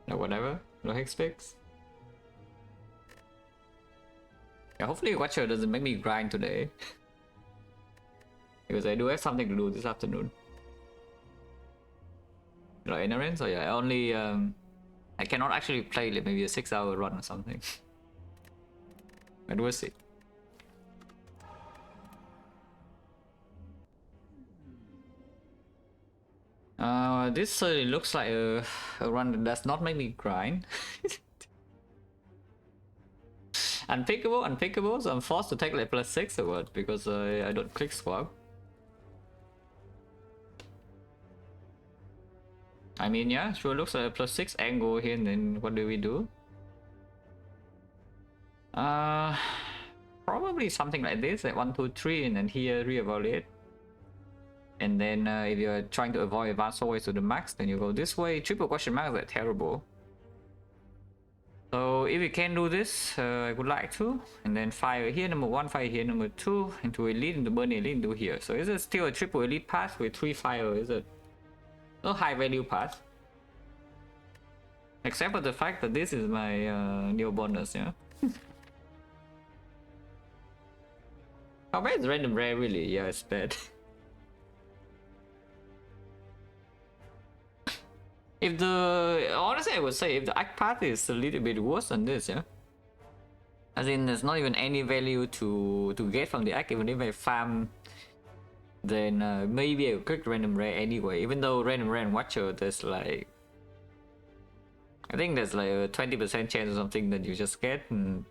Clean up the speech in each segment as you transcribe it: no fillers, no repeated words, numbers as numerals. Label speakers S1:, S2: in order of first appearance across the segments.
S1: or whatever. No hex fix. Yeah, hopefully Watcher doesn't make me grind today. Because I do have something to do this afternoon. Right, Inherent, so yeah, I only I cannot actually play like maybe a 6-hour run or something. But we'll see. This looks like a run that does not make me grind. Unpickable, so I'm forced to take like +6 or what, because I don't click swap. I mean, yeah, sure looks like a +6 angle here, and then what do we do? Probably something like this, like 1, 2, 3, and then here re-evaluate. And then if you're trying to avoid advance always to the max, then you go this way. Triple question mark is like terrible. So if you can do this, I would like to. And then fire here, number 1, fire here, number 2, into elite, into burn elite, into here. So is it still a triple elite path with 3 fire? Is it a high value path? Except for the fact that this is my new bonus, yeah. How bad is random rare really? Yeah, it's bad. If the honestly, I would say if the act path is a little bit worse than this, yeah. As in, there's not even any value to get from the act. Even if I farm, then maybe I'll click random rare anyway. Even though random rare and Watcher, there's like, I think there's like a 20% chance or something that you just get. And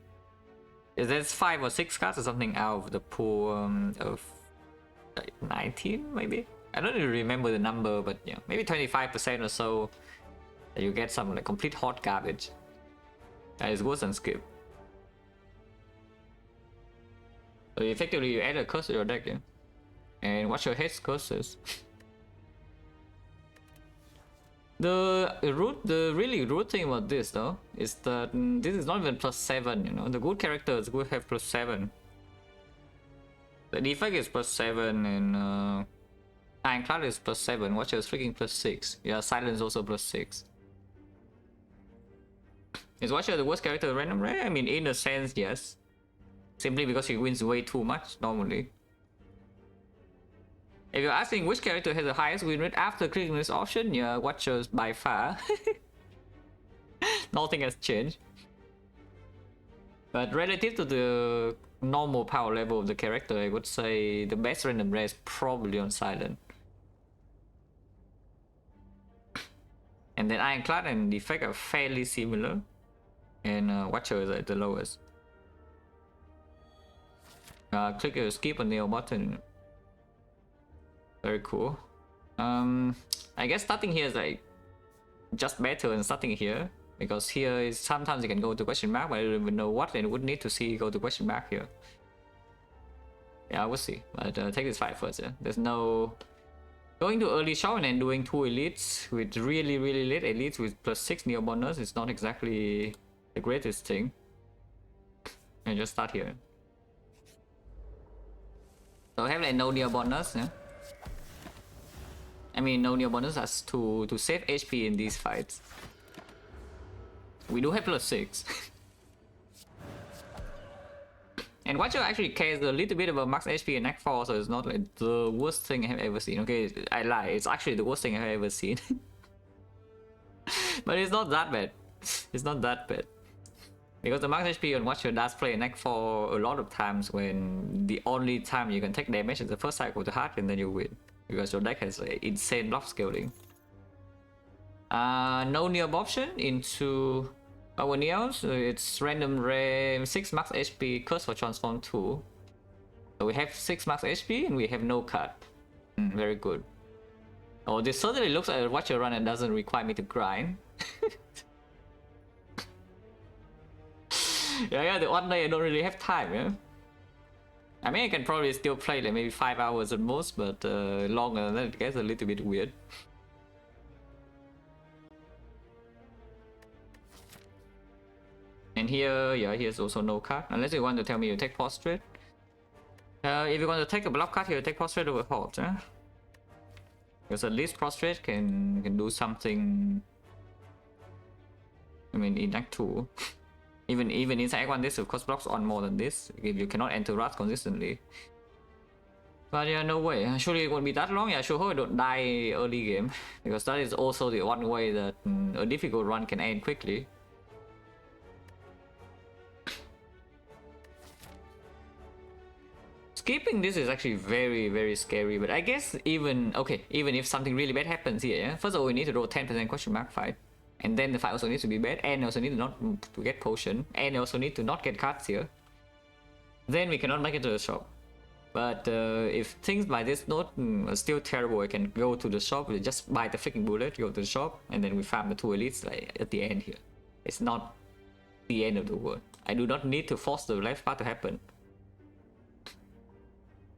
S1: there's 5 or 6 cards or something out of the pool of like 19 maybe. I don't really remember the number, but yeah, maybe 25% or so that you get some like complete hot garbage. That is worse than skip. So effectively you add a curse to your deck, yeah? And watch your head's curses. The really rude thing about this though is that this is not even +7, you know. The good characters would have +7. The defect is +7 and Ironclad is +7, Watcher is freaking +6. Yeah, Silence also +6. Is Watcher the worst character random rare? I mean, in a sense, yes. Simply because he wins way too much normally. If you're asking which character has the highest win rate after clicking this option, yeah, Watcher's by far. Nothing has changed. But relative to the normal power level of the character, I would say the best random rare is probably on Silent. And then Ironclad and Defect are fairly similar. And Watcher is at the lowest. Click or skip on the neow button. Very cool. I guess starting here is like just better than starting here. Because here is sometimes you can go to question mark, but I don't even know what, and would need to see go to question mark here. Yeah, we'll see. But take this fight first, yeah. There's no... Going to early show and then doing 2 elites with really late elites with +6 neow bonus is not exactly the greatest thing. And just start here. So I have like no neow bonus, yeah. I mean, no neow bonus as to save HP in these fights. We do have +6. And Watcher actually cares a little bit about max HP and Act 4, so it's not like the worst thing I have ever seen. Okay, I lie, it's actually the worst thing I have ever seen. But it's not that bad. It's not that bad. Because the max HP on Watcher does play an Act 4 a lot of times when the only time you can take damage is the first cycle to heart and then you win. Because your deck has like, insane block scaling. No neow option into our neows. It's random rare 6 max HP curse for transform 2. So we have 6 max HP and we have no card. Very good. Oh, this certainly looks like a Watcher run and doesn't require me to grind. yeah, the one day I don't really have time, yeah. I mean, I can probably still play like maybe 5 hours at most, but longer than that it gets a little bit weird. And here, yeah, here's also no card. Unless you want to tell me you take Prostrate. If you want to take a block card here, take Prostrate over Halt, eh? Because at least Prostrate can do something I mean, in Act 2. even inside Act 1, this of course blocks on more than this. If you cannot enter Wrath consistently. But yeah, no way. Surely it won't be that long. Yeah, sure hope I don't die early game. Because that is also the one way that a difficult run can end quickly. Skipping this is actually very, very scary, but I guess even if something really bad happens here, yeah? First of all, we need to roll 10% question mark fight. And then the fight also needs to be bad, and also need to not to get potion, and also need to not get cards here. Then we cannot make it to the shop. But if things by this note are still terrible, I can go to the shop, we just buy the freaking bullet, go to the shop, and then we farm the 2 elites like, at the end here. It's not the end of the world. I do not need to force the left part to happen.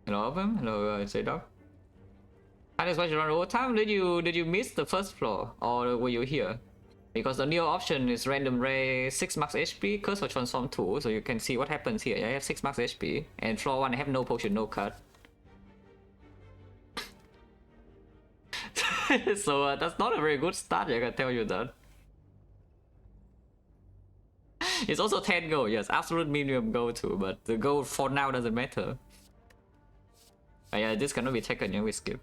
S1: Hello, Open. Hello, J-Dog. I just watched you run overtime. Did you miss the first floor, or were you here? Because the new option is random ray 6 max HP, curse for transform 2, so you can see what happens here. I have 6 max HP, and floor 1 I have no potion, no cut. So that's not a very good start, I can tell you that. It's also 10 gold, yes, absolute minimum gold too, but the gold for now doesn't matter. But yeah, this cannot be taken, yeah, we skip.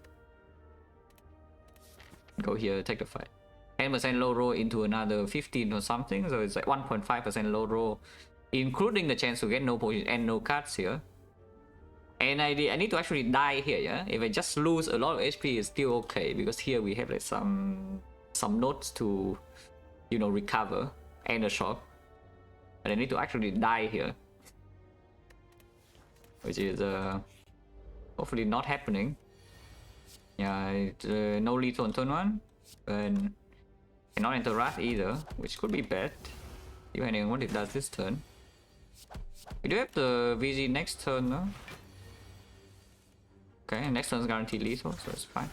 S1: Go here, take the fight. 10% low roll into another 15 or something, so it's like 1.5% low roll, including the chance to get no potion and no cards here. And I need to actually die here, yeah? If I just lose a lot of HP, it's still okay, because here we have like some notes to, you know, recover, and a shop. But I need to actually die here. Which is, hopefully not happening. Yeah, no lethal on turn 1, and cannot enter Wrath either, which could be bad, depending on what it does this turn. We do have the VG next turn though. Okay, next turn is guaranteed lethal, so it's fine.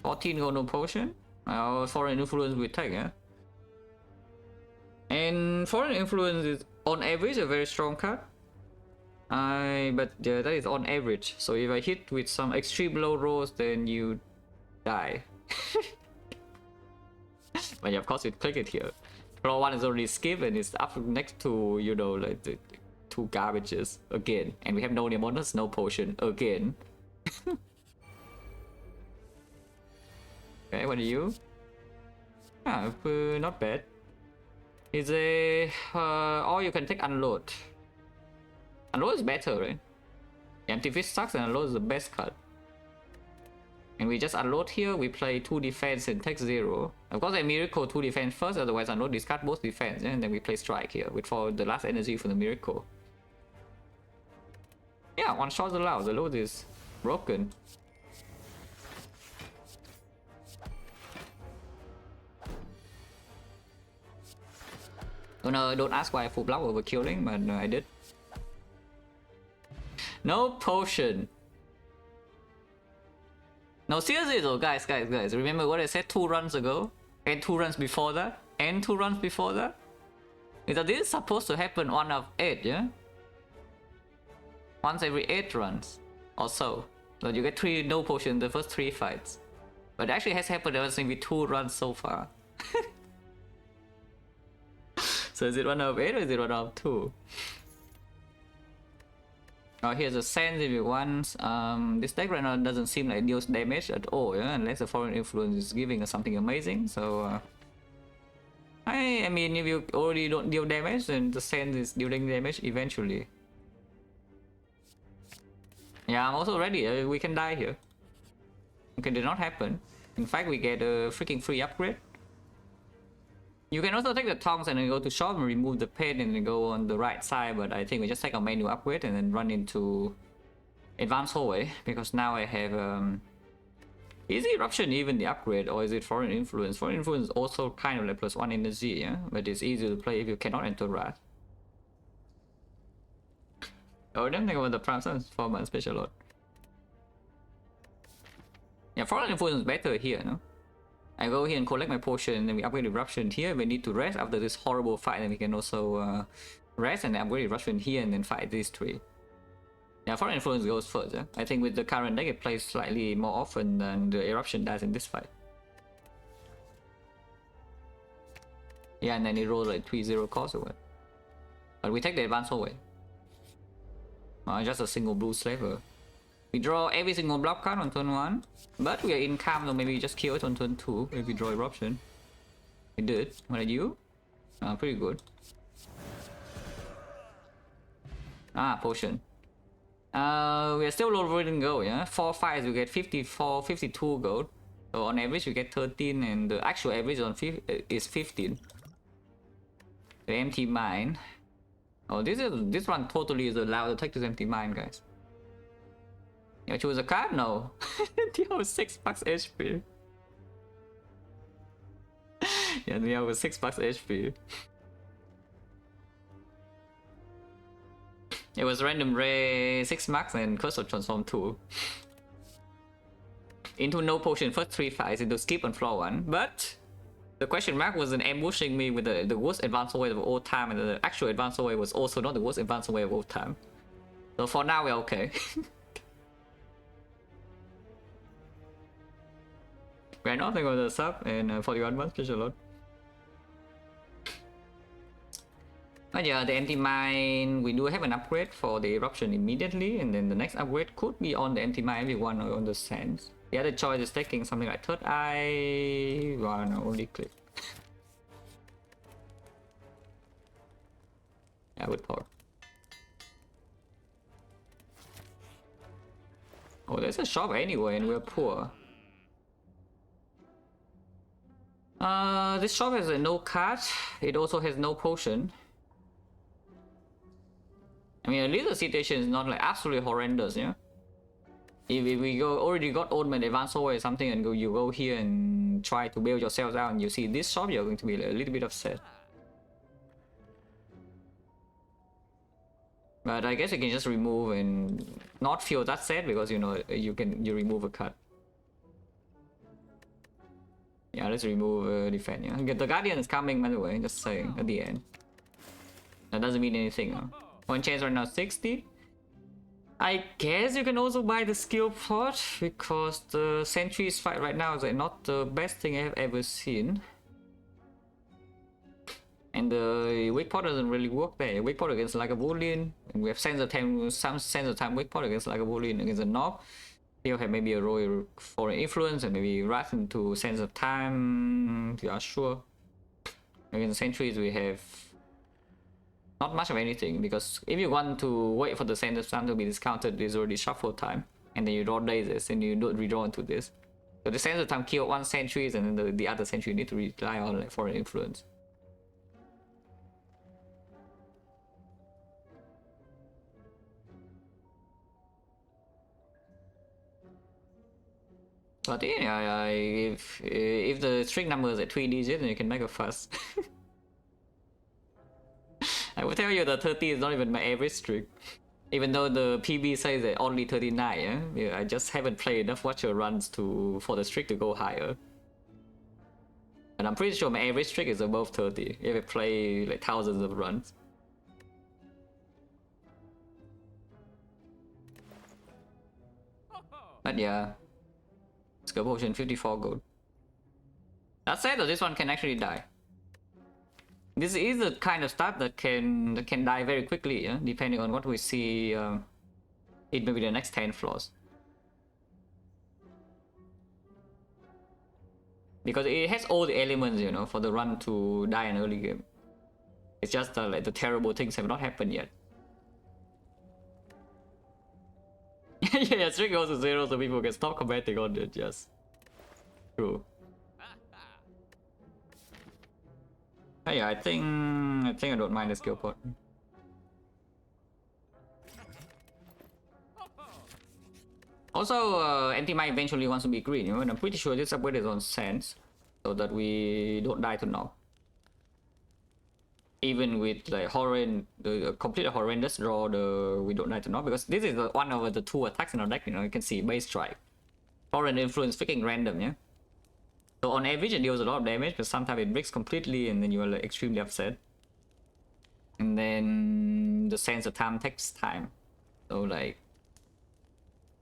S1: $14 gold, no potion. Foreign influence we take, yeah. And foreign influence is on average a very strong card. But yeah, that is on average. So if I hit with some extreme low rolls, then you die. But yeah, of course, we click it here. Floor 1 is already skipped, and it's up next to, you know, like the 2 garbages again. And we have no Nemonas, no potion again. Okay, what are you? Ah, not bad. It's a or you can take unload. Unload is better, right? Empty fist sucks, and unload is the best card. And we just unload here, we play 2 defense and take 0. Of course, I miracle 2 defense first, otherwise unload discard both defense, and then we play strike here with for the last energy for the miracle. Yeah, one shot allowed. The load is broken. Don't ask why I full block over killing, but I did. No potion. No, seriously though, guys. Remember what I said 2 runs ago? And 2 runs before that? And 2 runs before that? Is that this is supposed to happen 1 of 8, yeah? Once every 8 runs or so. So you get 3 no potion in the first 3 fights. But it actually has happened maybe 2 runs so far. So is it 1 of 8 or is it 1 of 2? Oh, here's a sense if you want. This deck right now doesn't seem like it deals damage at all, yeah? Unless the foreign influence is giving us something amazing. So I mean, if you already don't deal damage, then the sense is dealing damage eventually. Yeah, I'm also ready. We can die here. Okay, did not happen. In fact, we get a freaking free upgrade. You can also take the tongs and then go to shop and remove the pain and then go on the right side, but I think we just take a menu upgrade and then run into advanced hallway, because now I have is the eruption even the upgrade, or is it foreign influence? Foreign influence is also kind of like +1 energy, yeah, but it's easier to play if you cannot enter Wrath. Oh, I don't think about the transform special lot. Yeah, foreign influence is better here, no? I go here and collect my potion, and then we upgrade eruption here. We need to rest after this horrible fight, and we can also rest and upgrade eruption here and then fight these 3. Yeah, foreign influence goes first. Yeah? I think with the current deck, it plays slightly more often than the eruption does in this fight. Yeah, and then he rolls like 3-0 cost away. But we take the advance away. Just a single blue slaver. We draw every single block card on turn 1. But we are in calm, so maybe we just kill it on turn 2 if we draw eruption. We did. What are you? Pretty good. Potion. We are still low in gold, yeah? 4 fights we get 54, 52 gold. So on average we get 13 and the actual average on is 15. The empty mine. Oh, this one totally is allowed to take this empty mine, guys. You choose a card? No. Deal 6 bucks HP. Yeah, deal with 6 bucks HP. It was random ray 6 marks and Curse of Transform 2. Into no potion first 3 fights into skip on floor 1. But the question mark was an ambushing me with the worst advance away of all time, and the actual advance away was also not the worst advance away of all time. So for now we're okay. We're not thank you for the sub and 41 months, special lot. But yeah, the empty mine, we do have an upgrade for the eruption immediately, and then the next upgrade could be on the empty mine, everyone or on the sands. The other choice is taking something like third eye. Well, no, only click. Yeah, with power. Oh, there's a shop anyway, and we're poor. This shop has no card. It also has no potion. I mean, at least the situation is not like absolutely horrendous, yeah. If we already got Oldman advance away or something, and you go here and try to bail yourselves out, and you see this shop, you're going to be like a little bit upset. But I guess you can just remove and not feel that sad because you know you remove a card. Yeah, let's remove defend. Yeah, the Guardian is coming by the way. Just saying at the end. That doesn't mean anything. One chance right now 60. I guess you can also buy the skill pot because the sentries fight right now is like not the best thing I have ever seen. And the weak pot doesn't really work there. Weak pot against like a Boolean, and we have sense of time, some sense of time weak pot against like a Boolean against a knob. You'll have maybe a royal foreign influence and maybe wrath into sense of time. You are sure. Against sentries we have not much of anything, because if you want to wait for the sense of time to be discounted, there's already shuffle time, and then you draw daisies and you don't redraw into this. So the sense of time kill one sentries, and then the other sentry you need to rely on like foreign influence. But yeah, if the string number is at 3 digits, then you can make a fuss. I will tell you the 30 is not even my average string. Even though the PB says that only 39, yeah, I just haven't played enough watcher runs for the streak to go higher. And I'm pretty sure my average streak is above 30 if I play like thousands of runs. But yeah, skill potion 54 gold. That said though, this one can actually die. This is the kind of stuff that can die very quickly, yeah? Depending on what we see in maybe the next 10 floors. Because it has all the elements, you know, for the run to die in early game. It's just like the terrible things have not happened yet. Yeah, string goes to 0 so people can stop commenting on it, yes. True. Yeah, I think I don't mind the skill pot. Also, anti-mine eventually wants to be green, you know, and I'm pretty sure this upgrade is on sense, so that we don't die to knock. Even with like the complete horrendous draw, we don't die to knock, because this is one of the 2 attacks in our deck, you know, you can see base strike. Foreign influence freaking random, yeah? So on average it deals a lot of damage, but sometimes it breaks completely and then you are like extremely upset. And then the sense of time takes time. So like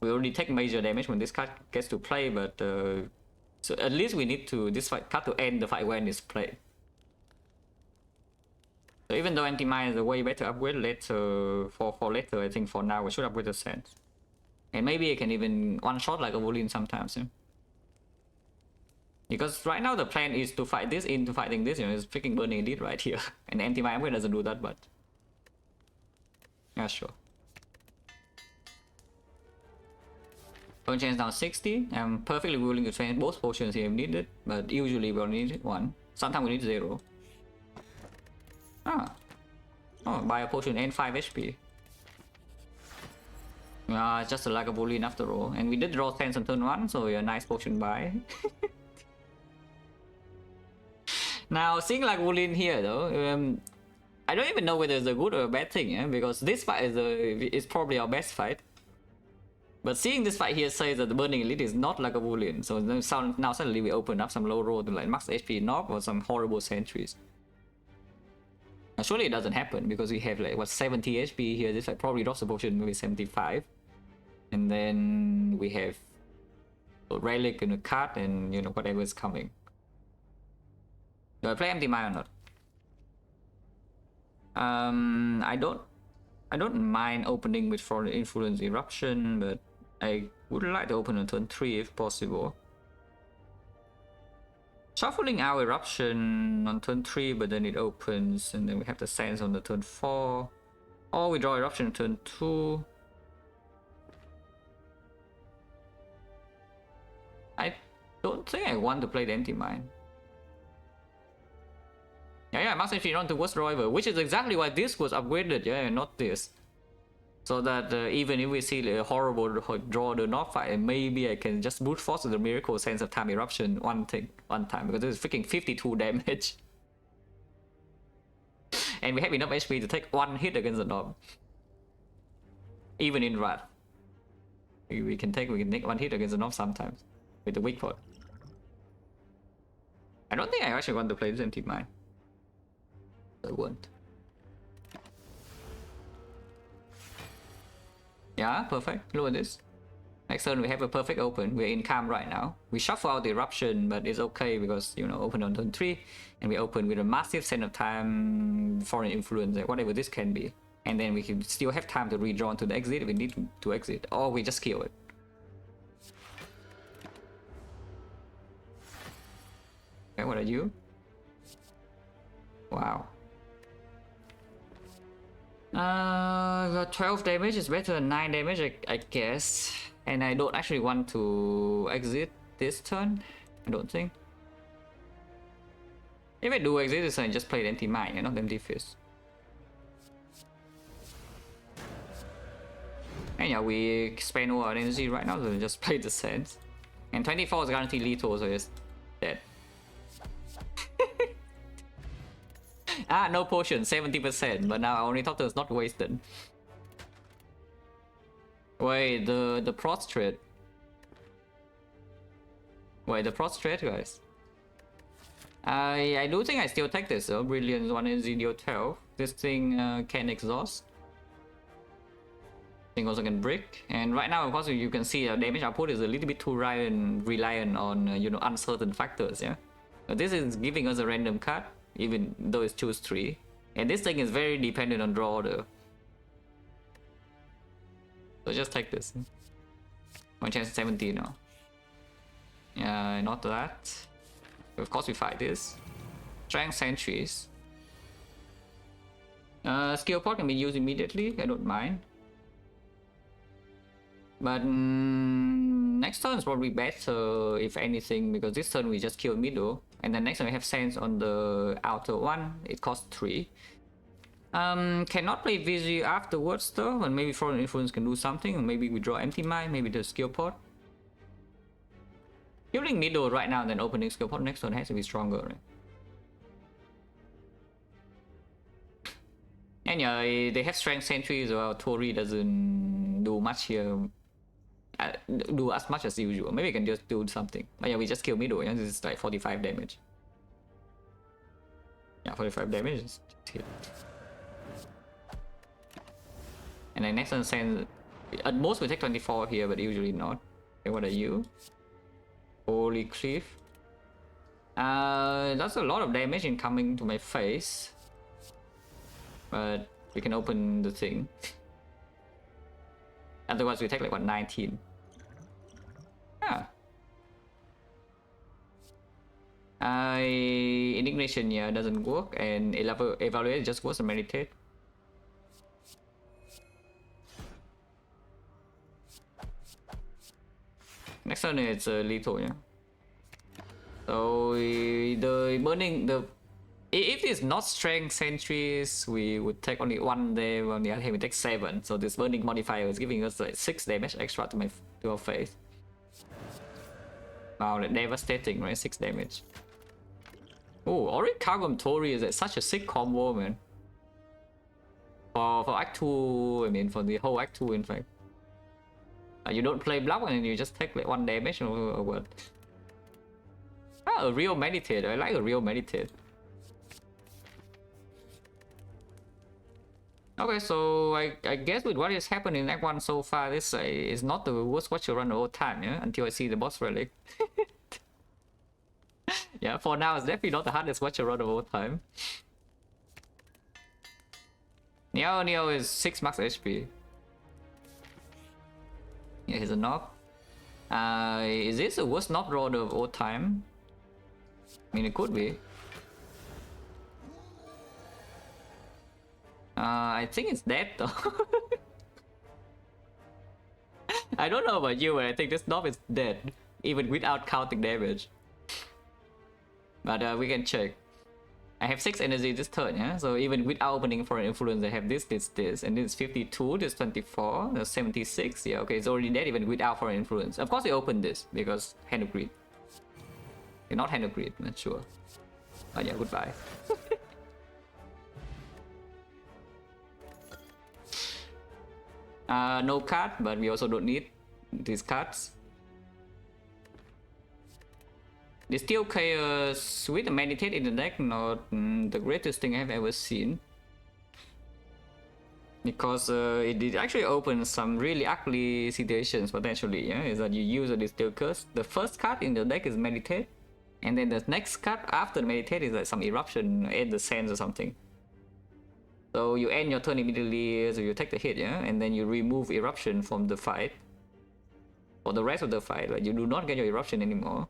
S1: We already take major damage when this card gets to play, but so at least we need to this fight card to end the fight when it's played. So even though anti-mine is a way better upgrade later for later, I think for now we should upgrade the sense. And maybe I can even one-shot like a Wolin sometimes. Yeah? Because right now the plan is to fight this into fighting this, you know, it's freaking burning elite right here. And anti-mine upgrade doesn't do that, but yeah, sure. Burn chance now 60. I'm perfectly willing to train both potions here if needed, but usually we only need one. Sometimes we need 0. Ah. Oh, buy a potion and 5 HP. It's just like a Boolean after all. And we did draw 10 on turn 1, so a nice potion buy. Now, seeing like Boolean here though, I don't even know whether it's a good or a bad thing, yeah? Because this fight is probably our best fight. But seeing this fight here says that the Burning Elite is not like a Boolean, so now suddenly we open up some low roll to like max HP knob or some horrible sentries. Now surely it doesn't happen because we have like what 70 HP here. This fight probably drops the potion maybe 75. And then we have a relic and a card and you know whatever is coming. Do I play empty mine or not? I don't mind opening with Foreign Influence Eruption, but I would like to open on turn 3 if possible. Shuffling our Eruption on turn 3, but then it opens, and then we have the Sands on the turn 4. Or we draw Eruption on turn 2. I don't think I want to play the empty mine. Yeah, max HP run towards driver, which is exactly why this was upgraded, yeah, not this. So that even if we see a horrible draw the knock fight, maybe I can just brute force the Miracle Sense of Time Eruption one time, because this is freaking 52 damage. And we have enough HP to take one hit against the knob. Even in Wrath. We can take one hit against the knob sometimes. With the weak point. I don't think I actually want to play this empty mine. I won't. Yeah, perfect. Look at this. Next turn we have a perfect open. We're in calm right now. We shuffle out the eruption, but it's okay because you know open on turn 3, and we open with a massive Sense of Time, Foreign Influence, whatever this can be. And then we can still have time to redraw to the exit if we need to exit, or we just kill it. Okay, what are you? Wow. 12 damage is better than 9 damage, I guess. And I don't actually want to exit this turn. I don't think. If I do exit this turn, just play the empty mine, not the empty fist. And yeah, we spend all our energy right now, so just play the sense. And 24 is guaranteed lethal, so it's dead. No potion, 70%, but now our Ornithopter is not wasted. Wait, the prostrate. Wait, the prostrate, guys. I do think I still take this though. Brilliance 1 is deal 12. This thing can exhaust. Thing also can break. And right now, of course, you can see damage output is a little bit too reliant on you know, uncertain factors. Yeah, but this is giving us a random card, even though it's choose 3. And this thing is very dependent on draw order. So just take this. One chance 70 now. Yeah, not that. Of course we fight this. Strength sentries. Skill pot can be used immediately, I don't mind. But next turn is probably better if anything, because this turn we just kill middle, and then next time we have sense on the outer one. It costs 3. Cannot play Visu afterwards though, and maybe Foreign Influence can do something, or maybe we draw empty mine, maybe the skill pot. Killing middle right now and then opening skill pot next turn has to be stronger, right? And yeah, they have strength sentries, while Tori doesn't do much here. Do as much as usual. Maybe we can just do something. But yeah, we just kill middle. Yeah, this is like 45 damage. Yeah, 45 damage. Just hit. And then next turn send At most we take 24 here, but usually not. Okay, what are you? Holy Cliff. That's a lot of damage incoming to my face. But we can open the thing. Otherwise we take like what, 19. Yeah. Indignation, yeah, doesn't work, and evaluate just works and meditate. Next turn it's lethal, yeah. So the burning, if it's not strength sentries, we would take only 1 damage. On the other hand, we take 7. So this burning modifier is giving us like 6 damage extra to our face. Wow, like devastating, right? 6 damage. Oh, Orichalcum Tori is such a sick combo, man. For Act 2, I mean, for the whole Act 2, in fact. You don't play block and you just take like 1 damage or what? Ah, a real meditate. I like a real meditate. Okay, so I guess with what is happening in Act 1 so far, this is not the worst Watcher run of all time, yeah? Until I see the boss relic. Yeah, for now it's definitely not the hardest Watcher run of all time. Neow is 6 max HP. Yeah, here's a knock. Is this the worst knock roll of all time? I mean, it could be. I think it's dead though. I don't know about you, but I think this knob is dead, even without counting damage. But we can check. I have 6 energy this turn, yeah? So even without opening for an influence, I have this, and this is 52, this 24, that's 76. Yeah, okay, it's already dead even without for an influence. Of course, we open this because Hand of Greed. Okay, not Hand of Greed, not sure. Oh yeah, goodbye. No card, but we also don't need these cards. The Steel Chaos with a Meditate in the deck, not the greatest thing I've ever seen. Because it did actually open some really ugly situations potentially, yeah? Is that you use the Steel Curse. The first card in the deck is Meditate. And then the next card after Meditate is like some Eruption, End the Sands or something. So you end your turn immediately, so you take the hit, yeah? And then you remove Eruption from the fight. For the rest of the fight, like you do not get your Eruption anymore.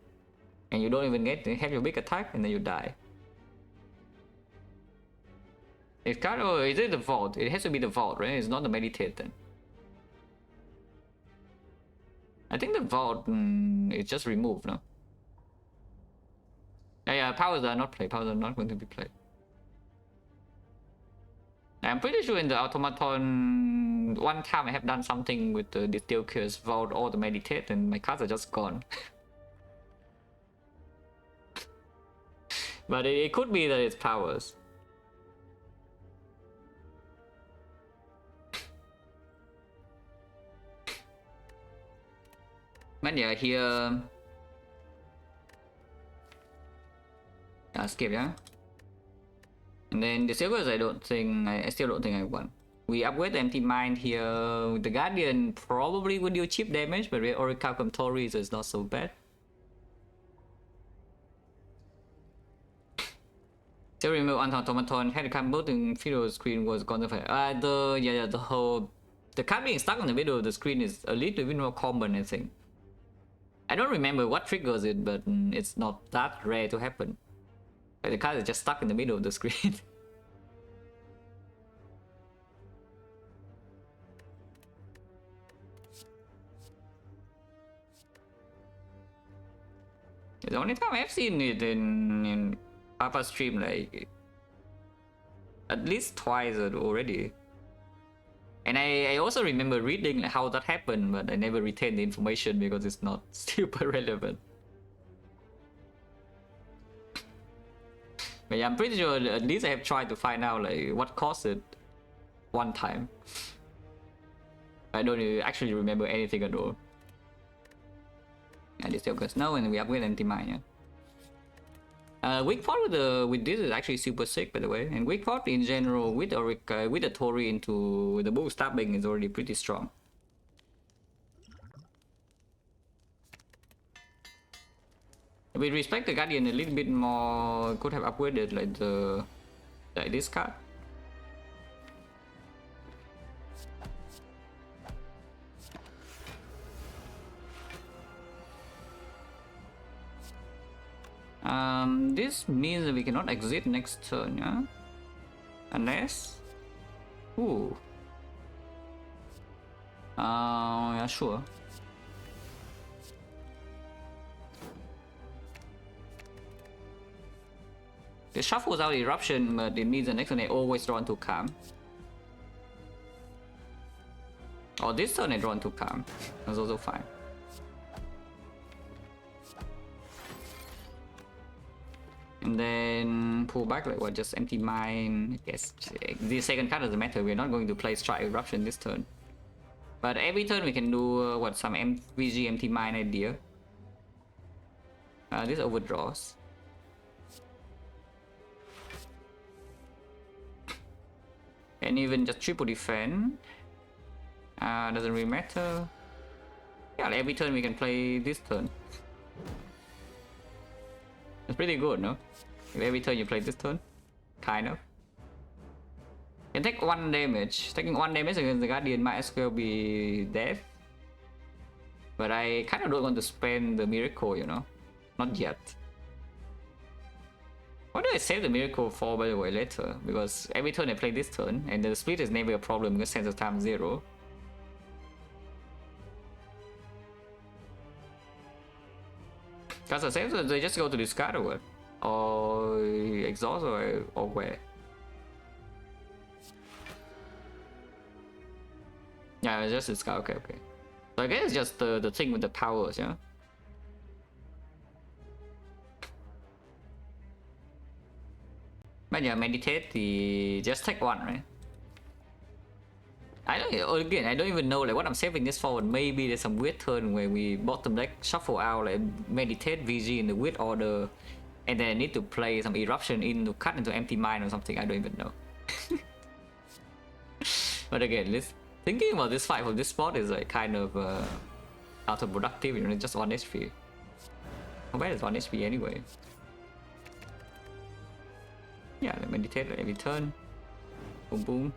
S1: And you don't even have your big attack, and then you die. It's kind of, is it the Vault? It has to be the Vault, right? It's not the Meditate then. I think the Vault is just removed, no? Yeah, powers are not played. Powers are not going to be played. I'm pretty sure in the Automaton, one time I have done something with the Steel Curse, Vault, or the Meditate, and my cards are just gone. But it could be that it's powers. But yeah, here... skip, yeah? And then the silvers, I still don't think I won. We upgrade the empty mind here. The Guardian probably would do cheap damage, but with Orichalcum Tori, so it's not so bad. Still remember on Automaton had to come both in middle screen was gone to fire. The card being stuck in the middle of the screen is a little bit more common, I think. I don't remember what triggers it, but it's not that rare to happen. Like the card is just stuck in the middle of the screen. The only time I've seen it in Papa stream, like at least twice already. And I also remember reading how that happened, but I never retained the information because it's not super relevant. But yeah, I'm pretty sure at least I have tried to find out like what caused it one time. I don't actually remember anything at all. And this still goes no, and we upgrade anti-mine, yeah. Weak Pot with this is actually super sick, by the way. And Weak Pot in general with the Tori into the Bull Stabbing is already pretty strong. With respect to Guardian a little bit more, could have upgraded like this card. This means that we cannot exit next turn, yeah? Unless... Ooh. Yeah, sure. It shuffles out Eruption, but it means the next turn they always draw into Calm. Or this turn they draw into Calm. That's also fine. And then pull back like what? Just empty mine. I guess the second card doesn't matter. We're not going to play Strike Eruption this turn. But every turn we can do what, some VG empty mine idea. This overdraws. And even just triple defend. Doesn't really matter. Yeah, like every turn we can play this turn. It's pretty good, no? If every turn you play this turn, kind of. You can take 1 damage. Taking 1 damage against the Guardian might as well be death. But I kind of don't want to spend the Miracle, you know? Not yet. What do I save the Miracle for, by the way, later? Because every turn I play this turn, and the split is never a problem because Sense of Time 0. Because I save, they just go to discard or what? Or exhaust or where? Yeah, it's just discard. Okay, okay. So I guess it's just the thing with the powers, yeah. But yeah, meditate the just take 1, right? I don't even know like what I'm saving this for. Maybe there's some weird turn where we bottom deck shuffle out like meditate VG in the weird order, and then I need to play some eruption in to cut into empty mine or something. I don't even know. But again, thinking about this fight from this spot is like kind of counterproductive. You know, just 1 HP. How bad is 1 HP anyway? Yeah, like meditate like every turn. Boom boom.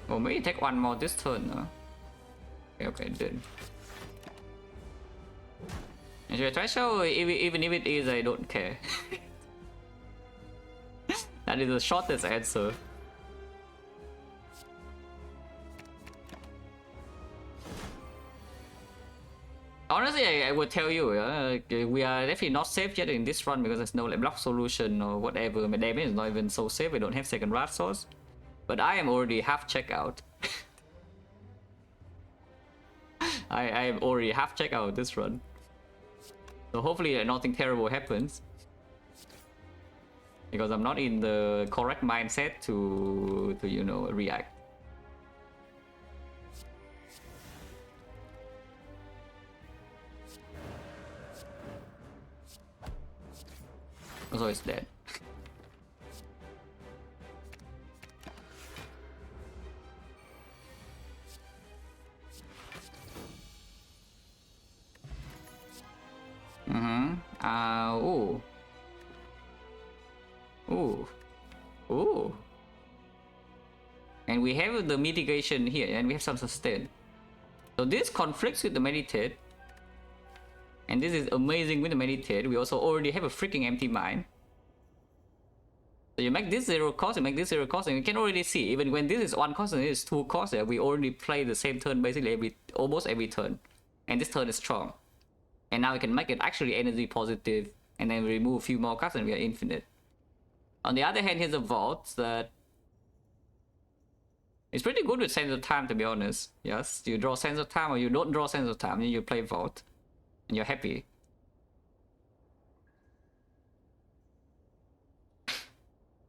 S1: Or maybe take 1 more this turn, no? Okay, did. Is your threshold? Even if it is, I don't care. That is the shortest answer. Honestly, I would tell you, we are definitely not safe yet in this run because there's no like, block solution or whatever. My damage is not even so safe. We don't have second Wrath Source. But I am already half checkout. I am already half checkout this run. So hopefully nothing terrible happens. Because I'm not in the correct mindset to you know, react. So it's dead. Ooh. Ooh. Ooh. And we have the mitigation here, and we have some sustain. So this conflicts with the meditate. And this is amazing with the meditate. We also already have a freaking empty mine. So you make this 0 cost, you make this 0 cost, and you can already see, even when this is 1 cost and this is 2 cost, we already play the same turn basically almost every turn. And this turn is strong. And now we can make it actually energy positive, and then we remove a few more cards and we are infinite. On the other hand, here's a vault that it's pretty good with Sense of Time, to be honest. Yes, you draw Sense of Time or you don't draw Sense of Time, then you play vault. And you're happy.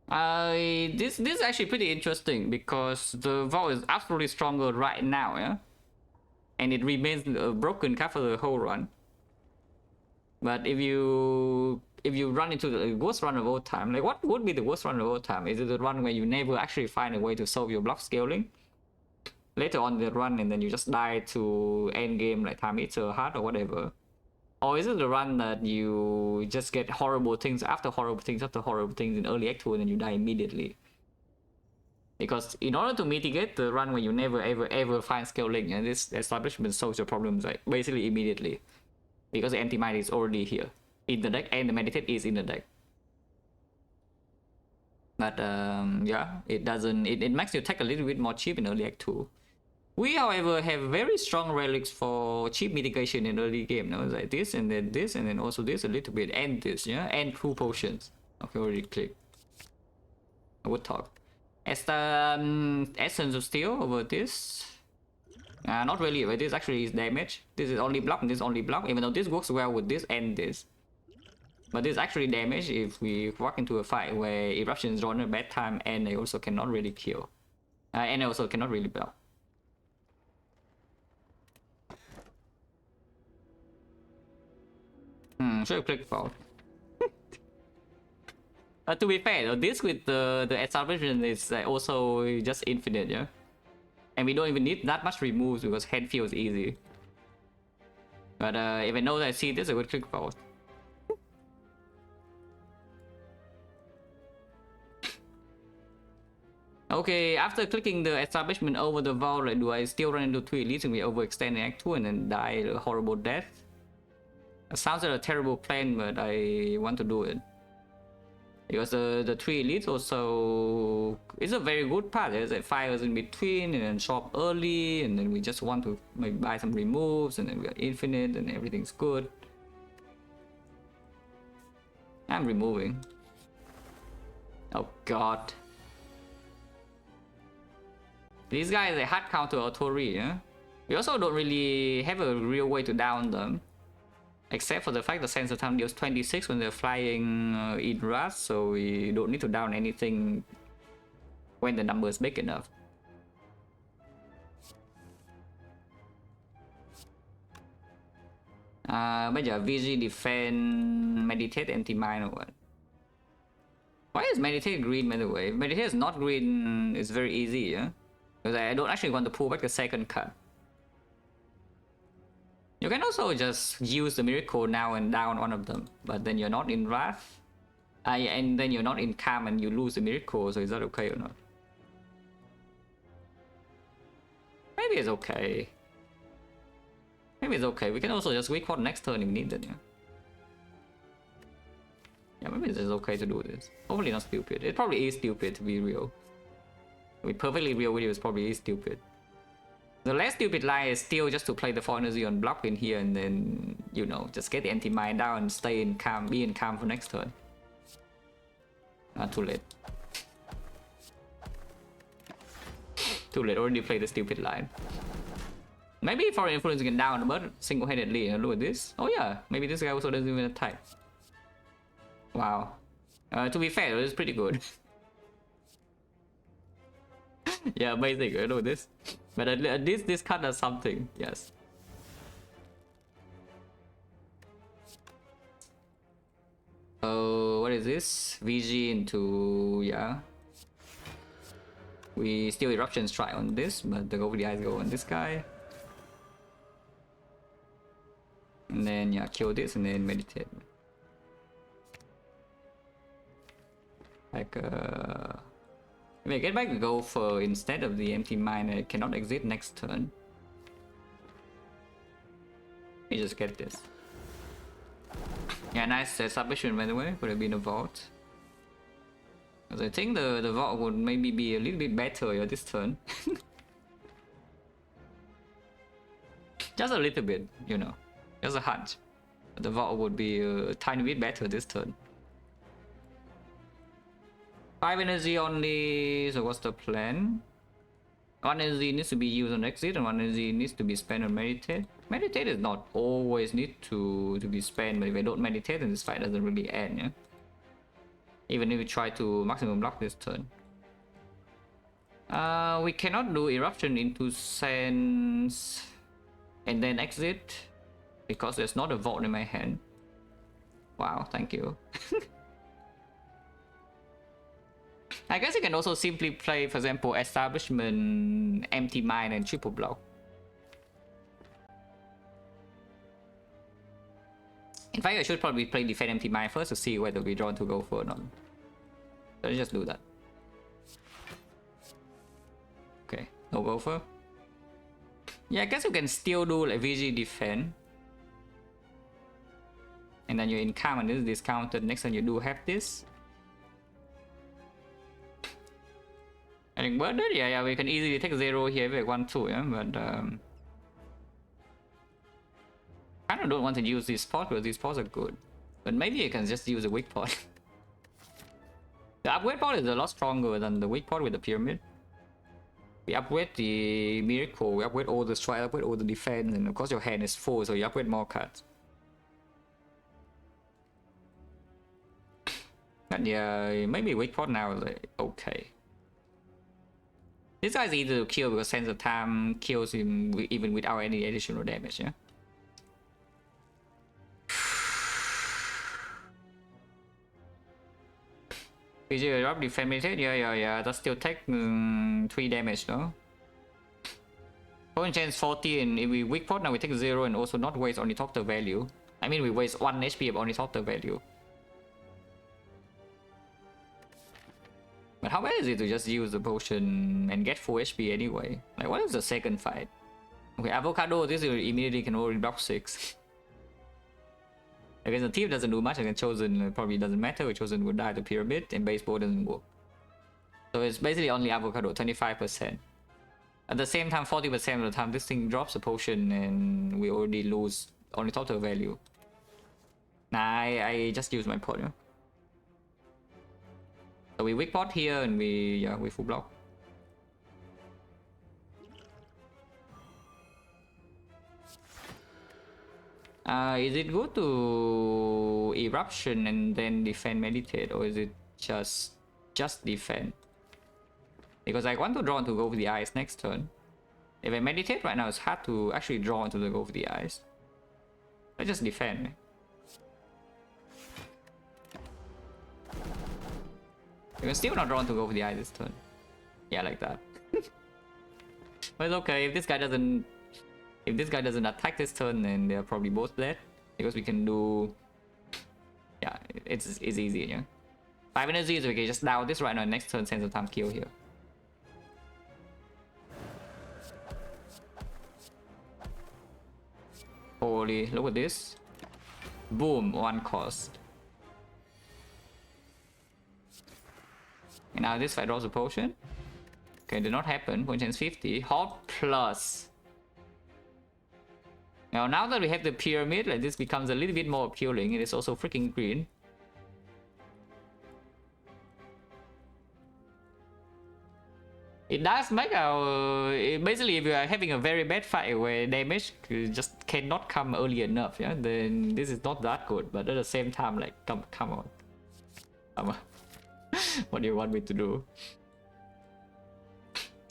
S1: This is actually pretty interesting because the vault is absolutely stronger right now, yeah? And it remains a broken card for the whole run. But if you run into the worst run of all time, like what would be the worst run of all time? Is it the run where you never actually find a way to solve your block scaling? later on the run and then you just die to end game like time eater hard or whatever? Or is it the run that you just get horrible things after horrible things after horrible things in early act 2 and then you die immediately? Because in order to mitigate the run when you never ever find scaling, and this establishment solves your problems like basically immediately, because the anti-mine is already here in the deck and the meditate is in the deck. But yeah, it doesn't. It makes you take a little bit more cheap in early act 2. We, however, have very strong relics for cheap mitigation in early game. No, like this and then also this a little bit and this, yeah, and 2 potions. Okay, already click. I would talk. As the essence of steel over this. Not really, but this actually is damage. This is only block and this is only block, even though this works well with this and this. But this is actually damage if we walk into a fight where eruption is drawn at a bad time and they also cannot really kill. And they also cannot really block. Should have clicked for. To be fair though, this with the establishment is also just infinite, yeah? And we don't even need that much removes because head feels easy. But if I know that I see this, I would click forward. Okay, after clicking the establishment over the vault, like, do I still run into 3 elites and we overextend in Act 2 and then die a horrible death? It sounds like a terrible plan, but I want to do it. Because the 3 elites also is a very good part. There's like fires in between and then shop early, and then we just want to maybe buy some removes, and then we are infinite and everything's good. I'm removing. Oh god. These guys are hard counter Autori, yeah? We also don't really have a real way to down them. Except for the fact that Sensor Time deals 26 when they're flying in Rush, so we don't need to down anything when the number is big enough. Bây giờ VG defend meditate anti-mine or what? Why is meditate green, by the way? Meditate is not green, it's very easy, yeah? Because I don't actually want to pull back the second cut. You can also just use the miracle now and down one of them, but then you're not in Wrath. And then you're not in Calm and you lose the miracle, so is that okay or not? Maybe it's okay. Maybe it's okay. We can also just wait for next turn if needed, yeah? Yeah, maybe it's just okay to do this. Hopefully not stupid. It probably is stupid, to be real. To be perfectly real with you, it's probably is stupid. The less stupid line is still just to play the 4 energy on block in here and then, you know, just get the anti-mine down and stay in Calm, be in Calm for next turn. Too late. Too late, already played the stupid line. Maybe Foreign Influence can down, but single-handedly, look at this. Oh yeah, maybe this guy also doesn't even attack. Wow. To be fair, it's pretty good. Yeah, amazing, I know this. But at least this card does something, yes. Oh, what is this? VG into, yeah. We still Eruptions try on this, but the Goldie Eyes go on this guy. And then, yeah, kill this and then meditate. Like, if I get back the Gopher instead of the empty mine, I cannot exit next turn. Let me just get this. Yeah, nice submission by the way, would have been a vault. Because I think the vault would maybe be a little bit better this turn. Just a little bit, you know. Just a hunch. But the vault would be a tiny bit better this turn. 5 energy only, so what's the plan? 1 energy needs to be used on exit and 1 energy needs to be spent on meditate. Meditate is not always need to be spent, but if I don't meditate then this fight doesn't really end, yeah? Even if we try to maximum block this turn. We cannot do Eruption into Sense and then exit because there's not a vault in my hand. Wow, thank you. I guess you can also simply play, for example, establishment, empty mine, and triple block. In fact, I should probably play defend empty mine first to see whether we draw to go for or not. So let's just do that. Okay, no gopher. Yeah, I guess you can still do like VG defend. And then you're in calm and this is discounted. Next time you do have this. I think worth it. Yeah, we can easily take 0 here with 1-2, yeah, but I kind of don't want to use these spots because these spots are good. But maybe you can just use a weak pot. The upgrade pot is a lot stronger than the weak pot with the pyramid. We upgrade the miracle, we upgrade all the strike, upgrade all the defense, and of course your hand is full, so you upgrade more cards. But yeah, maybe weak pot now is like, okay. This guy's easy to kill because Sense of Time kills him even without any additional damage, yeah? If you drop defense meditate, yeah, that still take 3 damage though. Point chance 40 and if we weak pot now we take 0 and also not waste Ornithopter value. I mean we waste 1 HP of Ornithopter value. But how bad is it to just use the potion and get full HP anyway? Like what is the second fight? Okay, Avocado, this immediately can only block 6. I guess the thief doesn't do much, and Chosen probably doesn't matter, Chosen would die to Pyramid, and Baseball doesn't work. So it's basically only Avocado, 25%. At the same time, 40% of the time this thing drops a potion and we already lose only total value. Nah, I just use my pot, yeah? So we weak pot here and we full block. Is it good to eruption and then defend meditate, or is it just defend? Because I want to draw into go for the eyes next turn. If I meditate right now, it's hard to actually draw into the go for the eyes. I just defend. You can still not draw into go for the eyes this turn. Yeah, like that. But it's okay if this guy doesn't. If this guy doesn't attack this turn, then they're probably both dead. Because we can do... Yeah, it's easy, yeah? 5 energy, so we can just down this right now, next turn Sense of Time kill here. Holy, look at this. Boom, 1 cost. And now this fight draws a potion. Okay, did not happen. Point chance 50. Hot plus. Now that we have the pyramid, like this becomes a little bit more appealing. It is also freaking green. It does make our... basically, if you are having a very bad fight where damage just cannot come early enough, yeah, then this is not that good. But at the same time, like, come on. Come on. What do you want me to do?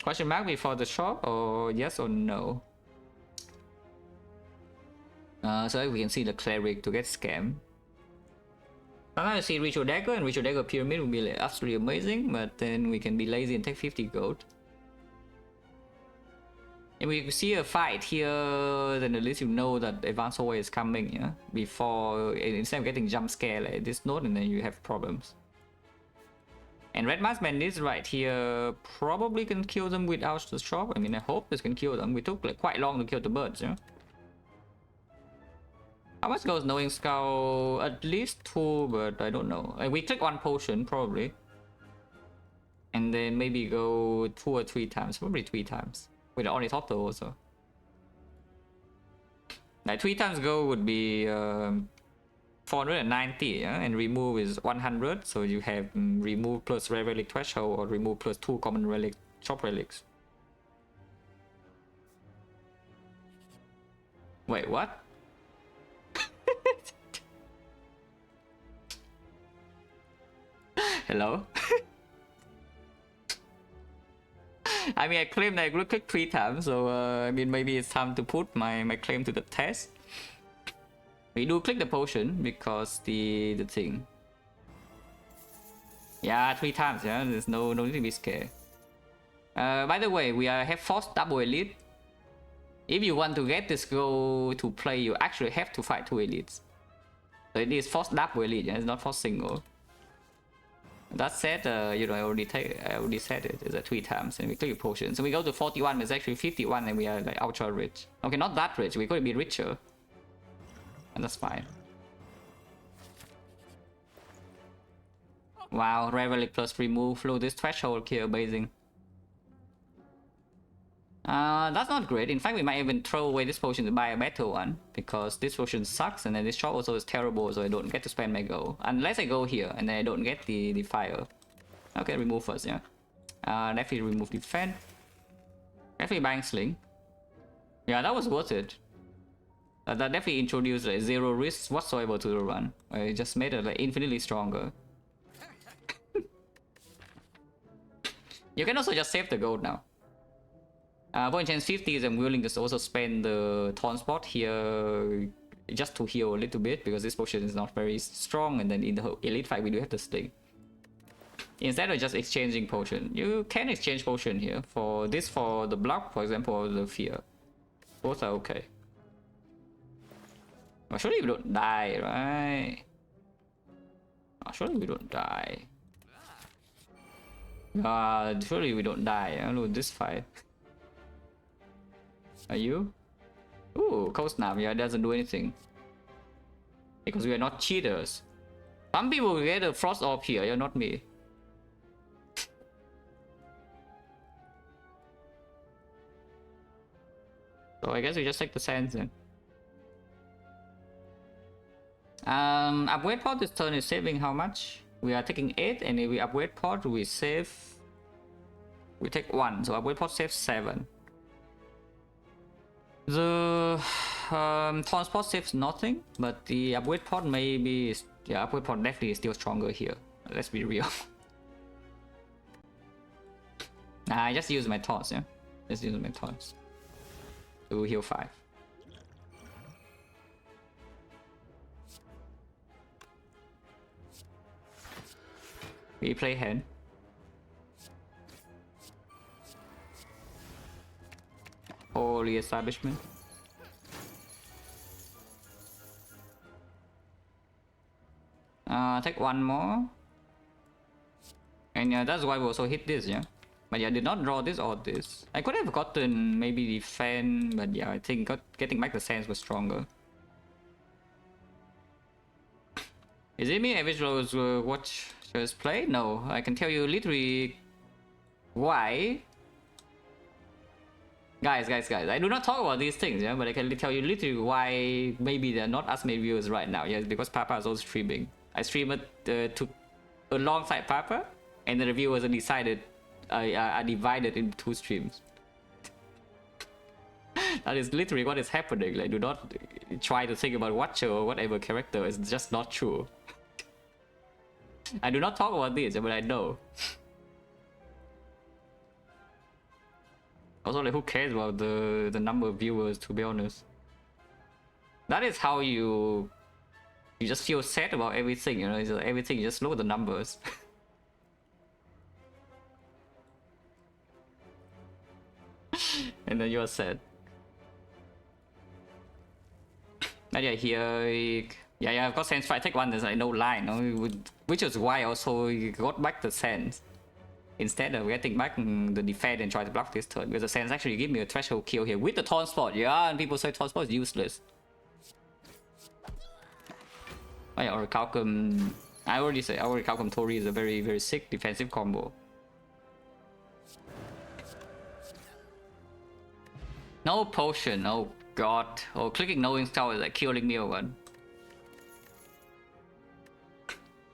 S1: Question mark before the shop, or yes or no? So we can see the cleric to get scammed. Sometimes I see Ritual Dagger, and Ritual Dagger Pyramid would be like absolutely amazing, but then we can be lazy and take 50 gold. If we see a fight here, then at least you know that Advanced Hallway is coming, yeah? Before, instead of getting jump scare like this node, and then you have problems. And Red Mask Bandits right here probably can kill them without the shop. I mean, I hope this can kill them. We took like quite long to kill the birds, yeah? How much goes Knowing Skull? At least 2, but I don't know. We click 1 potion, probably. And then maybe go 2 or 3 times. Probably 3 times. With the Ornithopter also. Like 3 times go would be 490, yeah? And remove is 100. So you have remove plus Rare Relic Threshold, or remove plus 2 common relic, shop relics. Wait, what? Hello? I mean, I claimed I would click 3 times, so I mean, maybe it's time to put my claim to the test. We do click the potion because the thing. Yeah, 3 times, yeah. There's no need to be scared. By the way, we have forced double elite. If you want to get this go to play, you actually have to fight 2 elites. So it is forced double elite, yeah? It's not forced single. That said, you know, I already said it. It's 3 times, and we click potion. So we go to 41, it's actually 51, and we are like ultra rich. Okay, not that rich. We could be richer, and that's fine. Wow, Relic plus remove through this threshold here, amazing. That's not great. In fact, we might even throw away this potion to buy a better one, because this potion sucks, and then this shop also is terrible, so I don't get to spend my gold. Unless I go here, and then I don't get the fire. Okay, remove first, yeah. Definitely remove defense. Definitely buying sling. Yeah, that was worth it. That definitely introduced like 0 risks whatsoever to the run. It just made it like infinitely stronger. You can also just save the gold now. For chance 50s, I'm willing to also spend the taunt spot here just to heal a little bit, because this potion is not very strong, and then in the elite fight we do have the sling. Instead of just exchanging potion, you can exchange potion here for this, for the block, for example, or the fear. Both are okay. Well, surely we don't die, right? Oh, surely we don't die. Surely we don't die. I lose this fight. Are you? Ooh, cold snap. Yeah, it doesn't do anything. Because we are not cheaters. Some people will get a frost orb here, you're not me. So I guess we just take the sands then. Upgrade pod this turn is saving how much? We are taking 8, and if we upgrade pod, we save. We take 1, so upgrade pod saves 7. The taunt pod saves nothing, but the upgrade pod maybe. Yeah, upgrade pod definitely is still stronger here. Let's be real. Nah, I just use my taunts, yeah. Just use my taunts to heal 5. We play hand. Holy establishment. Take 1 more. And yeah, that's why we also hit this, yeah. But yeah, I did not draw this or this. I could have gotten maybe the fan, but yeah, I think getting back the sands was stronger. Is it me every shows watch shows play? No, I can tell you literally why. Guys, I do not talk about these things, yeah, but I can tell you literally why maybe they're not as many viewers right now. Yeah, because Papa is also streaming. I streamed to alongside Papa, and the viewers are decided are divided into 2 streams. That is literally what is happening. Like, do not try to think about Watcher or whatever character. It's just not true. I do not talk about this, but I know. Also, like, who cares about the number of viewers, to be honest? That is how you just feel sad about everything, you know? It's just, everything, you just look at the numbers. And then you're sad. But yeah, here... Yeah, of course, Sands, I take 1, there's like no line, no? Which is why also you got back the Sands. Instead of getting back the defense and try to block this turn, because the Sands actually give me a threshold kill here with the taunt spot. Yeah, and people say taunt spot is useless. Oh yeah, Orichalcum. I already said Orichalcum Tori is a very, very sick defensive combo. No potion, oh god. Oh, clicking knowing style is like killing me or one.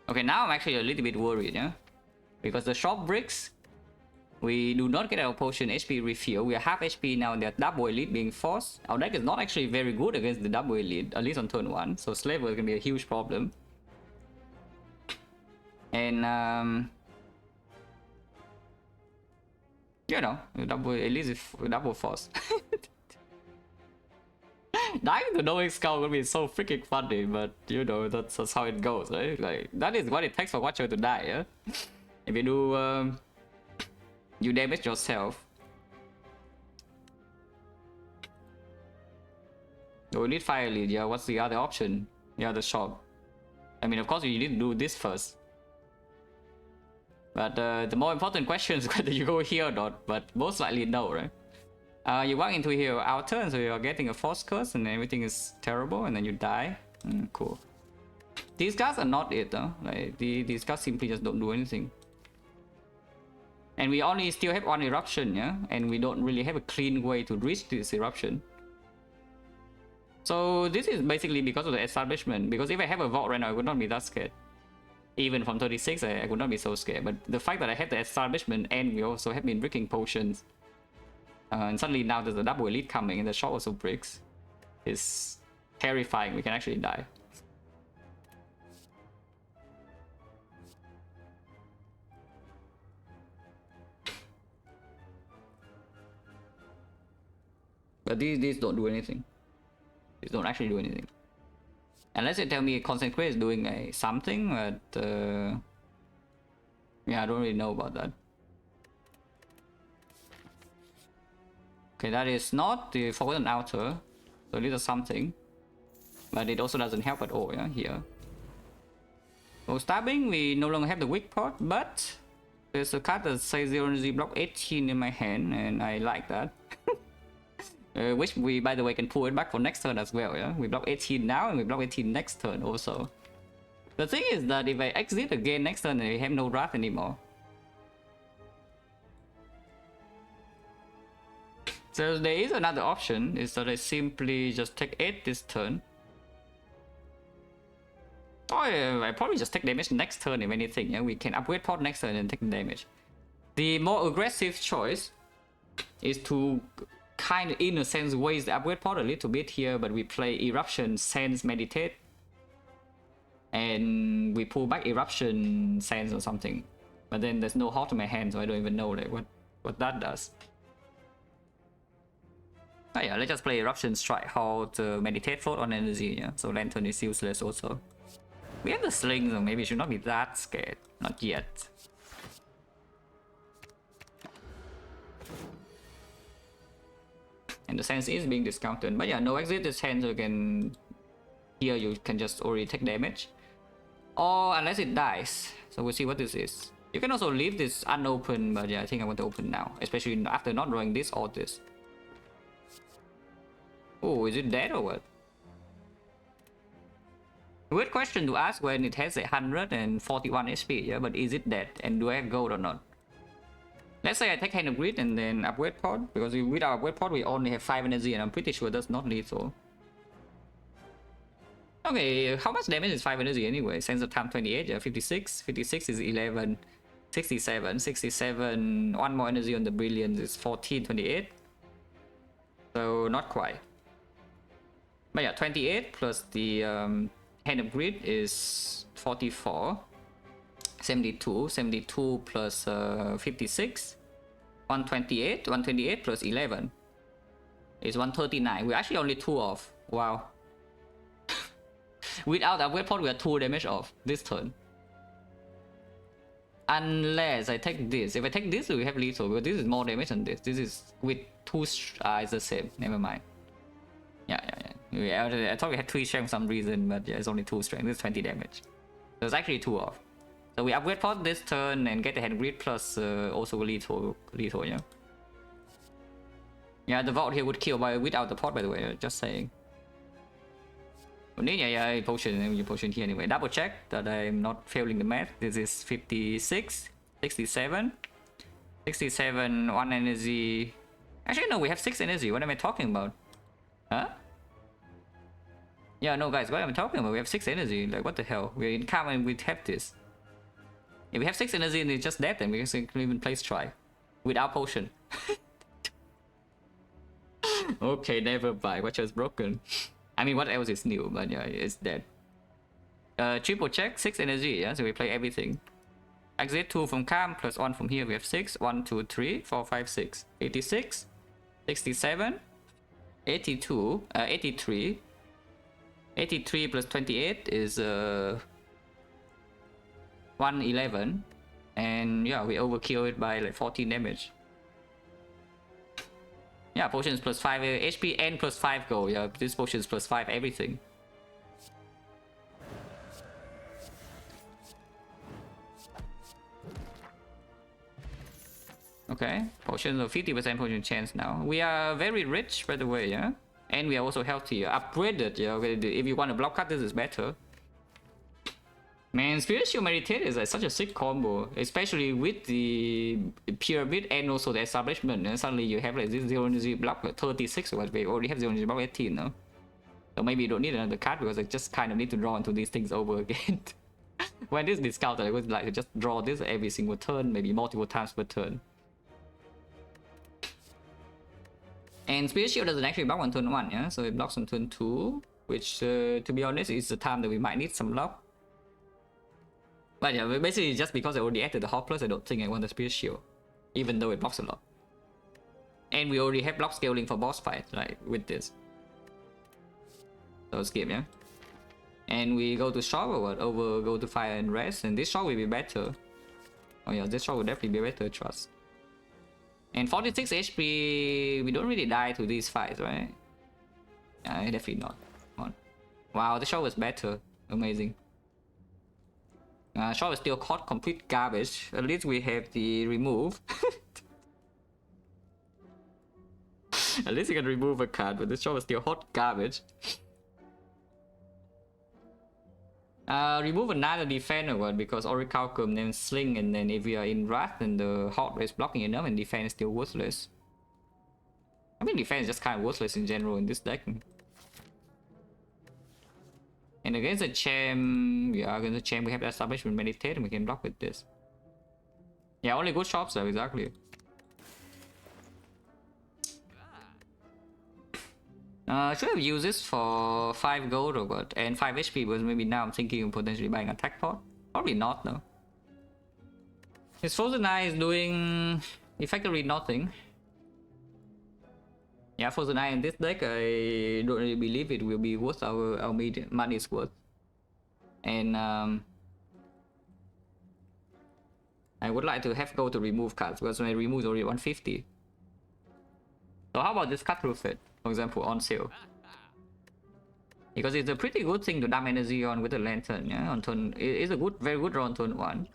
S1: Okay, now I'm actually a little bit worried, yeah? Because the shop bricks, we do not get our potion HP refill. We are half HP now, they're double elite being forced. Our deck is not actually very good against the double elite, at least on turn 1. So Slaver is gonna be a huge problem. And you know, double at least if double force. Dying to knowing skull gonna be so freaking funny, but you know, that's how it goes, right? Like, that is what it takes for Watcher to die, yeah? If you do, you damage yourself. Oh, we need fire lead. Yeah, what's the other option? Yeah, the shop. I mean, of course, you need to do this first. But the more important question is whether you go here or not. But most likely no, right? You walk into here our turn, so you're getting a force curse and everything is terrible, and then you die. Cool. These guys are not it though. Like these guys simply just don't do anything. And we only still have one eruption, yeah? And we don't really have a clean way to reach this eruption. So this is basically because of the establishment. Because if I have a vault right now, I would not be that scared. Even from 36, I would not be so scared. But the fact that I have the establishment and we also have been breaking potions, and suddenly now there's a double elite coming and the shop also breaks, is terrifying. We can actually die. But these don't do anything. These don't actually do anything. Unless you tell me Consecrate is doing something, but yeah, I don't really know about that. Okay, that is not the Forgotten Outer, so it is something. But it also doesn't help at all, yeah, here. So stabbing, we no longer have the weak part, but there's a card that says 0 energy block 18 in my hand, and I like that. Which we, by the way, can pull it back for next turn as well, yeah? We block 18 now, and we block 18 next turn also. The thing is that if I exit again next turn, I have no wrath anymore. So there is another option, is that I simply just take 8 this turn. Oh yeah, I probably just take damage next turn if anything, yeah? We can upgrade pot next turn and take the damage. The more aggressive choice is to kind of, in a sense, waste the upgrade pot a little bit here, but we play Eruption, Sense, Meditate. And we pull back Eruption, Sense or something. But then there's no heart in my hand, so I don't even know like what that does. Oh yeah, let's just play Eruption, Strike, Halt, Meditate, Float on energy, yeah? So Lantern is useless also. We have the Sling, so maybe we should not be that scared. Not yet. And the Sense is being discounted. But yeah, no exit this hand, so you can... Here you can just already take damage. Or unless it dies. So we'll see what this is. You can also leave this unopened, but yeah, I think I want to open now. Especially after not drawing this or this. Oh, is it dead or what? Weird question to ask when it has 141 HP, yeah, but is it dead? And do I have gold or not? Let's say I take Hand of Greed and then upgrade pod, because with our upgrade pod we only have 5 energy and I'm pretty sure that's not lethal. Okay, how much damage is 5 energy anyway? Sense of time 28, yeah, 56. 56 is 11. 67. 67, 1 more energy on the Brilliance is 14, 28. So not quite. But yeah, 28 plus the Hand of Greed is 44. 72. 72 plus 56. 128. 128 plus 11 is 139. We're actually only 2 off. Wow. Without our weapon, we are 2 damage off this turn. Unless I take this. If I take this, we have lethal, because this is more damage than this. This is with 2 it's the same. Never mind. Yeah. I thought we had 3 strength for some reason, but yeah, it's only 2 strength. This is 20 damage. So it's actually 2 off. So we upgrade pot this turn and get the Hand Grid plus also lethal, yeah. Yeah, the vault here would kill without the pot, by the way, just saying. Yeah, potion here anyway. Double check that I'm not failing the math. This is 56, 67, 67, 1 energy. Actually, no, we have 6 energy. What am I talking about? Huh? Yeah, no, guys, what am I talking about? We have 6 energy. Like, what the hell? We're in calm and we have this. If we have 6 energy and it's just dead, then we can even place try without potion. Okay, never mind. What was broken? I mean, what else is new? But yeah, it's dead. Triple check, 6 energy. Yeah, so we play everything. Exit 2 from calm plus 1 from here. We have 6. 1, 2, 3, 4, 5, 6. 86, 67, 82, 83. 83 plus 28 is 111. And yeah, we overkill it by like 14 damage. Yeah, potions plus 5 HP and plus 5 gold. Yeah, this potion is plus 5 everything. Okay, potions of 50% potion chance now. We are very rich, by the way, yeah? And we are also healthier. Upgraded, yeah? If you want to block cut, this is better. Man, Spiritual Meditate is like such a sick combo, especially with the Pyramid and also the Establishment. And suddenly you have like this 0 energy block 36, but we already have 0 energy block 18 now. So maybe you don't need another card because I just kind of need to draw into these things over again. When this discounted, I would like to just draw this every single turn, maybe multiple times per turn. And Spirit Shield doesn't actually block on turn 1, yeah? So it blocks on turn 2, which, to be honest, is the time that we might need some block. But yeah, basically just because I already added the Hot Plus, I don't think I want the Spirit Shield, even though it blocks a lot. And we already have block scaling for boss fight, right, with this. So skip, yeah? And we go to Shock or what? Go to Fire and Rest, and this Shock will be better. Oh yeah, this Shock will definitely be better, trust. And 46 HP, we don't really die to these fights, right? Yeah, definitely not. Come on. Wow, the Shock was better. Amazing. Shock is still caught complete garbage. At least we have the remove. At least you can remove a card, but this Shock is still hot garbage. Remove another defender one because Orichalcum, then Sling, and then if we are in Wrath, then the Hot is blocking enough and defense is still worthless. I mean, defense is just kind of worthless in general in this deck. And against the Champ, yeah, against the Champ we have Establishment Meditate and we can block with this. Yeah, only good shops though, exactly. Should have used this for 5 gold or what, and 5 HP, but maybe now I'm thinking of potentially buying attack pot. Probably not though. His Frozen Eye is doing effectively nothing. Yeah, Frozen Eye in this deck, I don't really believe it will be worth our money's worth. And I would like to have go to remove cards because my remove is already 150. So how about this cut through fit, for example, on sale? Because it's a pretty good thing to dump energy on with the lantern, yeah. On turn, it's a good, very good draw on turn 1.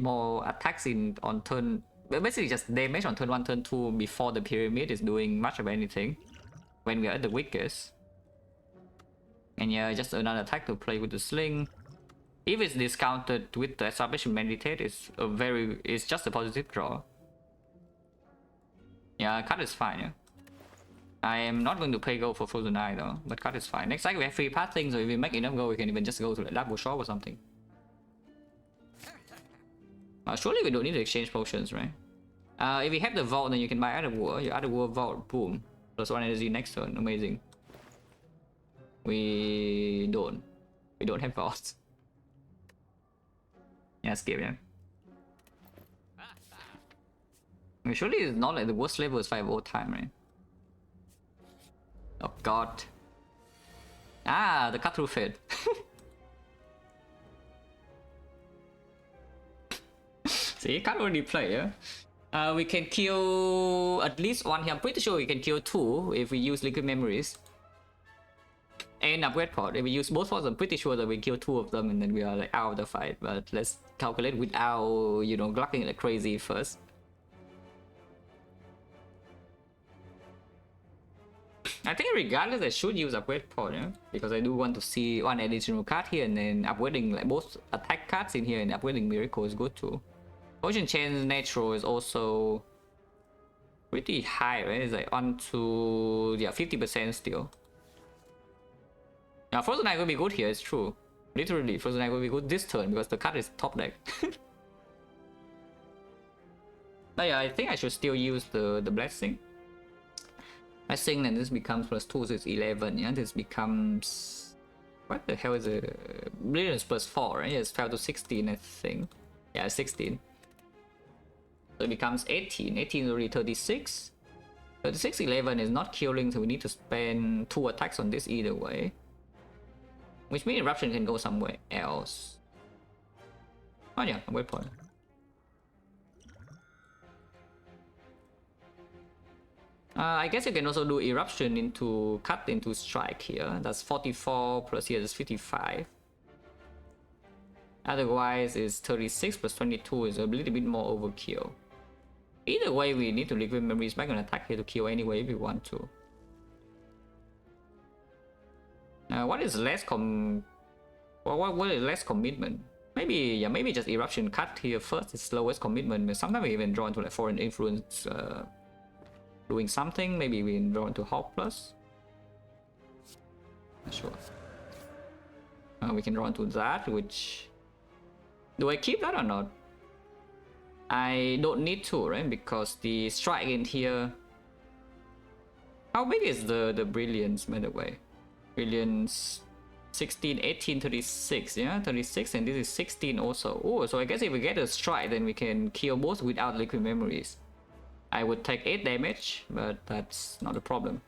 S1: More attacks on turn, basically just damage on turn 1, turn 2 before the pyramid is doing much of anything when we are at the weakest. And yeah, just another attack to play with the sling. If it's discounted with the Establishment Meditate, it's just a positive draw. Yeah, cut is fine, yeah. I am not going to pay gold for Frozen Eye though, but cut is fine. Next time we have free pathing, so if we make enough gold, we can even just go to the double shop or something. Surely we don't need to exchange potions, right? If we have the vault, then you can buy Other War. Your Other War vault, boom. Plus 1 energy next turn, amazing. We don't have vaults. Yeah, skip, yeah. I mean, surely it's not like the worst level is 5 all time, right? Oh god. Ah, the cut through fed. See, you can't only play, yeah? We can kill at least one here. I'm pretty sure we can kill 2 if we use Liquid Memories. And upgrade pod. If we use both pods, I'm pretty sure that we kill 2 of them and then we are like out of the fight. But let's calculate without, you know, glucking like crazy first. I think regardless I should use upgrade pod, yeah? Because I do want to see one additional card here and then upgrading like both attack cards in here and upgrading Miracle is good too. Potion Chain's natural is also pretty high, right? It's like on to, yeah, 50% still. Now Frozen Eye will be good here, it's true. Literally, Frozen Eye will be good this turn because the card is top deck. But yeah, I think I should still use the Blessing. I think that this becomes plus 2, so it's 11, yeah? This becomes... What the hell is it? Brilliance plus 4, right? Yeah, it's 12 to 16, I think. Yeah, 16. So it becomes 18. 18 is already 36. 36, 11 is not killing, so we need to spend 2 attacks on this either way. Which means Eruption can go somewhere else. Oh yeah, wait point. I guess you can also do eruption into cut into strike here. That's 44 plus here is 55. Otherwise, it's 36 plus 22 is a little bit more overkill. Either way, we need to liquid memories back on attack here to kill anyway if we want to. What is less what is less commitment? Maybe maybe just eruption cut here first. It's lowest commitment. But sometimes we even draw into like foreign influence. Doing something, maybe we draw into Hawk Plus. Not sure. We can draw into that, which... Do I keep that or not? I don't need to, right? Because the strike in here... How big is the brilliance, by the way? Brilliance... 16, 18, 36, yeah? 36, and this is 16 also. Oh, so I guess if we get a strike, then we can kill both without liquid memories. I would take 8 damage, but that's not a problem.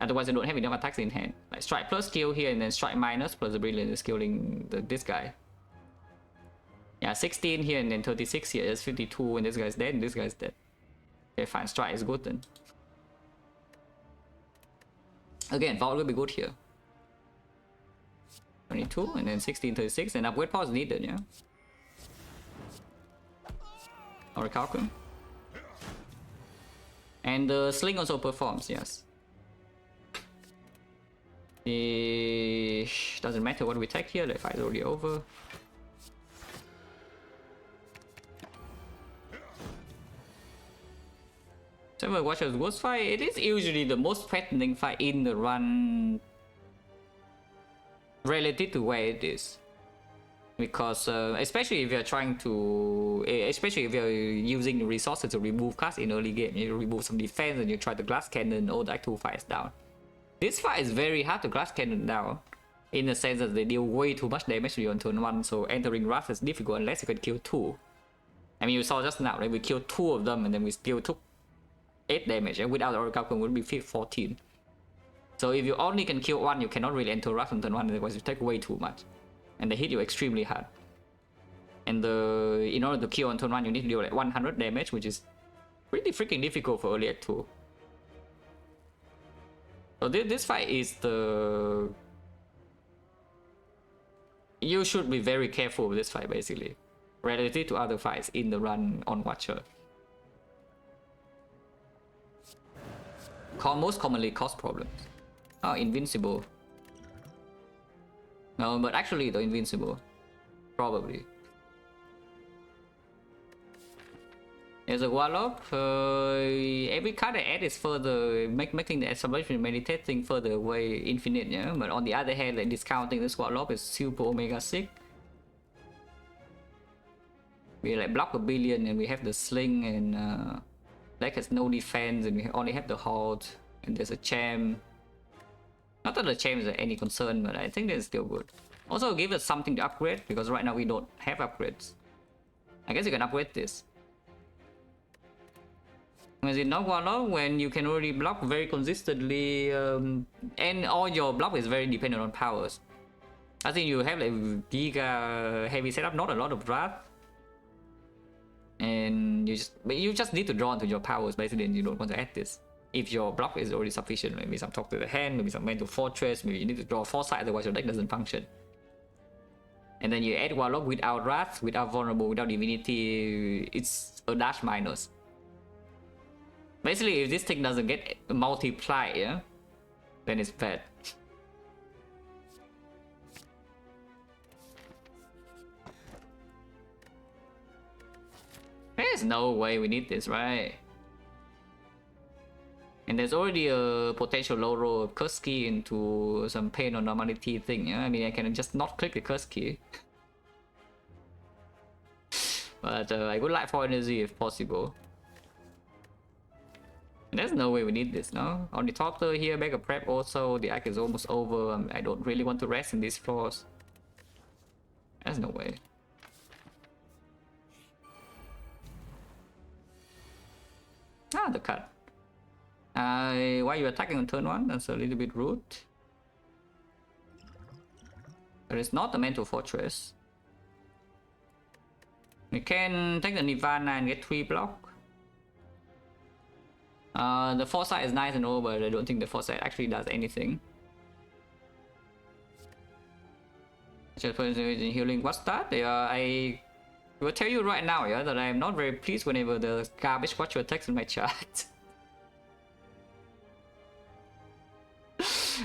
S1: Otherwise, I don't have enough attacks in hand. Like strike plus kill here, and then strike minus plus the brilliant is killing this guy. Yeah, 16 here, and then 36 here. There's 52, and this guy's dead, and this guy's dead. Okay, fine. Strike is good then. Again, Vault will be good here. 22, and then 16, 36, and upgrade power is needed, yeah? Or Calcum. And the sling also performs, yes. Doesn't matter what we take here, the fight is already over. Seven Watchers Ghost fight, it is usually the most threatening fight in the run relative to where it is. Because especially if you're trying to, especially if you're using resources to remove cards in early game, you remove some defense and you try to glass cannon all the Act 2 fights down. This fight is very hard to glass cannon down, in the sense that they deal way too much damage to you on turn 1, so entering Wrath is difficult unless you can kill 2. I mean, you saw just now, right? We killed 2 of them and then we still took 8 damage, and without Oracle it would be 14. So if you only can kill 1, you cannot really enter Wrath on turn 1, otherwise you take way too much. And they hit you extremely hard. And in order to kill on turn 1, you need to deal like 100 damage, which is pretty freaking difficult for early Act 2. So this fight is the... You should be very careful with this fight, basically, relative to other fights in the run on Watcher. Most commonly cause problems. Oh, invincible. No, but actually the invincible. Probably. There's a Warlock. Every card I add is further making the stabilization meditating further away infinite, yeah. But on the other hand, like discounting this Warlock is super omega sick. We like block a billion and we have the sling, and Black has no defense and we only have the hold, and there's a champ. Not that the champ is any concern, but I think that's still good. Also give us something to upgrade, because right now we don't have upgrades. I guess you can upgrade this. As in not Warlock, when you can already block very consistently, and all your block is very dependent on powers. I think you have like giga heavy setup, not a lot of Wrath. And you just need to draw into your powers basically, and you don't want to add this. If your block is already sufficient, maybe some Talk to the Hand, maybe some Mental Fortress, maybe you need to draw Foresight, otherwise your deck doesn't function. And then you add Warlock without Wrath, without Vulnerable, without Divinity, it's a dash minus. Basically, if this thing doesn't get multiplied, yeah, then it's bad. There's no way we need this, right? And there's already a potential low roll of curse key into some pain or normality thing, yeah? I mean, I can just not click the curse key. But I would like 4 energy if possible. And there's no way we need this, no? On the top tier here, back a prep also, the act is almost over. I don't really want to rest in these floors. There's no way. Ah, the cut. Why are you attacking on turn 1? That's a little bit rude. But it's not a Mental Fortress. We can take the Nirvana and get 3 block. The foresight is nice and all, but I don't think the foresight actually does anything. Just healing. What's that? I will tell you right now, yeah, that I am not very pleased whenever the garbage watcher attacks in my chat.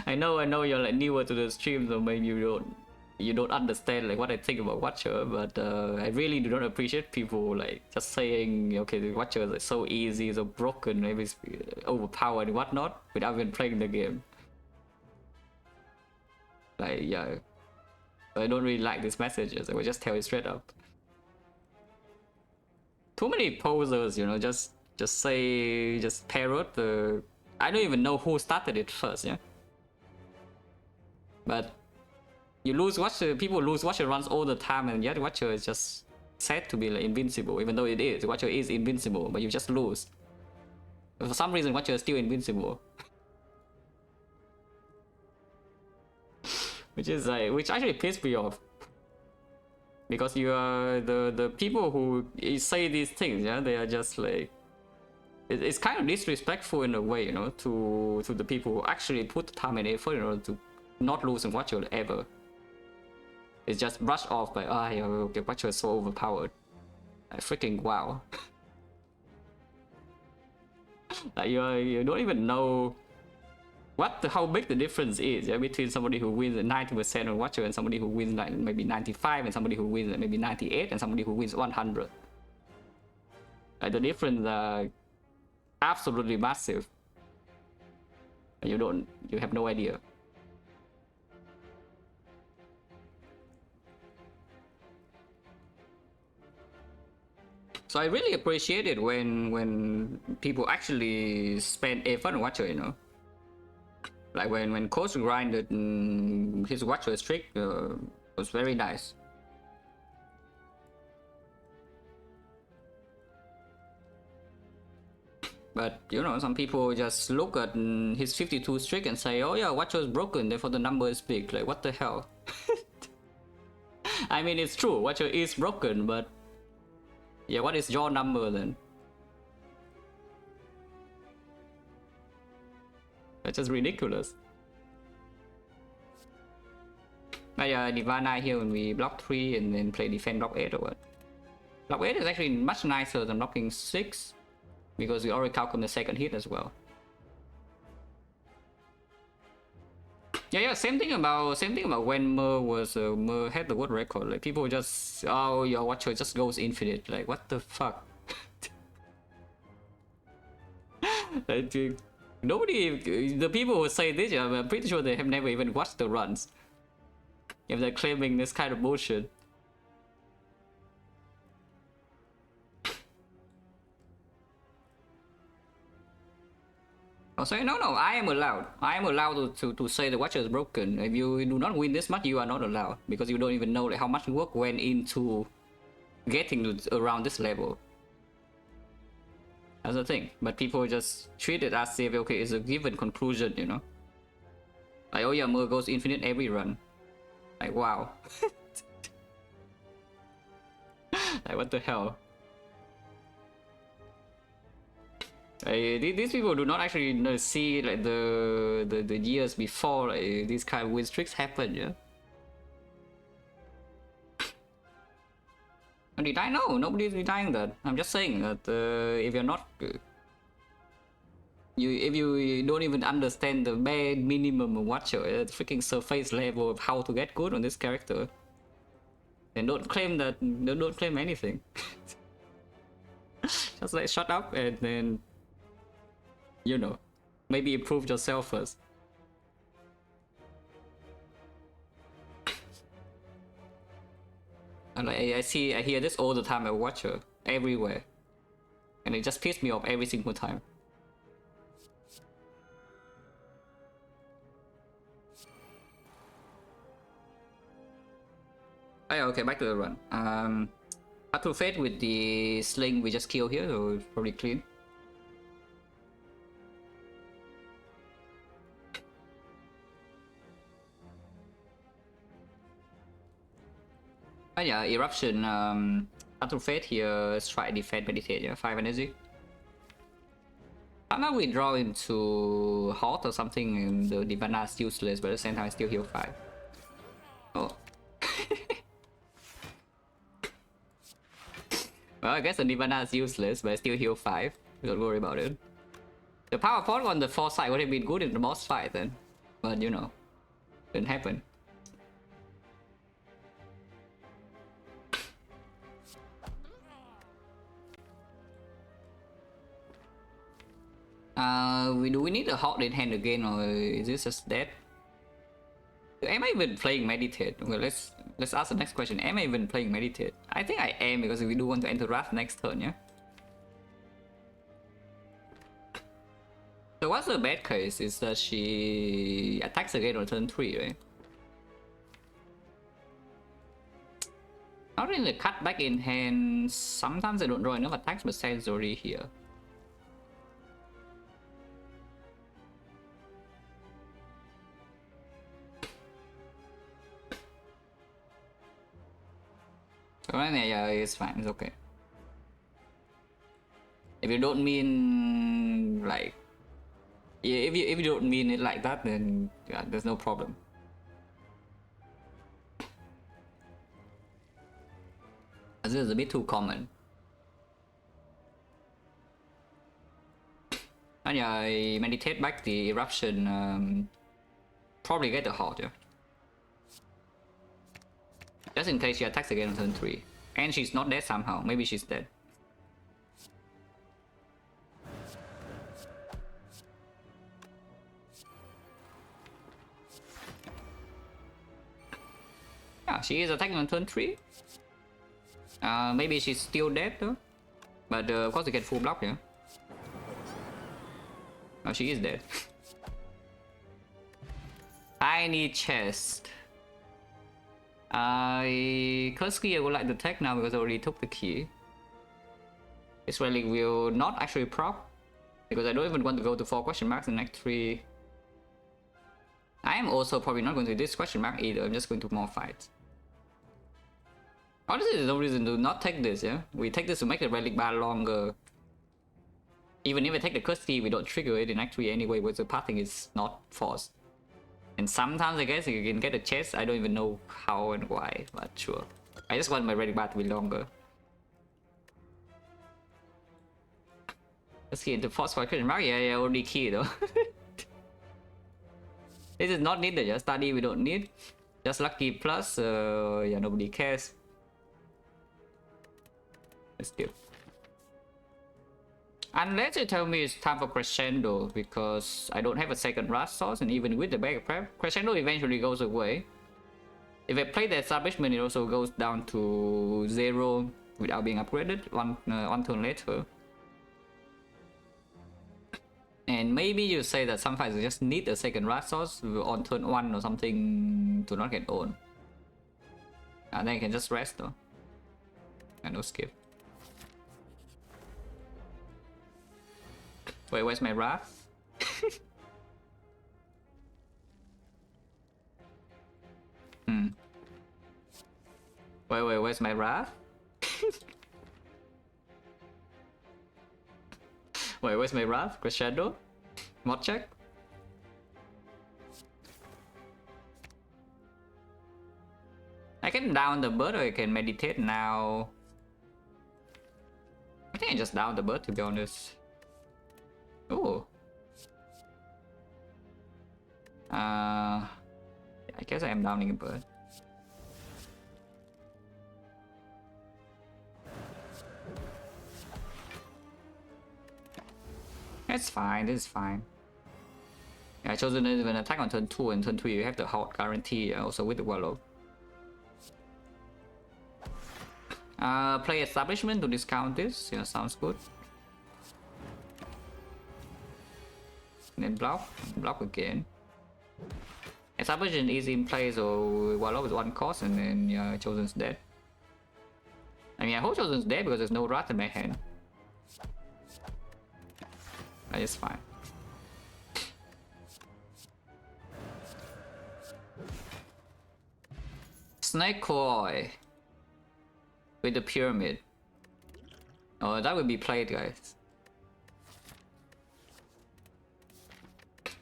S1: I know you're like newer to the stream, so maybe you don't understand like what I think about Watcher, but I really do not appreciate people like just saying, okay, the Watcher is like, so easy, so broken, maybe it's overpowered and whatnot, without even playing the game. Like, yeah, I don't really like these messages. I will just tell you straight up. Too many posers, you know, just parrot the. I don't even know who started it first, yeah. But you lose Watcher, people lose Watcher runs all the time, and yet Watcher is just said to be like invincible, even though it is. Watcher is invincible, but you just lose. For some reason, Watcher is still invincible. Which is like, which actually pissed me off. Because you are the people who say these things, yeah, they are just like, it's kind of disrespectful in a way, you know, to the people who actually put the time and effort in order to not lose in Watcher ever. It's just brushed off by, okay, Watcher is so overpowered. Like, freaking wow. Like, you don't even know how big the difference is, yeah, between somebody who wins 90% on Watcher and somebody who wins like maybe 95, and somebody who wins maybe 98, and somebody who wins 100. Like, the difference are absolutely massive. And you have no idea. So I really appreciate it when people actually spend effort on Watcher, you know. Like when Coach grinded his Watcher streak was very nice. But you know, some people just look at his 52 streak and say, oh yeah, Watcher is broken, therefore the number is big. Like, what the hell? I mean, it's true, Watcher is broken, but yeah, what is your number then? That's just ridiculous. But yeah, Nirvana here when we block 3 and then play defend block 8 or what? Block 8 is actually much nicer than blocking 6 because we already calculate the second hit as well. Yeah, same thing about when Mer had the world record. Like, people just, oh, your Watcher just goes infinite. Like, what the fuck? Like, nobody, the people who say this, I'm pretty sure they have never even watched the runs. If they're claiming this kind of bullshit. I'll say, no, I am allowed to say the Watcher is broken. If you do not win this much, you are not allowed, because you don't even know like how much work went into getting to around this level. That's the thing. But people just treat it as if, okay, it's a given conclusion, you know. Like, oh yeah, Mer goes infinite every run. Like, wow. Like, what the hell? These people do not actually see like the years before like, these kind of win streaks happen, yeah. Did I know? Nobody's denying that. I'm just saying that if you're not, if you don't even understand the bare minimum of Watcher, the freaking surface level of how to get good on this character, then don't claim that. Don't claim anything. Just like shut up and then, you know, maybe improve yourself first. And I hear this all the time at Watcher, everywhere, and it just pisses me off every single time. Oh, yeah, okay, back to the run. Hard to fade with the sling we just killed here, so it's probably clean. Oh yeah, eruption. After fate here, strike, defend, meditate, yeah, 5 energy. Somehow we draw into Halt or something and the Divana is useless, but at the same time I still heal 5. Oh. Well, I guess the Divana is useless, but I still heal 5. Don't worry about it. The power point on the foresight would have been good in the boss fight then. But you know, didn't happen. Do we need a Halt in hand again, or is this just dead? Am I even playing Meditate? Okay, let's ask the next question. Am I even playing Meditate? I think I am, because we do want to enter Wrath next turn, yeah? So what's the bad case is that she attacks again on turn 3, right? Not really cut back in hand. Sometimes I don't draw enough attacks, but Sands already here. Alright, yeah, it's fine, it's okay. If you don't mean like, yeah, if you don't mean it like that, then yeah, there's no problem. This is a bit too common. And yeah, I meditate back the eruption. Probably get the Halt, yeah. Just in case she attacks again on turn 3. And she's not dead somehow. Maybe she's dead. Yeah, she is attacking on turn 3. Maybe she's still dead though. But of course you get full block here. Oh, she is dead. Tiny chest. Curse key I would like to take now because I already took the key. This relic will not actually proc, because I don't even want to go to 4 question marks in next 3. I am also probably not going to this question mark either, I'm just going to more fights. Honestly, there's no reason to not take this, yeah? We take this to make the relic bar longer. Even if I take the curse key, we don't trigger it in Act 3 anyway, because the pathing is not forced. And sometimes I guess you can get a chest, I don't even know how and why, but sure. I just want my relic bar to be longer. Let's get into force for question mark, yeah, already key though. This is not needed, just study we don't need. Just lucky plus, yeah, nobody cares. Let's do. Unless you tell me it's time for Crescendo, because I don't have a second Wrath source, and even with the backup prep, Crescendo eventually goes away. If I play the establishment, it also goes down to 0 without being upgraded one turn later. And maybe you say that sometimes you just need a second Wrath source on turn 1 or something to not get owned. And then you can just rest though. And no skip. Wait, where's my Wrath? Wait, where's my Wrath? Wait, where's my Wrath? Crescendo? Mod check? I can down the bird or I can meditate now. I think I just down the bird to be honest. Oh. I guess I am downing a bird. That's fine, this is fine. Yeah, I chose an attack on turn 2 and turn 3 you have the Halt guarantee also with the Wallow. Play establishment to discount this, yeah, sounds good. And then block again. Establishment is in play, so Wallow is 1 cost, and then yeah, Chosen's dead. I mean, I hope Chosen's dead because there's no Wrath in my hand. That is fine. Snake Coil with the pyramid. Oh, that will be played, guys.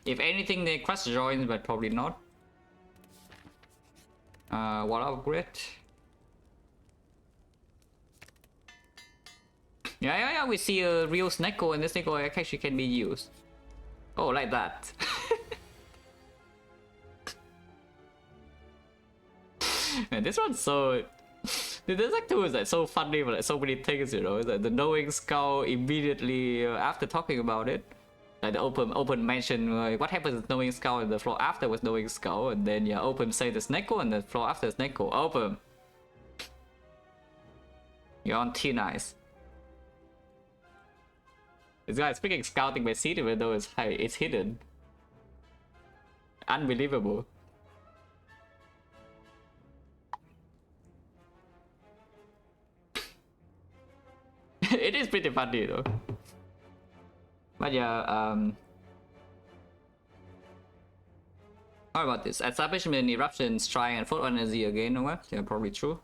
S1: If anything, they crush joins, but probably not. What upgrade? Yeah, we see a real Snecko, and this Snecko actually can be used. Oh, like that. Man, this one's so... Dude, this Act 2 is like so funny for like so many things, you know. It's like the knowing skull immediately after talking about it. Like the open mention what happens with knowing skull and the floor after was knowing skull, and then yeah, open say the Snecko and the floor after the Snecko. Open. You're on T-Nice. This guy is freaking scouting my seat even though it's high, it's hidden. Unbelievable. It is pretty funny though. But yeah, how about this? Establishment, eruption, strike, and float energy again, or what? Yeah, probably true.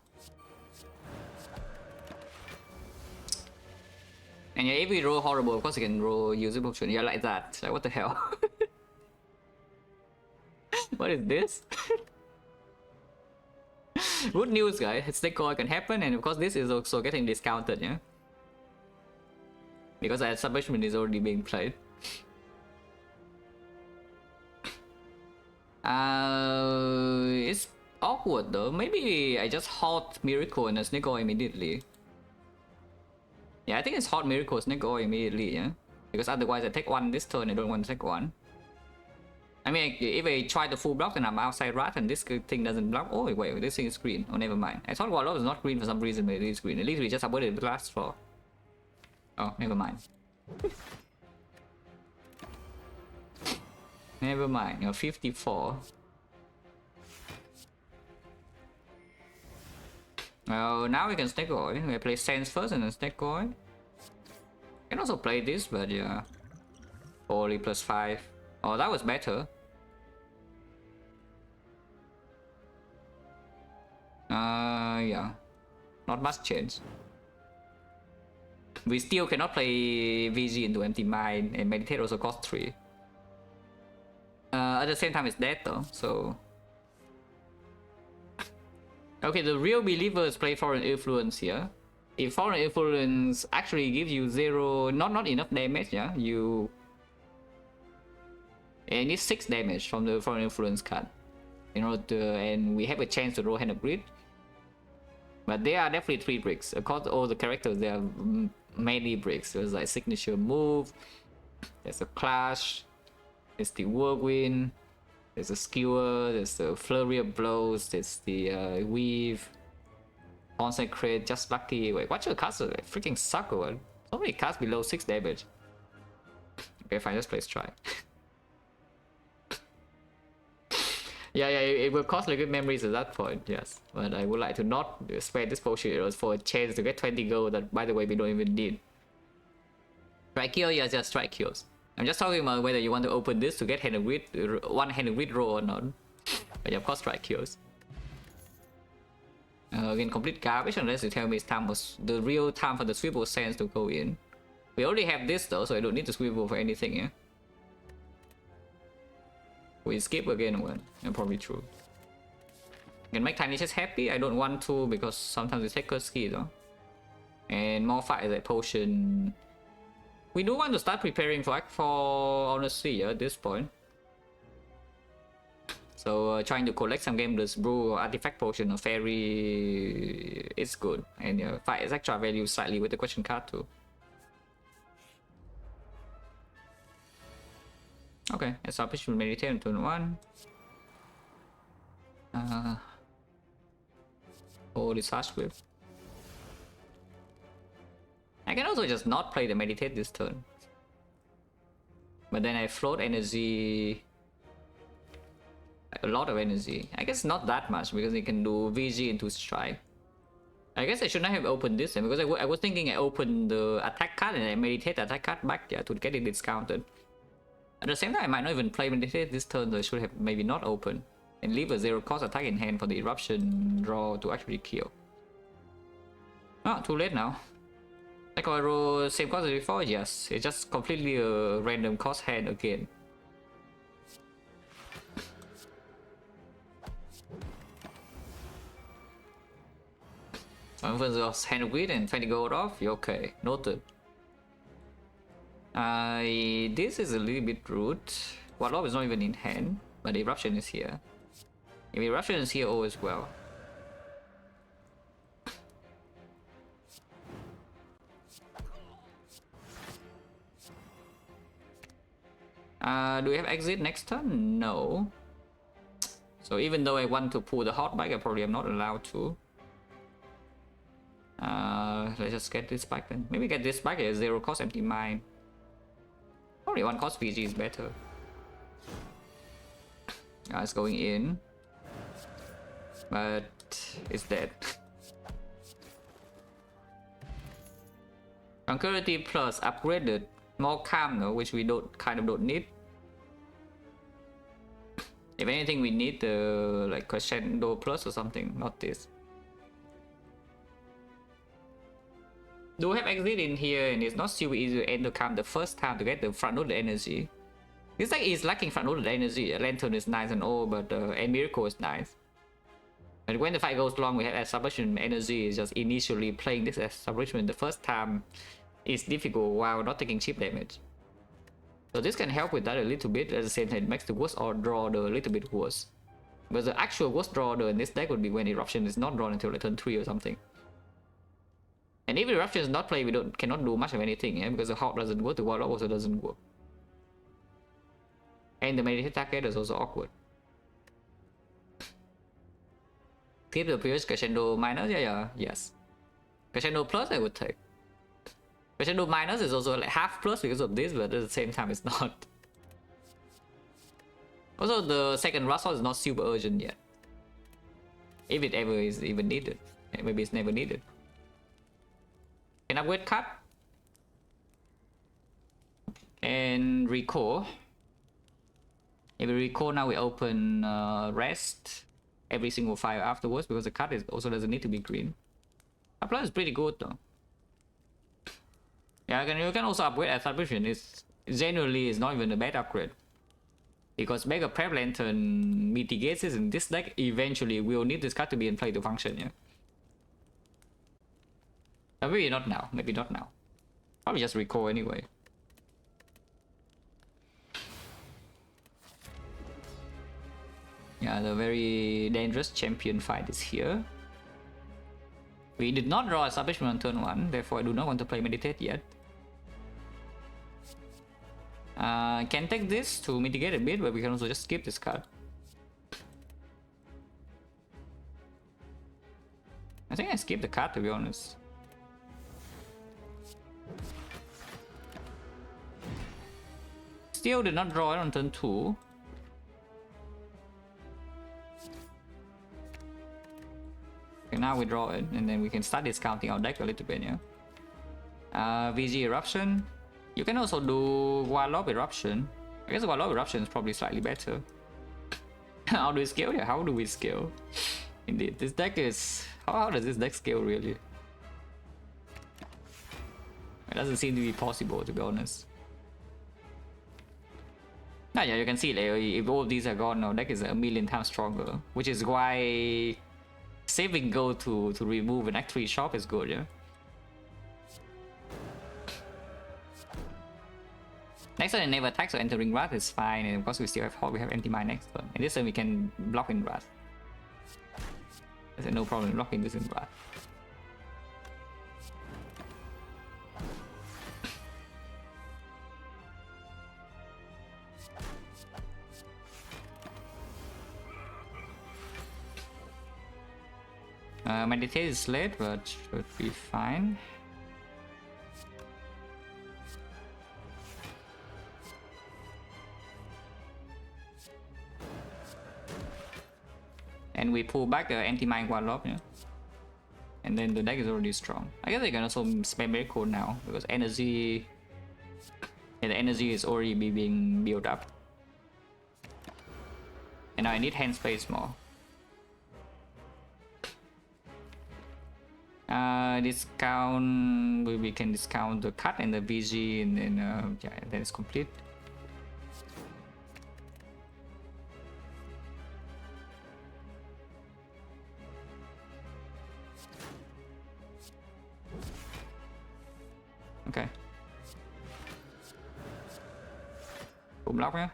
S1: And yeah, if we roll horrible, of course you can roll usable potion. Yeah, like that. Like, what the hell? What is this? Good news, guys. Snecko can happen, and of course this is also getting discounted, yeah? Because that establishment is already being played. It's awkward though. Maybe I just halt Miracle and a Snecko immediately. Yeah, I think it's halt Miracle, Snecko immediately, yeah? Because otherwise I take one this turn, I don't want to take one. I mean, if I try the full block and I'm outside Rat and this thing doesn't block. Oh wait, this thing is green. Oh, never mind. I thought Warlock is not green for some reason, but it is green. At least we just avoided the last floor. Oh, never mind. Never mind, you're 54. Well, now we can Snecko. We play Sense first and then Snecko. Can also play this, but yeah. Only +5. Oh, that was better. Yeah. Not much change. We still cannot play VG into Empty Mind, and Meditate also costs 3. At the same time, it's dead though, so... Okay, the real believers play Foreign Influence here. If Foreign Influence actually gives you 0, not enough damage, yeah, you... And it's 6 damage from the Foreign Influence card. In order to, and we have a chance to roll Hand of Grid. But they are definitely 3 bricks. Across all the characters, they are mainly bricks. There's like Signature Move, there's a Clash, there's the Whirlwind, there's a Skewer, there's the Flurry of Blows, there's the Weave, Consecrate, Just Lucky. Wait, what's your cards? Like, freaking suck, or what? So many cards below 6 damage. Okay, fine, let's play Strike. Yeah, it will cost liquid memories at that point, yes. But I would like to not spend this potion for a chance to get 20 gold that, by the way, we don't even need. Strike kill, yeah, just strike kills. I'm just talking about whether you want to open this to get Hand of Grid, one Hand of Grid roll or not. But yeah, of course, strike kills. Again, complete garbage unless you tell me it's time for the real time for the swivel sands to go in. We already have this though, so I don't need to swivel for anything, yeah. We skip again one. Yeah, probably true. Can make Tiny Chest happy. I don't want to because sometimes we take Kurski though. And more fight like potion. We do want to start preparing for Act 4 honestly, yeah, at this point. So trying to collect some Gameless Brew or Artifact Potion or Fairy is good. And fight is extra value slightly with the question card too. Okay, establish Meditate on turn 1. This Harsh Whip. I can also just not play the Meditate this turn. But then I float energy. A lot of energy. I guess not that much because it can do VG into Strike. I guess I should not have opened this because I was thinking I opened the attack card and I Meditate the attack card back, yeah, to get it discounted. At the same time, I might not even play Meditate this turn, so I should have maybe not open. And leave a 0 cost attack in hand for the Eruption draw to actually kill. Oh, too late now. XecnaR same cost as before? Yes, it's just completely a random cost hand again. One of hand with and 20 gold off. You're okay, noted. This is a little bit rude. Warlock is not even in hand, but the eruption is here. If eruption is here, all is well. Do we have exit next turn? No. So even though I want to pull the hot bike, I probably am not allowed to. Let's just get this bike then. Maybe get this bike at 0 cost empty mine. Probably 1 cost PG is better. It's going in. But it's dead. Concurrency plus upgraded. More calm though, which we kind of don't need. If anything, we need the like crescendo plus or something, not this. Do we have exit in here, and it's not super easy to enter camp the first time to get the front loaded energy. This deck is lacking front loaded energy. Lantern is nice and all, but and Miracle is nice. But when the fight goes long, we have establishment energy. Is just initially playing this establishment the first time is difficult while not taking chip damage. So this can help with that a little bit. At the same time, it makes the worst or draw order a little bit worse. But the actual worst draw order in this deck would be when eruption is not drawn until like turn 3 or something. And if eruption is not played, we cannot do much of anything, yeah? Because the hot doesn't work, the warlock also doesn't work. And the meditate target is also awkward. Keep the previous crescendo minus, yes. Crescendo plus I would take. Crescendo minus is also like half plus because of this, but at the same time it's not. Also, the second Rust is not super urgent yet. If it ever is even needed. Maybe it's never needed. Can upgrade cut. And recall. If we recall now, we open rest every single file afterwards because the cut also doesn't need to be green. Upload is pretty good though. Yeah, you can also upgrade establishment. It's generally is not even a bad upgrade. Because Mega Prep Lantern mitigates this in this deck, eventually we'll need this card to be in play to function, yeah. But maybe not now, maybe not now. Probably just recall anyway. Yeah, the very dangerous champion fight is here. We did not draw establishment on turn 1, therefore I do not want to play meditate yet. Can take this to mitigate a bit, but we can also just skip this card. I think I skipped the card to be honest. Still did not draw it on turn 2. Okay, now we draw it, and then we can start discounting our deck a little bit, yeah. VG Eruption. You can also do Warlock Eruption. I guess Warlock Eruption is probably slightly better. How do we scale? Yeah, how do we scale? Indeed, this deck is... How does this deck scale really? It doesn't seem to be possible, to be honest. Ah, yeah, you can see like, if all these are gone, our deck is a million times stronger. Which is why saving gold to remove an Act 3 shop is good, yeah? Next turn, it never attacks, so entering Wrath is fine, and of course we still have Hot, we have Empty Mine next turn. And this turn we can block in Wrath. There's no problem blocking this in Wrath. Meditate is late, but should be fine. And we pull back the anti-mine Warlock, yeah. And then the deck is already strong. I guess they can also spam Miracle now because energy. Yeah, the energy is already being built up. And now I need hand space more. Discount, we can discount the cut and the VG, and then yeah, then it's complete. Okay. Boom block nhé.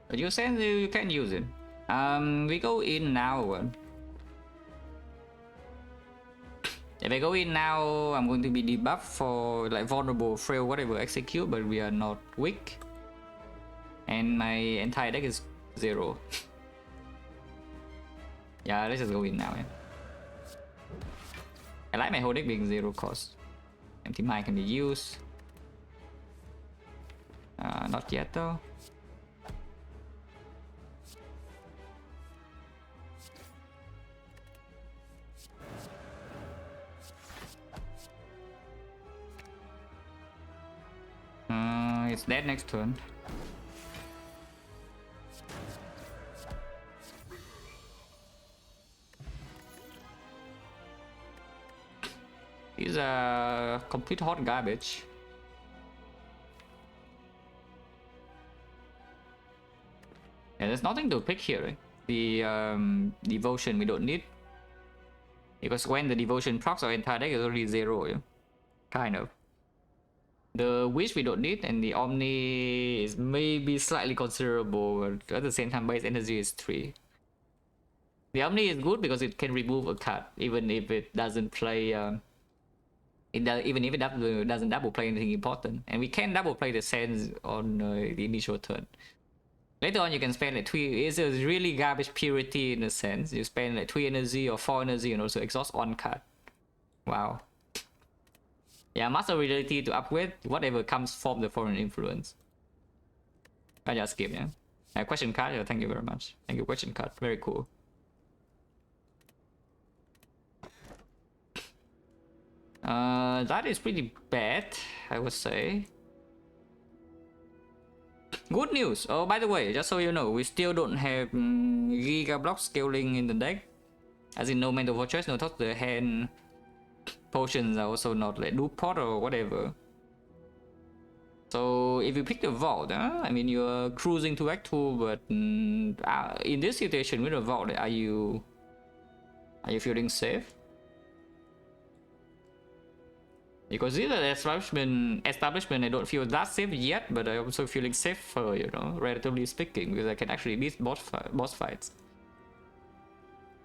S1: But you said you can use it. We go in now. If I go in now, I'm going to be debuffed for like vulnerable, frail, whatever, execute, but we are not weak. And my entire deck is 0. Yeah, let's just go in now. Yeah. I like my whole deck being 0 cost. Empty mind can be used. Not yet though. It's dead next turn. These are complete hot garbage. Yeah, there's nothing to pick here. Right? The devotion we don't need, because when the devotion procs, our entire deck is already 0. Yeah? Kind of. The wish we don't need, and the omni is maybe slightly considerable, but at the same time base energy is 3. The omni is good because it can remove a card even if it doesn't play even if it doesn't double play anything important, and we can double play the sands on the initial turn. Later on you can spend like 3. It's a really garbage purity in a sense. You spend like 3 energy or 4 energy and also exhaust on card. Wow. Yeah, master ability to upgrade whatever comes from the foreign influence. I just skip, yeah. Question card, yeah, thank you very much. Thank you, question card. Very cool. That is pretty bad, I would say. Good news. Oh, by the way, just so you know, we still don't have Giga Block scaling in the deck. As in no mental fortress, no touch the hand. Potions are also not like loop pot or whatever. So if you pick the vault, I mean you're cruising to Act 2, but in this situation with the vault, are you feeling safe? Because these are establishment, I don't feel that safe yet, but I'm also feeling safer, you know, relatively speaking, because I can actually beat boss fights.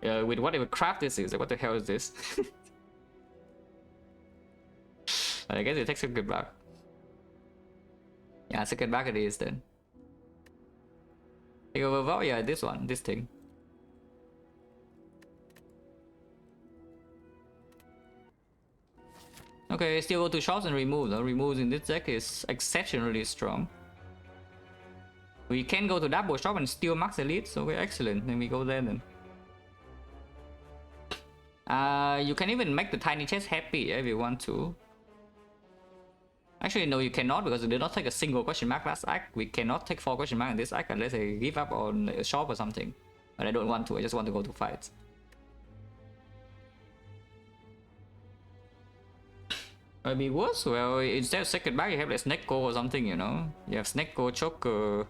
S1: With whatever crap this is, like what the hell is this? I guess it takes a good back. Yeah, second back it is then. Take over vault, yeah, this one, this thing. Okay, still go to shops and remove. The removes in this deck is exceptionally strong. We can go to double shop and steal max elite, so we're excellent. Then we go there then. You can even make the tiny chest happy if you want to. Actually, no, you cannot, because we did not take a single question mark last act. We cannot take 4 question mark in this act unless I give up on a shop or something. But I don't want to, I just want to go to fights. Maybe worse. Well, instead of second back, you have like Snake Go or something, you know? You have Snake Go, Choker.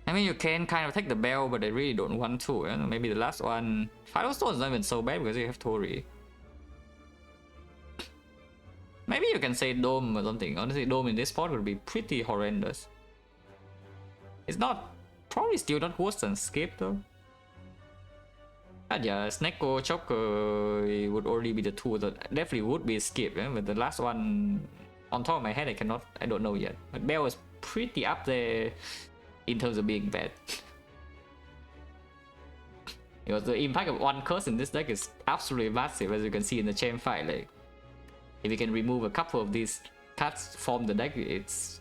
S1: I mean, you can kind of take the bell, but I really don't want to. You know? Maybe the last one. Final Stone is not even so bad because you have Tori. Maybe you can say Dome or something. Honestly, Dome in this spot would be pretty horrendous. It's not. Probably still not worse than Skip though. But yeah, Snecko, Choker would already be the 2 that definitely would be Skip, but the last one on top of my head I don't know yet. But Bell is pretty up there in terms of being bad. Because the impact of one curse in this deck is absolutely massive, as you can see in the chain fight. Like, if you can remove a couple of these cards from the deck, it's.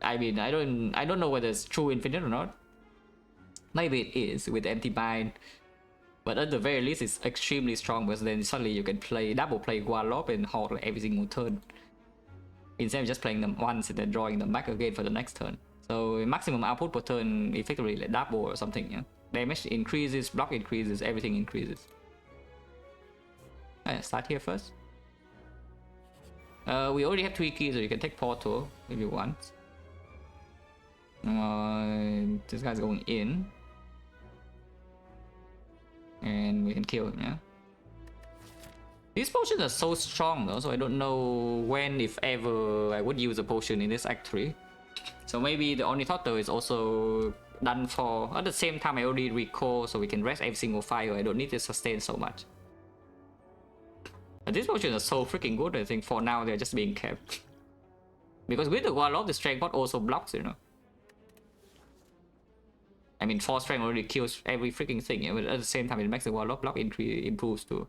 S1: I mean, I don't know whether it's true infinite or not. Maybe it is with empty mind. But at the very least, it's extremely strong because then suddenly you can play double play Warlock and Hawk like every single turn, instead of just playing them once and then drawing them back again for the next turn. So maximum output per turn effectively like double or something. Yeah, damage increases, block increases, everything increases. Alright, start here first. We already have 3 keys, so you can take Portal if you want. This guy's going in. And we can kill him, yeah? These potions are so strong though, so I don't know when, if ever, I would use a potion in this Act 3. So maybe the Ornithopter is also done for... At the same time, I already recall, so we can rest every single fire. I don't need to sustain so much. But these potions are so freaking good, I think for now they're just being kept. Because with the Warlock, the Strength Pot also blocks, you know? I mean, 4 strength already kills every freaking thing, yeah? But at the same time, it makes the Warlock block improves too.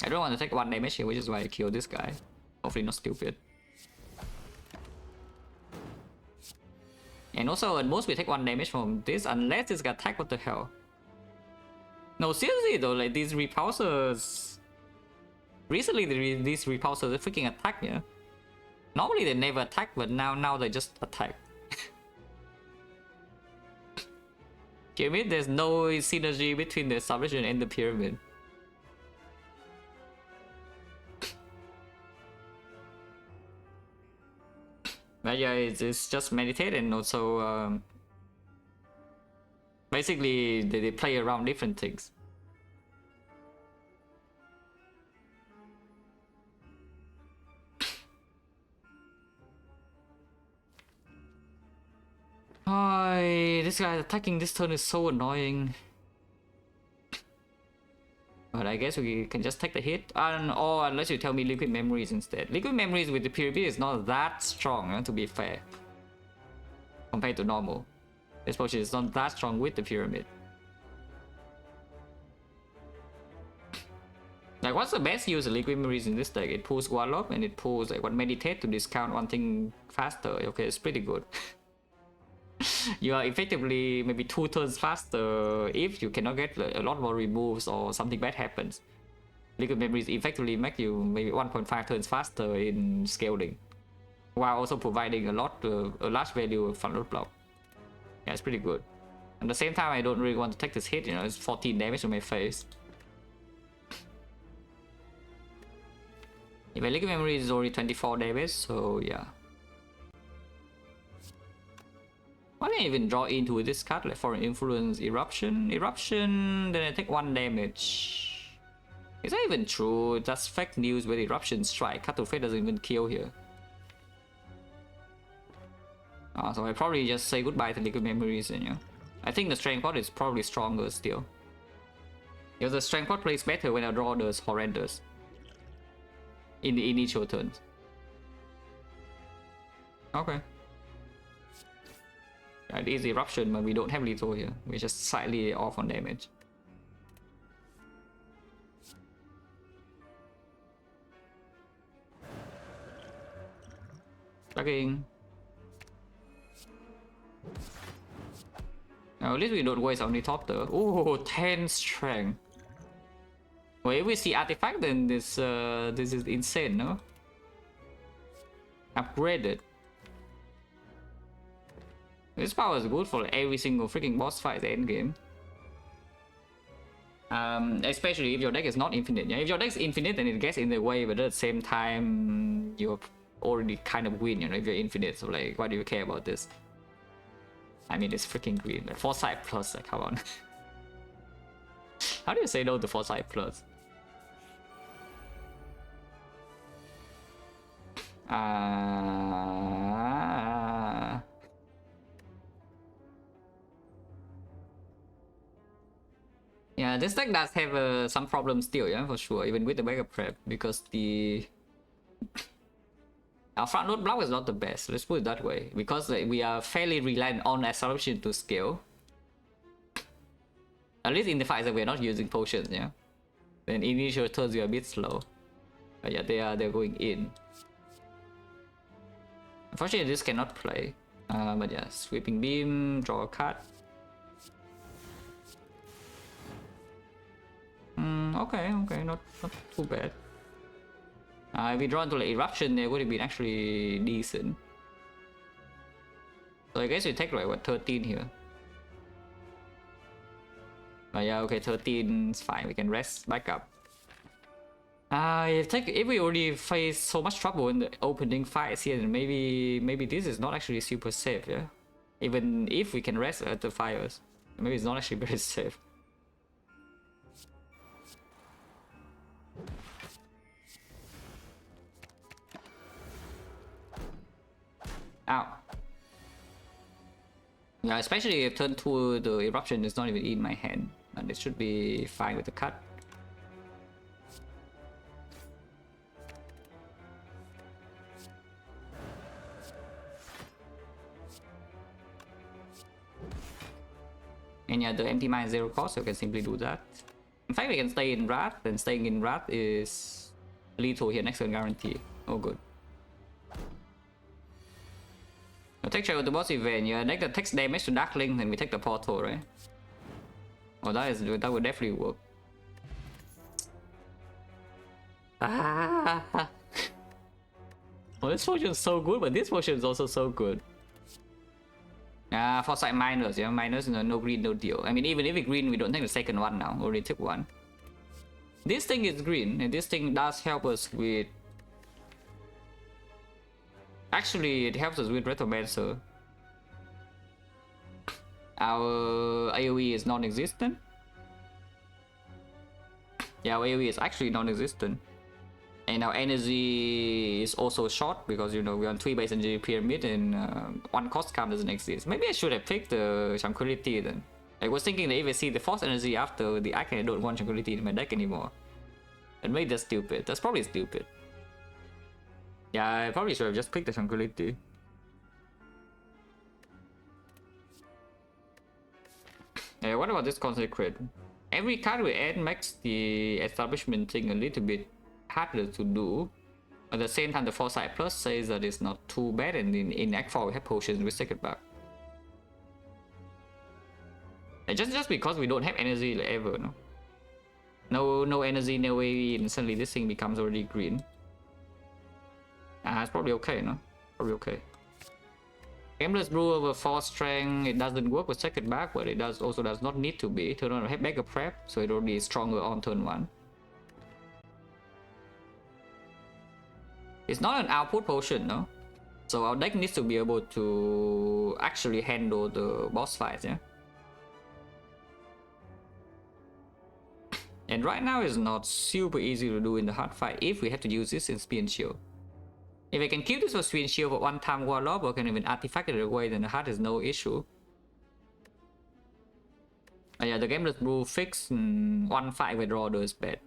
S1: I don't want to take 1 damage here, which is why I kill this guy. Hopefully not stupid. And also, at most we take 1 damage from this, unless this got attacked. What the hell? No, seriously though, like these repulsors... Recently, these repulsors are freaking attack, yeah? Normally they never attack, but now they just attack. Pyramid, there's no synergy between the establishment and the pyramid. But yeah, it's just meditate, and also basically they play around different things. This guy attacking this turn is so annoying. But I guess we can just take the hit, or unless you tell me Liquid Memories instead. Liquid Memories with the pyramid is not that strong, to be fair, compared to normal. This potion is not that strong with the pyramid. Like, what's the best use of Liquid Memories in this deck? It pulls Warlock and it pulls like Meditate to discount one thing faster. Okay, it's pretty good. You are effectively maybe 2 turns faster if you cannot get a lot more removes or something bad happens. Liquid Memories effectively make you maybe 1.5 turns faster in scaling, while also providing a large value of front load block. Yeah, it's pretty good. At the same time, I don't really want to take this hit, you know, it's 14 damage on my face. If my Liquid Memory is already 24 damage, so yeah. Why don't I even draw into this card, like Foreign Influence, Eruption, then I take 1 damage. Is that even true? That's fake news with Eruption Strike. Cut to Fate doesn't even kill here. So I probably just say goodbye to Liquid Memories, and yeah. I think the Strength Pot is probably stronger still. Because the Strength Pot plays better when I draw those Horrendous in the initial turns. Okay. It is Eruption, but we don't have lethal here. We're just slightly off on damage. Plugging. Now, at least we don't waste Ornithopter. Ooh, 10 strength. Well, if we see artifact, then this is insane, no? Upgraded. This power is good for every single freaking boss fight endgame. Especially if your deck is not infinite. Yeah? If your deck is infinite, then it gets in the way, but at the same time, you're already kind of win, you know, if you're infinite. So like, why do you care about this? I mean, it's freaking green. Like, Foresight Plus, like, come on. How do you say no to Foresight Plus? Yeah, this deck does have some problems still, yeah, for sure, even with the Mega Prep, because our front load block is not the best, let's put it that way, because like, we are fairly reliant on acceleration to scale. At least in the fights that we're not using potions, yeah. Then initial turns we are a bit slow. But yeah, they're going in. Unfortunately, this cannot play. But yeah, Sweeping Beam, draw a card. Okay, not too bad. If we draw into the eruption, it would have been actually decent. So I guess we take like what 13 here. But yeah, okay, 13 is fine. We can rest back up. If we already face so much trouble in the opening fights here, then maybe this is not actually super safe, yeah. Even if we can rest at the fires, maybe it's not actually very safe. Ow. Yeah, especially if turn 2 the eruption is not even in my hand, and it should be fine with the cut. And yeah, the empty mine is 0 cost, so we can simply do that. In fact, we can stay in Wrath, and staying in Wrath is lethal here, next turn guarantee. Oh, good. Now take check of the boss event, yeah, next that takes damage to Darkling, then we take the portal, right? Oh, that would definitely work. Ah! Oh, this potion is so good, but this potion is also so good. Foresight minus, yeah, minus, no green, no deal. I mean, even if it's green, we don't take the second one now, already took one. This thing is green, and this thing does help us with... Actually, it helps us with Retromancer. Our AoE is non-existent. Yeah, our AoE is actually non-existent. And our energy is also short because, you know, we're on 3-base energy pyramid and one cost count doesn't exist. Maybe I should have picked the Tranquility then. I was thinking that if I see the force energy after the Act, I don't want Tranquility in my deck anymore. And maybe that's stupid. That's probably stupid. Yeah, I probably should have just picked the Tranquility. Yeah, what about this Consecrate? Every card we add makes the establishment thing a little bit harder to do. At the same time, the Foresight Plus says that it's not too bad, and in Act 4 we have potions, we take it back. And just because we don't have energy like ever, no energy, no way, and suddenly this thing becomes already green. It's probably okay, no? Probably okay. Gameless Brew over 4 strength, it doesn't work with second back, but it also does not need to be. Turn on have backup prep, so it already is stronger on turn 1. It's not an output potion, no? So our deck needs to be able to actually handle the boss fights, yeah? And right now it's not super easy to do in the hard fight if we have to use this in Spear and Shield. If I can keep this for Spear and Shield for one time Warlock or can even artifact it away, then the heart is no issue. Yeah, the Gameless Brew fix one fight with draw is bad.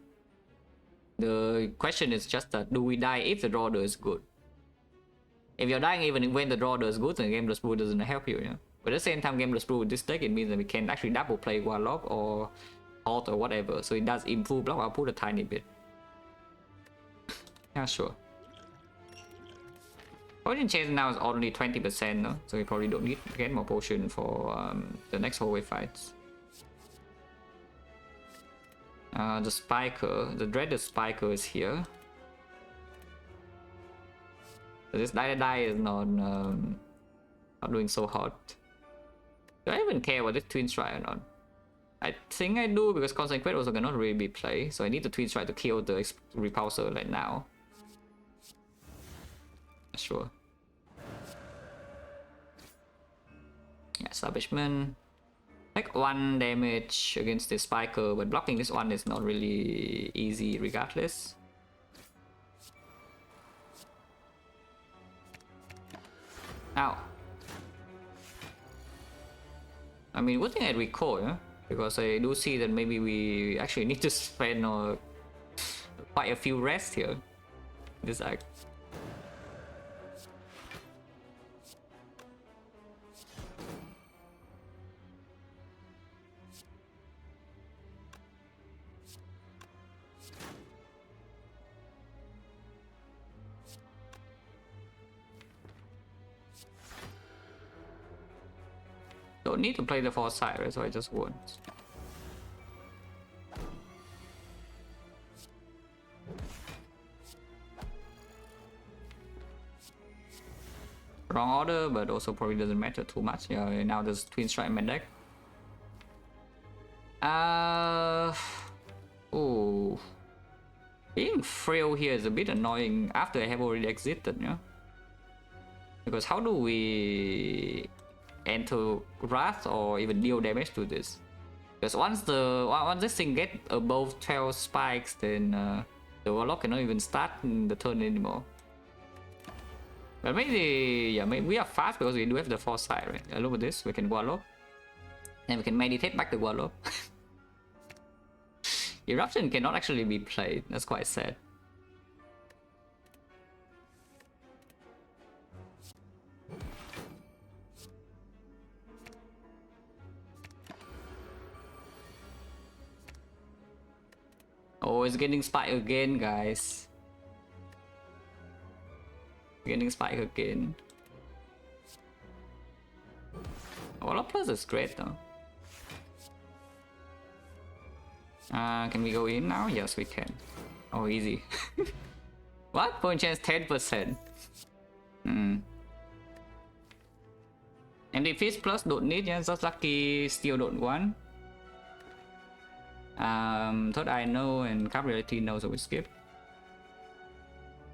S1: The question is just that do we die if the draw is good? If you're dying even when the draw is good, then Gameless Brew doesn't help you, yeah? But at the same time, Gameless Brew with this deck, it means that we can actually double play Warlock or Alt or whatever, so it does improve block output a tiny bit. Yeah, sure. Potion chance now is only 20%, no? So we probably don't need to get more potion for the next hallway fights. The Spiker, the dreaded Spiker is here. So this die is not doing so hot. Do I even care about this Twin Strike or not? I think I do because Consecrate also cannot really be played, so I need the Twin Strike to kill the Repulsor right now. Sure. Yeah, Establishment. Take 1 damage against the Spiker, but blocking this one is not really easy regardless. Ow. I mean, good thing I recall, yeah? Because I do see that maybe we actually need to spend quite a few rests here. This act. Don't need to play the Foresight, right? So I just won't. Wrong order, but also probably doesn't matter too much. Yeah, now there's Twin Strike in my deck. Oh, being frail here is a bit annoying after I have already exited, yeah. Because how do we enter Wrath or even deal damage to this? Because once this thing get above 12 spikes, then the Warlock cannot even start the turn anymore. But maybe, yeah, maybe we are fast because we do have the foresight, right? Look at this, we can Warlock. And we can meditate back the Warlock. Eruption cannot actually be played, that's quite sad. Oh, it's getting spike again, guys. Getting spike again. Warlock Plus is great though. Can we go in now? Yes, we can. Oh, easy. What? Point chance 10%. Empty Fist plus don't need, yeah. Just lucky still don't want. Third Eye no, and Cap Reality no, so we skip.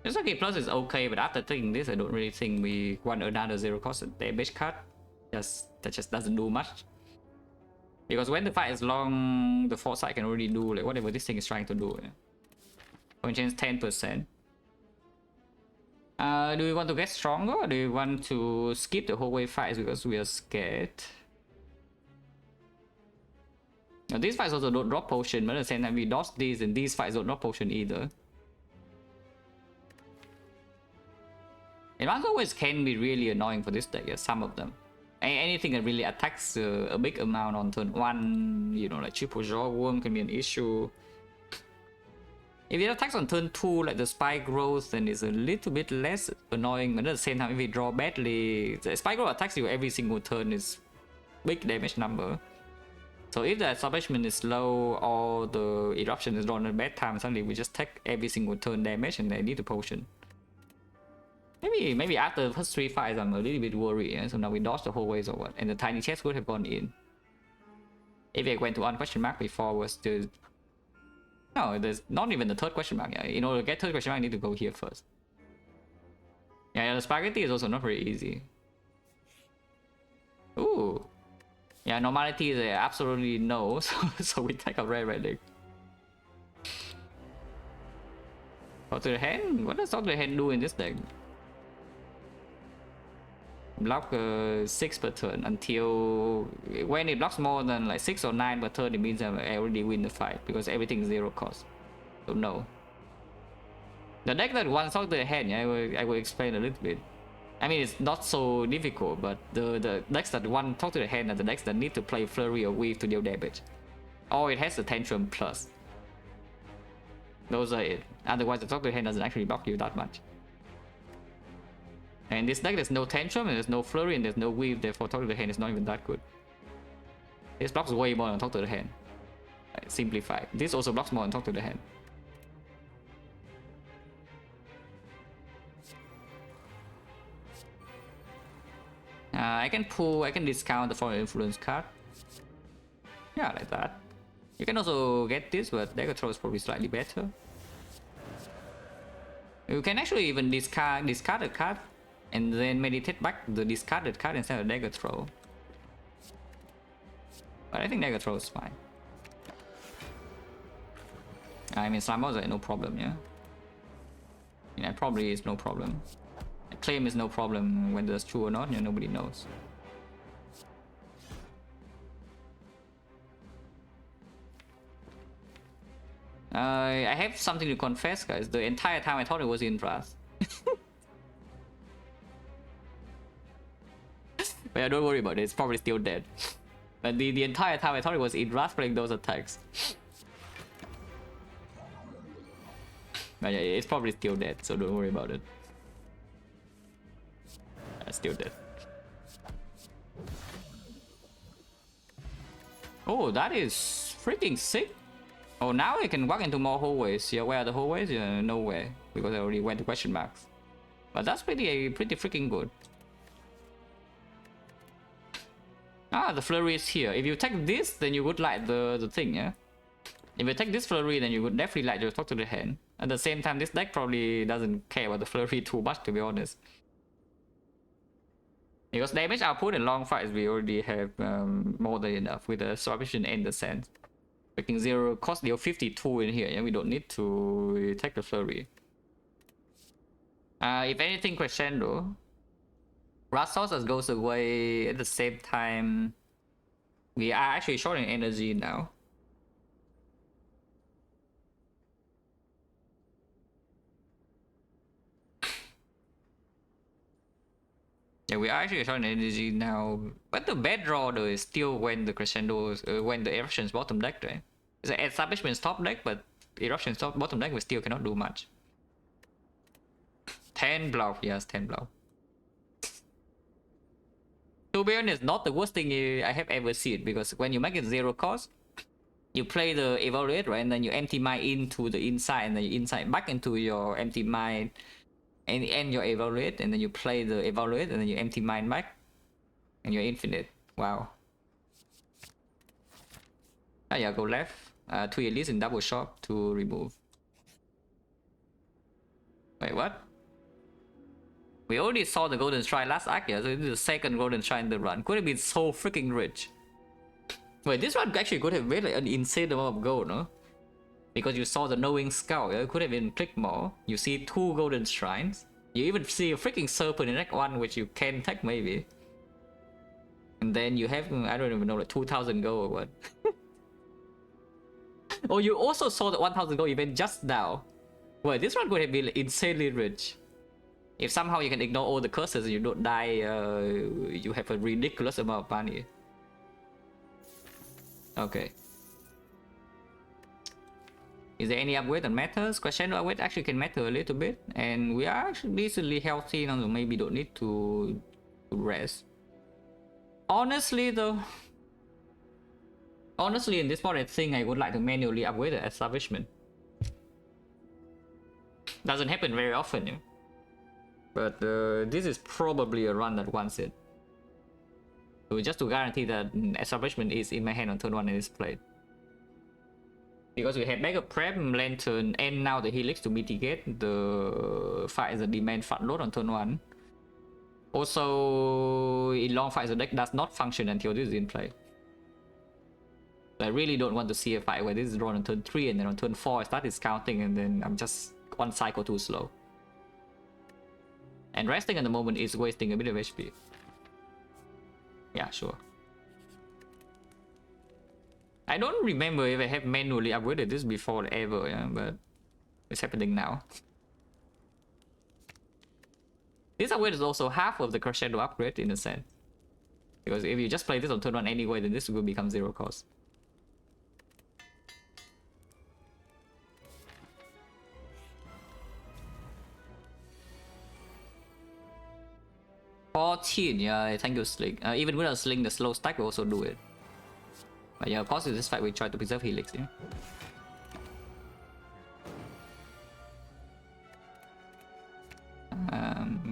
S1: Just lucky plus is okay, but after taking this, I don't really think we want another 0 cost damage card. That just doesn't do much. Because when the fight is long, the foresight can already do like whatever this thing is trying to do. Yeah. Point chance 10%. Do we want to get stronger, or do we want to skip the whole wave fights because we are scared? Now these fights also don't drop potion, but at the same time we dodge these, and these fights don't drop potion either. Advanced always can be really annoying for this deck, yeah, some of them. Anything that really attacks a big amount on turn 1, you know, like triple jaw worm can be an issue. If it attacks on turn 2, like the spike growth, then it's a little bit less annoying, but at the same time, if we draw badly, the spike growth attacks you every single turn is big damage number. So if the establishment is low or the eruption is drawn at a bad time, suddenly we just take every single turn damage and they need a potion. Maybe after the first 3 fights I'm a little bit worried, yeah? So now we dodge the whole ways or what, and the tiny chest would have gone in. If I went to 1 question mark before was the... No, there's not even the 3rd question mark, yeah. In order to get 3rd question mark I need to go here first. Yeah, the spaghetti is also not very easy. Ooh. Yeah, normality is absolutely no, so we take a red deck. Talk to the hand? What does Talk to the hand do in this deck? Block 6 per turn until when it blocks more than like 6 or 9 per turn, it means I already win the fight because everything is 0 cost. So no. The deck that wants Talk to the hand, yeah, I will explain a little bit. I mean, it's not so difficult, but the decks that want Talk to the hand are the decks that need to play Flurry or Weave to deal damage. Or it has the Tantrum plus. Those are it. Otherwise, the Talk to the hand doesn't actually block you that much. And this deck, there's no Tantrum, and there's no Flurry, and there's no Weave, therefore Talk to the hand is not even that good. This blocks way more than Talk to the hand. Simplified. This also blocks more than Talk to the hand. I can discount the Foreign Influence card. Yeah, like that. You can also get this, but Dagger Throw is probably slightly better. You can actually even discard a card and then meditate back the discarded card instead of Dagger Throw. But I think Dagger Throw is fine. I mean, Slime Balls are no problem, yeah? Yeah, probably is no problem. Claim is no problem, whether it's true or not, yeah, nobody knows. I have something to confess, guys. The entire time I thought it was in Wrath. But yeah, don't worry about it, it's probably still dead. But the entire time I thought it was in Wrath playing those attacks. But yeah, it's probably still dead, so don't worry about it. Still dead. Oh, that is freaking sick. Oh, now I can walk into more hallways. Yeah, where are the hallways? Yeah, nowhere, because I already went to question marks. But that's pretty freaking good. Ah, the flurry is here. If you take this, then you would like the thing, yeah? If you take this flurry, then you would definitely like to talk to the hand. At the same time, this deck probably doesn't care about the flurry too much, to be honest. Because damage output in long fights, we already have more than enough with the Stabilization and the Sands. Making 0 cost deal 52 in here, yeah? We don't need to take the flurry. If anything, Crescendo. Rassos goes away at the same time. We are actually short in energy now. Yeah, we are actually short in energy now. But the bad draw though is still when the crescendos, when the eruption's bottom deck, right? It's an establishment's top deck, but eruption's top bottom deck we still cannot do much. 10 bluff, yes, 10 bluff. To be honest, not the worst thing I have ever seen, because when you make it 0 cost, you play the evaluate, right? And then you empty mine into the inside, and then you inside back into your empty mine and end your evaluate, and then you play the evaluate, and then you empty mine back, and you're infinite. Wow. Ah, yeah, go left. 2 elites in double shot to remove. Wait, what? We already saw the golden shrine last act, yeah, so this is the second golden shrine in the run. Could have been so freaking rich. Wait, this one actually could have made like an insane amount of gold, no? Because you saw the knowing scout, yeah? It could have been click more. You see 2 golden shrines. You even see a freaking serpent in act 1, which you can take maybe. And then you have, I don't even know, like 2,000 gold or what. Oh, you also saw the 1,000 gold event just now. Wait, this one could have been insanely rich. If somehow you can ignore all the curses and you don't die, you have a ridiculous amount of money. Okay. Is there any upgrade that matters? Question upgrade actually can matter a little bit, and we are actually decently healthy now, so maybe don't need to rest. Honestly though, in this part I think I would like to manually upgrade the establishment. Doesn't happen very often, yeah? But this is probably a run that wants it. So just to guarantee that establishment is in my hand on turn 1 and is played. Because we have backup prep, lantern, and now the helix to mitigate the fight as a demand front load on turn 1. Also, in long fights the deck does not function until this is in play. So I really don't want to see a fight where this is drawn on turn 3 and then on turn 4 I start discounting and then I'm just one cycle too slow. And resting at the moment is wasting a bit of HP. Yeah, sure. I don't remember if I have manually upgraded this before ever, yeah, but it's happening now. This upgrade is also half of the crescendo upgrade in a sense. Because if you just play this on turn 1 anyway, then this will become 0 cost. Yeah, thank you, Sling. Even without Sling, the slow stack will also do it. But yeah, of course, in this fight, we try to preserve Helix. Yeah?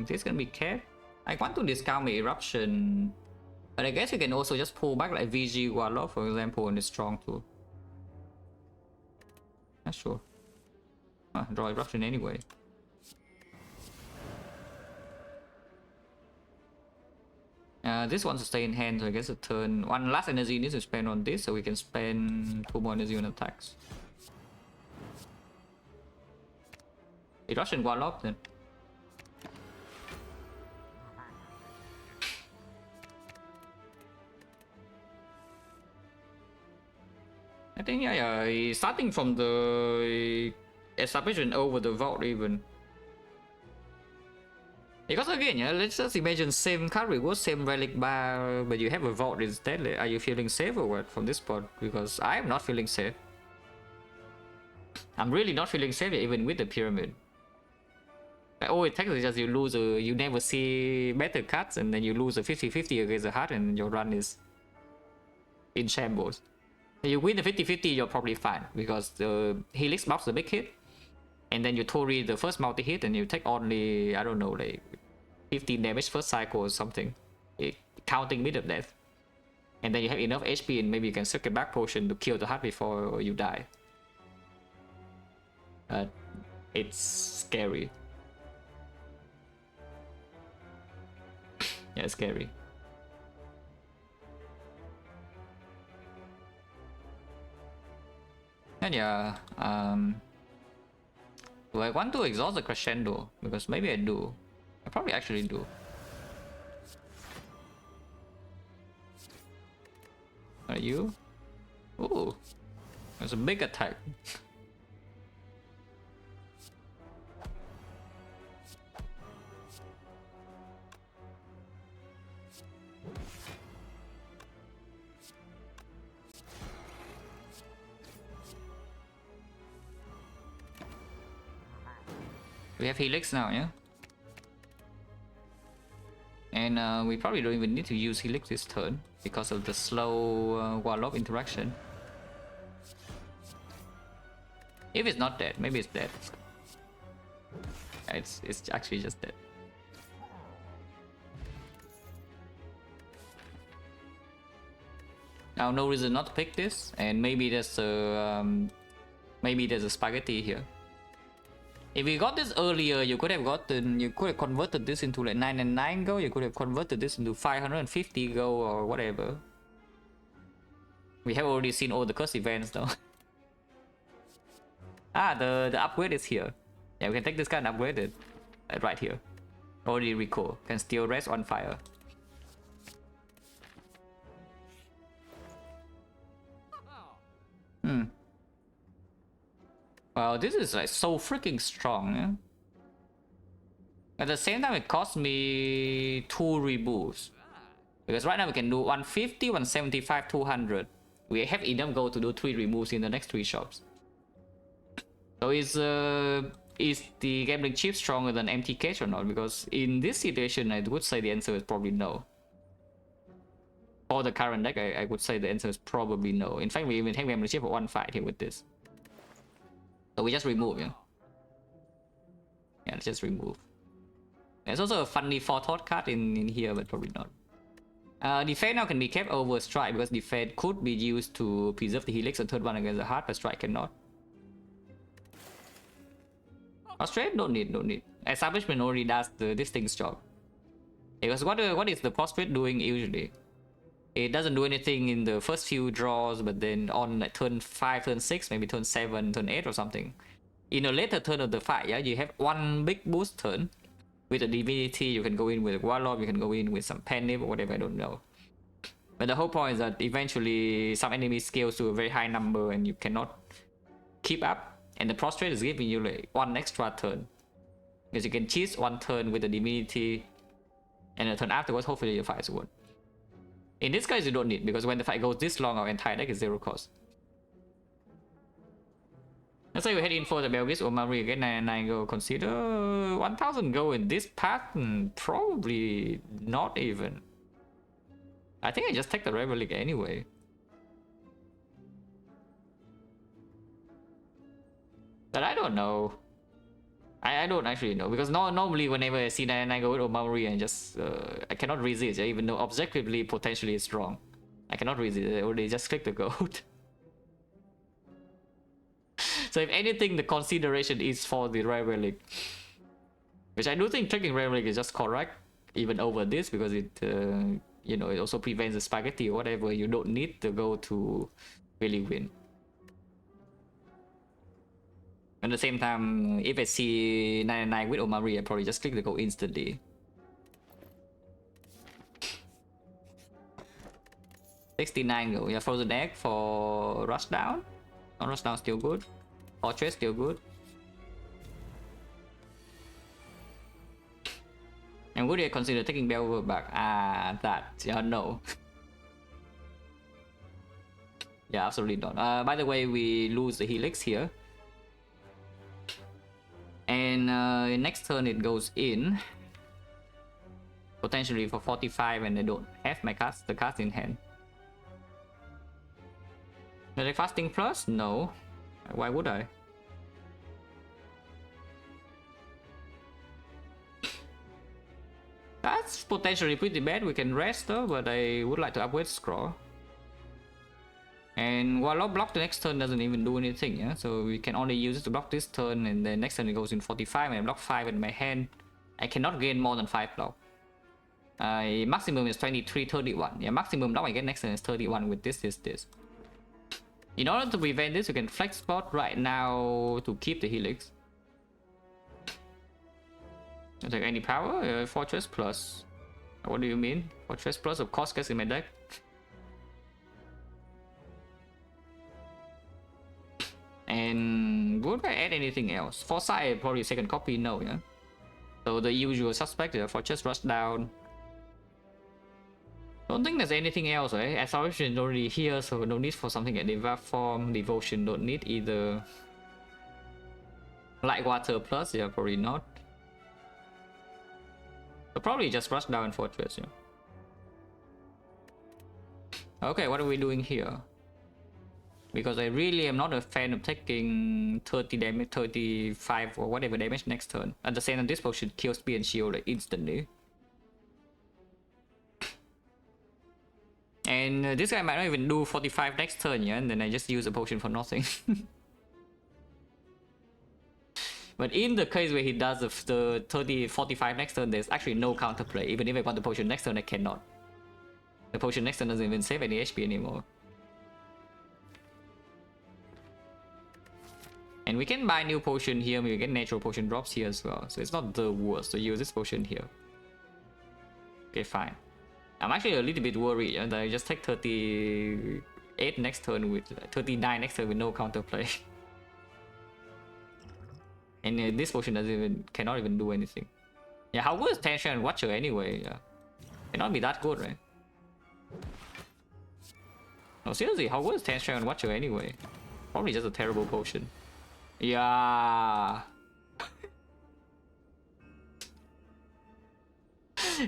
S1: This is gonna be capped. I want to discount my Eruption, but I guess you can also just pull back like VG Warlock, for example, and it's strong too. Not sure. Draw Eruption anyway. This wants to stay in hand, so I guess a turn. One last energy needs to spend on this, so we can spend 2 more energy on attacks. Eruption Warlock then. I think yeah, starting from the establishment over the vault even. Because again, yeah, let's just imagine same card reward, same relic bar, but you have a vault instead. Are you feeling safe or what from this spot? Because I am not feeling safe. I'm really not feeling safe even with the pyramid. Like, oh, it technically just you lose you never see better cards and then you lose a 50-50 against a heart and your run is in shambles. You win the 50-50, you're probably fine because the Helix buffs the big hit. And then you Tori the first multi-hit and you take only, I don't know, like 15 damage first cycle or something. Counting mid of death. And then you have enough HP and maybe you can circuit back potion to kill the heart before you die. It's scary. Yeah, it's scary. And yeah, do I want to exhaust the crescendo? Because maybe I do. I probably actually do. Are you? Ooh, that's a big attack. We have Helix now, yeah? And we probably don't even need to use Helix this turn because of the slow Warlock interaction. If it's not dead, maybe it's dead. It's actually just dead. Now, no reason not to pick this, and maybe there's a spaghetti here. If you got this earlier, you could have converted this into like 999 go. You could have converted this into 550 go or whatever. We have already seen all the curse events though. Ah, the upgrade is here. Yeah, we can take this guy and upgrade it right here. Already recall. Can still rest on fire. Well, this is like so freaking strong. Yeah? At the same time, it cost me 2 reboots. Because right now we can do 150, 175, 200. We have enough gold to do 3 removes in the next 3 shops. So is the gambling chip stronger than empty cage or not? Because in this situation, I would say the answer is probably no. For the current deck, I would say the answer is probably no. In fact, we even have gambling chip for 1 fight here with this. So we just remove, yeah. Yeah, let's just remove. There's also a funny forethought card in here, but probably not. Defense now can be kept over strike because defense could be used to preserve the helix on turn 1 against the heart, but strike cannot. Prostrate? Don't need. Establishment already does this thing's job. Because what is the prostrate doing usually? It doesn't do anything in the first few draws, but then on like turn 5, turn 6, maybe turn 7, turn 8 or something. In a later turn of the fight, yeah, you have one big boost turn. With a divinity, you can go in with a warlock, you can go in with some pennip or whatever, I don't know. But the whole point is that eventually some enemy scales to a very high number and you cannot keep up. And the prostrate is giving you like 1 extra turn. Because you can cheese 1 turn with the divinity. And the turn afterwards, hopefully your fight is won. In this case, you don't need, because when the fight goes this long, our entire deck is 0 cost. Let's say we head in for the Belgis or Marie again, 99 go. Consider 1000 go in this pattern. Probably not even. I think I just take the Relic anyway. But I don't know. I don't actually know, because normally whenever I see 99 go with Omamori, I just I cannot resist, even though objectively potentially it's wrong. I cannot resist. I already just click the gold. So if anything, the consideration is for the Rare Relic, which I do think taking Rare Relic is just correct, even over this, because it you know, it also prevents the spaghetti or whatever. You don't need to go to really win. At the same time, if I see 99 with Omari, I probably just click the go instantly. $69 go. Yeah, frozen egg for rush down. Non rush down still good. Fortress still good. And would you consider taking Belver back? Ah, that. Yeah, no. Yeah, absolutely not. By the way, we lose the Helix here. And next turn it goes in. Potentially for 45, and I don't have my cards, the cards in hand. Is it fasting plus? No. Why would I? That's potentially pretty bad. We can rest though, but I would like to upgrade Scroll. And Warlock block the next turn doesn't even do anything, yeah? So we can only use it to block this turn, and then next turn it goes in 45, and I block 5 in my hand. I cannot gain more than 5 block. Maximum is 23, 31. Yeah, maximum block I get next turn is 31 with this. In order to prevent this, you can flex spot right now to keep the helix. I'll take any power, Fortress plus. What do you mean? Fortress plus, of course, gets in my deck. And would I add anything else? Foresight, probably second copy, no, yeah? So the usual suspect, Fortress rush down. Don't think there's anything else, right? Acceleration already here, so no need for something at Deva form. Devotion don't need either. Light water plus, yeah, probably not. So probably just rush down Fortress, yeah. Okay, what are we doing here? Because I really am not a fan of taking 30 damage, 35 or whatever damage next turn. At the same time, this potion kills speed and shield like instantly. And this guy might not even do 45 next turn, yeah, and then I just use a potion for nothing. But in the case where he does the 30, 45 next turn, there's actually no counterplay. Even if I want the potion next turn, I cannot. The potion next turn doesn't even save any HP anymore. And we can buy new potion here, we get natural potion drops here as well. So it's not the worst to use this potion here. Okay, fine. I'm actually a little bit worried that I just take 38 next turn with 39 next turn with no counterplay. And this potion cannot even do anything. Yeah, how good is Tension and Watcher anyway? Yeah. Cannot be that good, right? No, seriously, how good is Tension and Watcher anyway? Probably just a terrible potion. Yeah.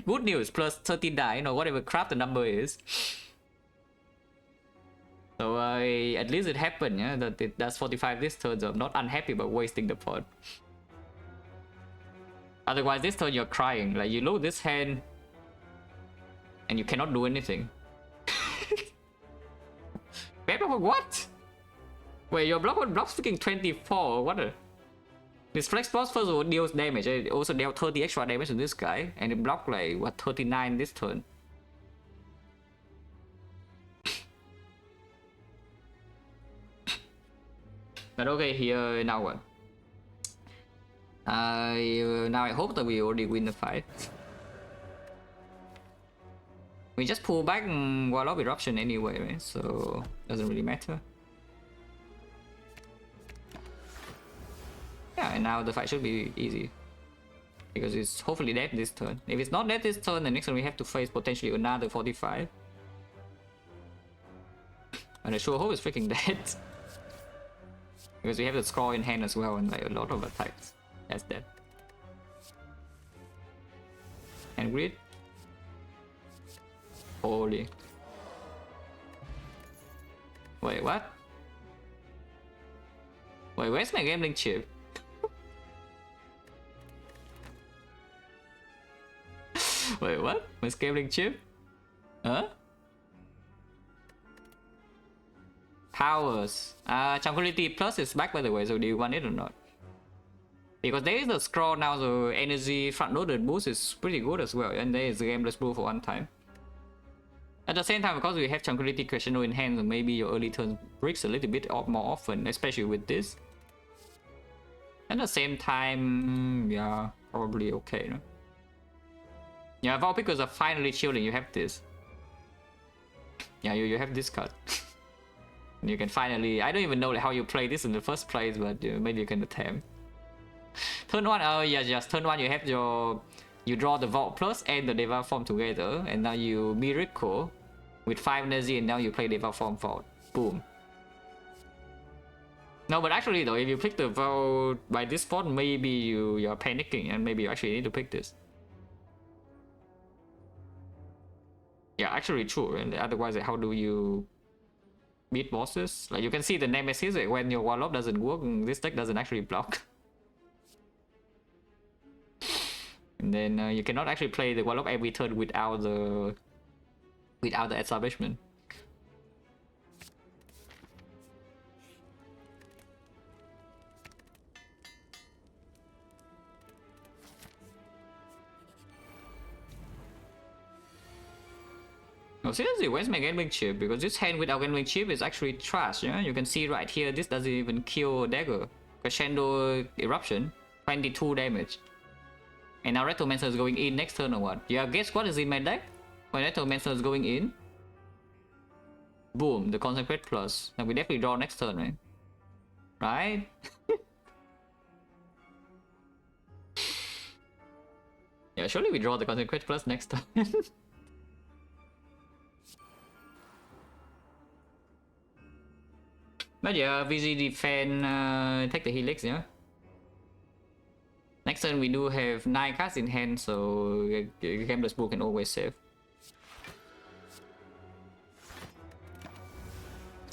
S1: Good news, plus 39 or whatever crap the number is. So at least it happened, yeah, that it does 45 this turn, so I'm not unhappy about wasting the pot. Otherwise this turn you're crying, like you load this hand and you cannot do anything. What? Wait, your block blocks freaking 24, what a... This flex boss first of all deals damage, it also dealt 30 extra damage to this guy, and it blocked like, what, 39 this turn. But okay, here, now what? Now I hope that we already win the fight. We just pull back Warlock Eruption anyway, right? So, doesn't really matter. Yeah, and now the fight should be easy. Because it's hopefully dead this turn. If it's not dead this turn, the next one we have to face potentially another 45. And I sure hope it's freaking dead. Because we have the scroll in hand as well and like a lot of attacks. That's dead. And grid. Holy. Wait, what? Wait, where's my gambling chip? Wait, what? My scaling chip? Huh? Powers. Tranquility Plus is back by the way, so do you want it or not? Because there is the scroll now, so energy front loaded boost is pretty good as well, and there is the Gameless Blue for one time. At the same time, because we have Tranquility Crescendo in hand, so maybe your early turn breaks a little bit more often, especially with this. At the same time, yeah, probably okay, no? Yeah, Vow Pickers are finally chilling, you have this. Yeah, you have this card. You can finally... I don't even know how you play this in the first place, but maybe you can attempt. Turn 1, oh yeah, just turn 1 you have your... You draw the Vault Plus and the Deva Form together, and now you Miracle with 5 energy, and now you play Deva Form Vault. Boom. No, but actually though, if you pick the Vault by this spot, maybe you're panicking, and maybe you actually need to pick this. Yeah, actually true, and otherwise how do you beat bosses? Like you can see the nemesis, like, when your Warlock doesn't work, this deck doesn't actually block. And then you cannot actually play the Warlock every turn without the establishment. Oh, seriously, where's my Gatling chip? Because this hand without Gatling chip is actually trash, yeah? You can see right here, this doesn't even kill dagger. Crescendo eruption, 22 damage. And now Retromancer is going in next turn or what? Yeah, guess what is in my deck? When Retromancer is going in, boom, the Consecrate Plus. Now we definitely draw next turn, right? Right? Yeah, surely we draw the Consecrate Plus next turn. But yeah, VG defend, take the Helix, yeah? Next turn we do have 9 cards in hand, so Gambler's Book can always save.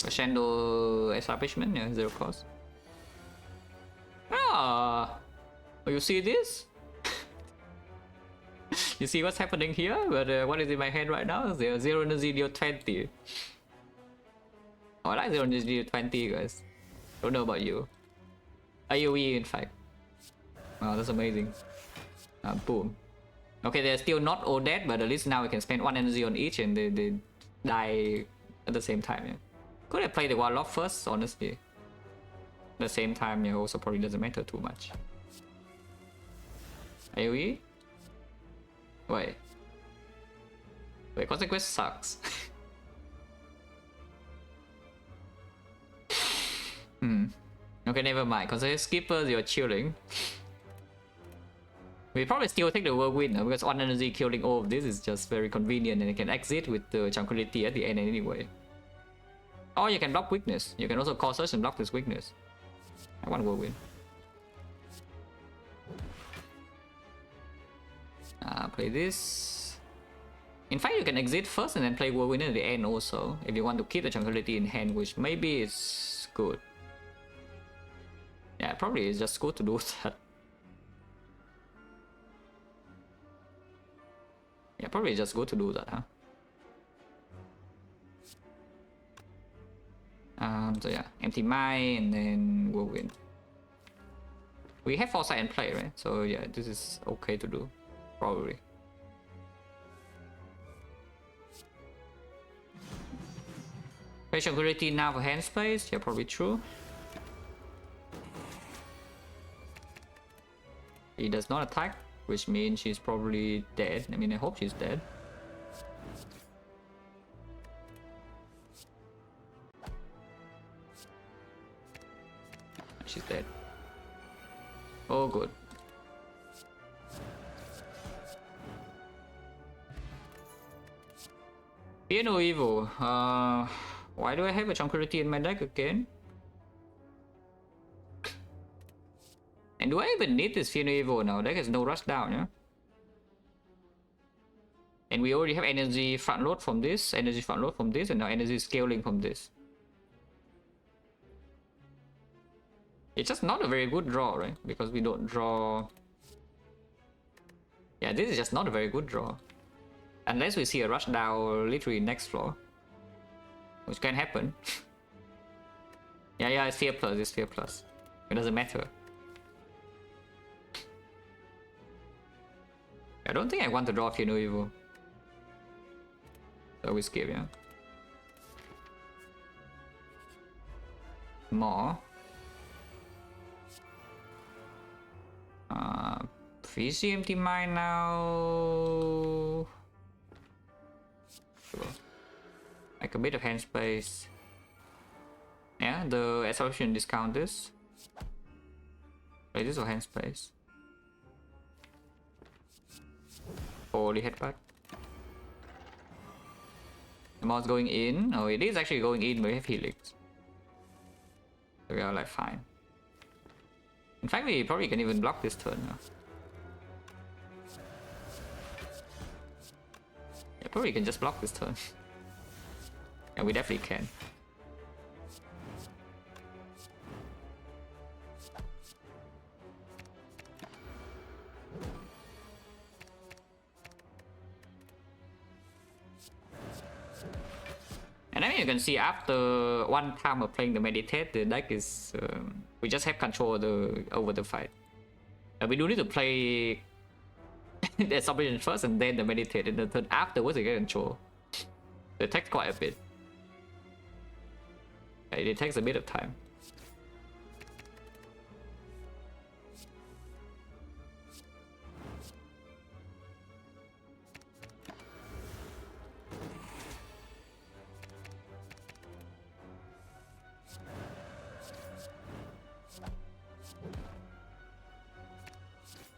S1: Crescendo Establishment, yeah, 0 cost. Ah! Oh, you see this? You see what's happening here? But what is in my hand right now? 0 energy deal 20. Oh, I like 0 energy deal 20, guys. Don't know about you. AoE, in fact. Wow, that's amazing. Boom. Okay, they're still not all dead, but at least now we can spend 1 energy on each and they die at the same time. Yeah. Could have played the Warlock first, honestly. At the same time, yeah, also probably doesn't matter too much. AoE? Wait. Consequence sucks. Okay, never mind. Consequence skippers, you're chilling. We probably still take the Whirlwind because 1 energy killing all of this is just very convenient and you can exit with the tranquility at the end anyway. Or you can block weakness. You can also call search and block this weakness. I want Whirlwind. Play this. In fact, you can exit first and then play Whirlwind at the end also. If you want to keep the tranquility in hand, which maybe is good. Yeah, probably it's just good to do that. Yeah, probably just good to do that, huh? So yeah, empty mine and then Whirlwind. We have Foresight in play, right? So yeah, this is okay to do, probably. Patient quality now for hand space, yeah, probably true. He does not attack, which means she's probably dead. I mean, I hope she's dead. She's dead. Oh, good. Fear no evil. Why do I have a tranquility in my deck again? And do I even need this Fear no evil now? Deck has no rush down, yeah? And we already have energy front load from this, energy front load from this, and now energy scaling from this. It's just not a very good draw, right? Because we don't draw... Yeah, this is just not a very good draw. Unless we see a rush down literally next floor. Which can happen. Yeah, it's Fear Plus, it's Fear Plus. It doesn't matter. I don't think I want to draw Fear no evil. So we skip, yeah. More. VC empty mine now. Sure. Like a bit of hand space. Yeah, the absorption discount this. Play this or hand space. Holy headbutt. The mod's going in. Oh, it is actually going in, but we have Helix. So we are like fine. In fact, we probably can even block this turn now. Yeah, probably can just block this turn. Yeah, we definitely can. And I mean, you can see after one time of playing the Meditate, the deck is... we just have control over the fight. We do need to play the Submission first and then the Meditate, and the turn afterwards we get control. It takes quite a bit. It takes a bit of time.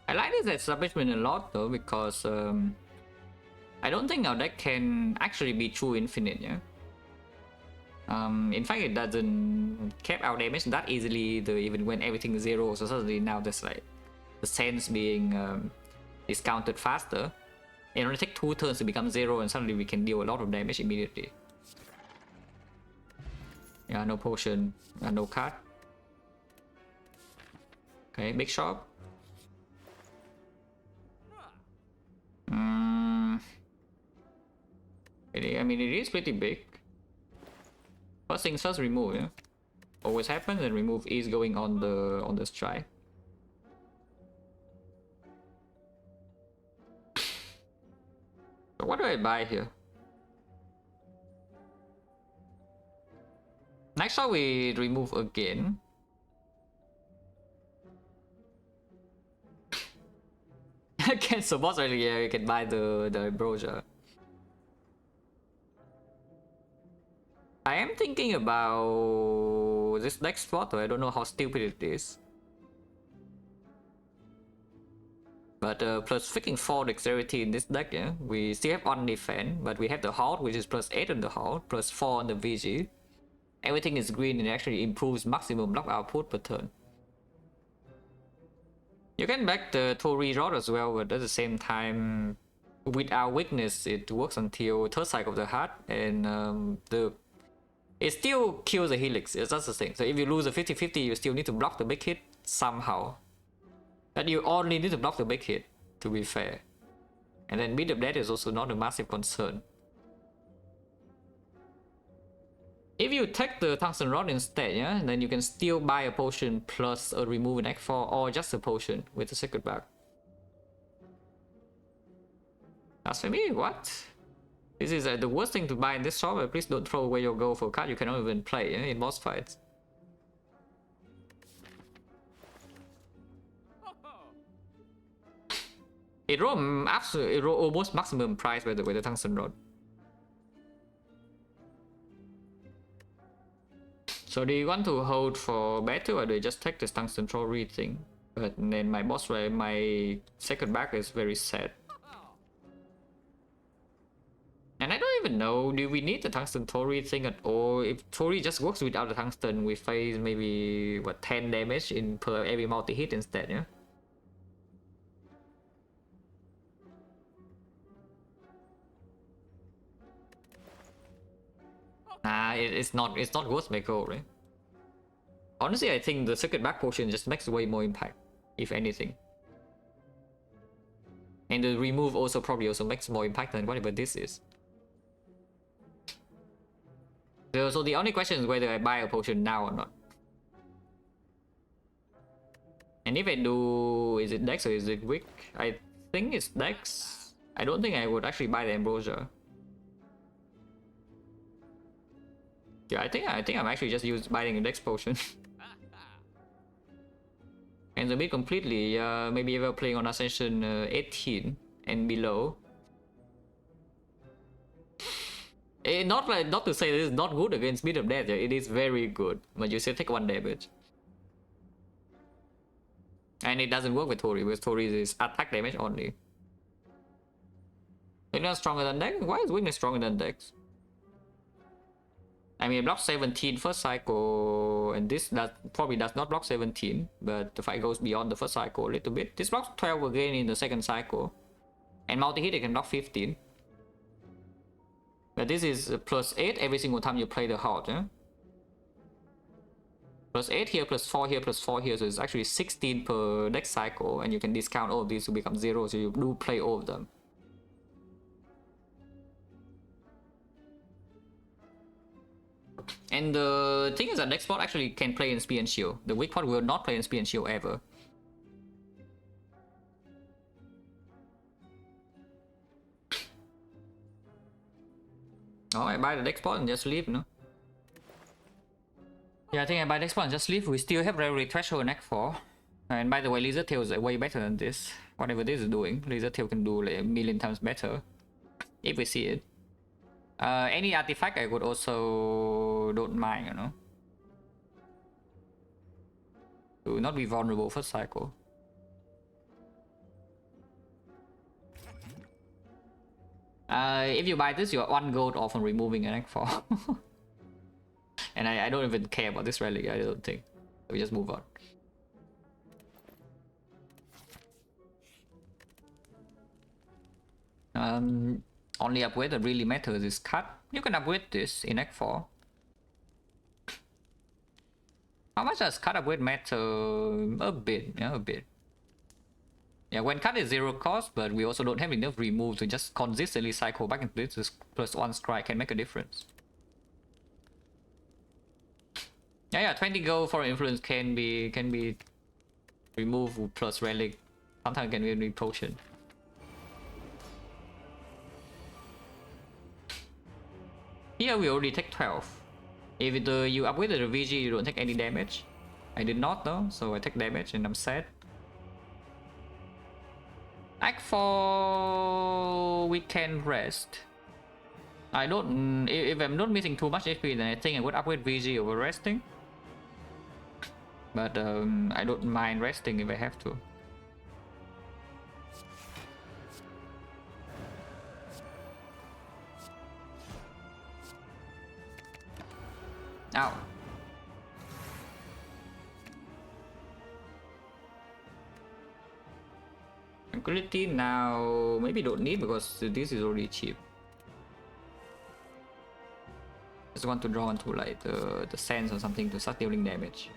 S1: I like this establishment a lot though, because I don't think our deck can actually be true infinite, yeah? In fact, it doesn't cap our damage that easily, even when everything is zero, so suddenly now there's like the sense being discounted faster. It only takes 2 turns to become 0 and suddenly we can deal a lot of damage immediately. Yeah, no potion, no card. Okay, big shop. I mean, it is pretty big. First things first, remove, yeah? Always happens, and remove is going on the strike. So what do I buy here? Next shot we remove again. Cancel boss early, yeah, you can buy the brochure. I am thinking about this next spot, I don't know how stupid it is. But plus freaking 4 dexterity in this deck, yeah. We still have on defense, but we have the halt, which is plus 8 on the halt, plus 4 on the VG. Everything is green and it actually improves maximum block output per turn. You can back the Tori Rod as well, but at the same time, with our weakness, it works until 3rd cycle of the heart, and it still kills the helix. That's the thing. So if you lose a 50-50, you still need to block the big hit somehow. But you only need to block the big hit, to be fair. And then beat of death is also not a massive concern. If you take the tungsten rod instead, yeah, then you can still buy a potion plus a remove an X4 or just a potion with a secret bag. As for me, what? This is the worst thing to buy in this shop, but please don't throw away your gold for a card you cannot even play, yeah, in boss fights. It rolled almost maximum price by the way, the tungsten rod. So do you want to hold for battle or do you just take this tungsten trolley thing? But then my boss, my second back is very sad. And I don't even know, do we need the tungsten Tori thing at all? If Tori just works without the tungsten, we face maybe, what, 10 damage in per every multi-hit instead, yeah? Nah, it's not worth my goal, right? Honestly, I think the second back potion just makes way more impact, if anything. And the remove also probably also makes more impact than whatever this is. So the only question is whether I buy a potion now or not. And if I do, is it Dex or is it Wick? I think it's Dex. I don't think I would actually buy the Ambrosia. Yeah, I think I'm actually just buying a Dex potion. And the bit completely, maybe if we're playing on Ascension 18 and below. Not to say this is not good against Beat of Death, yeah, it is very good, but you still take 1 damage. And it doesn't work with Tori, because Tori is attack damage only. Weakness stronger than Dex? Why is Weakness stronger than Dex? I mean, block 17 first cycle, and this probably does not block 17, but the fight goes beyond the first cycle a little bit. This blocks 12 again in the second cycle, and multi-hit it can block 15. But this is plus 8 every single time you play the halt, yeah? Plus 8 here, plus 4 here, plus 4 here, so it's actually 16 per next cycle, and you can discount all of these to become 0, so you do play all of them. And the thing is that next spot actually can play in Spear and Shield. The weak part will not play in Spear and Shield ever. Oh, I buy the deck spot and just leave, no? Yeah, I think I buy deck spot and just leave. We still have Rarity Threshold in Act 4. And by the way, Lizard Tail is way better than this. Whatever this is doing, Lizard Tail can do like a million times better. If we see it. Any artifact I would also don't mind, you know. To not be vulnerable for cycle. If you buy this, you're 1 gold off on removing an Act 4. And I don't even care about this relic, I don't think. We just move on. Only upgrade that really matters is cut. You can upgrade this in Act 4. How much does cut upgrade matter? A bit, yeah, a bit. Yeah, when cut is 0 cost, but we also don't have enough remove to just consistently cycle back into this. Plus 1 strike can make a difference. Yeah, 20 gold for influence can be removed plus relic. Sometimes can be potion. Here we already take 12. If you upgrade the VG, you don't take any damage. I did not though, so I take damage and I'm sad. Act 4 we can rest. I don't. If I'm not missing too much HP, then I think I would upgrade VG over resting. But I don't mind resting if I have to. Ow. Tranquility now maybe don't need because this is already cheap. Just want to draw onto like the sands or something to start dealing damage.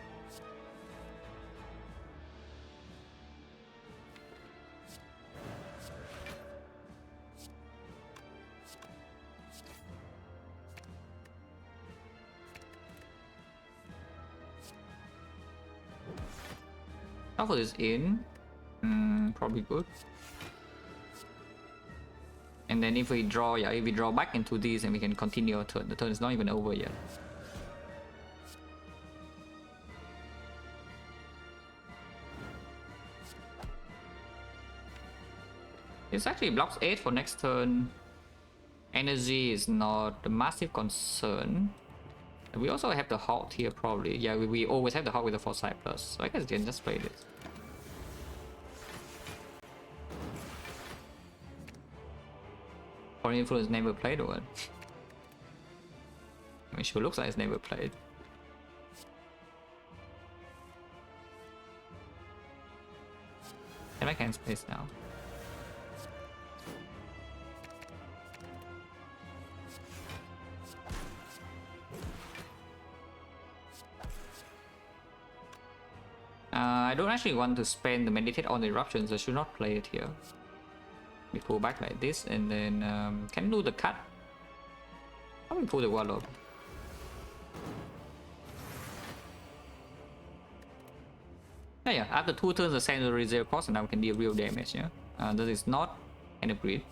S1: I'll put this in. Probably good. And then if we draw, yeah, if we draw back into these, and we can continue our turn. The turn is not even over yet. This actually blocks 8 for next turn. Energy is not a massive concern. We also have the halt here probably. Yeah, we always have the halt with the Foresight plus. So I guess we can just play this. Foreign influence never played or what? I mean, sure looks like it's never played. Can I can space now? I don't actually want to spend the meditate on the eruptions, so I should not play it here. We pull back like this and then can do the cut. How do we pull the wall up? Yeah, after 2 turns the sand will reserve cost and now we can deal real damage, yeah. That is not an upgrade.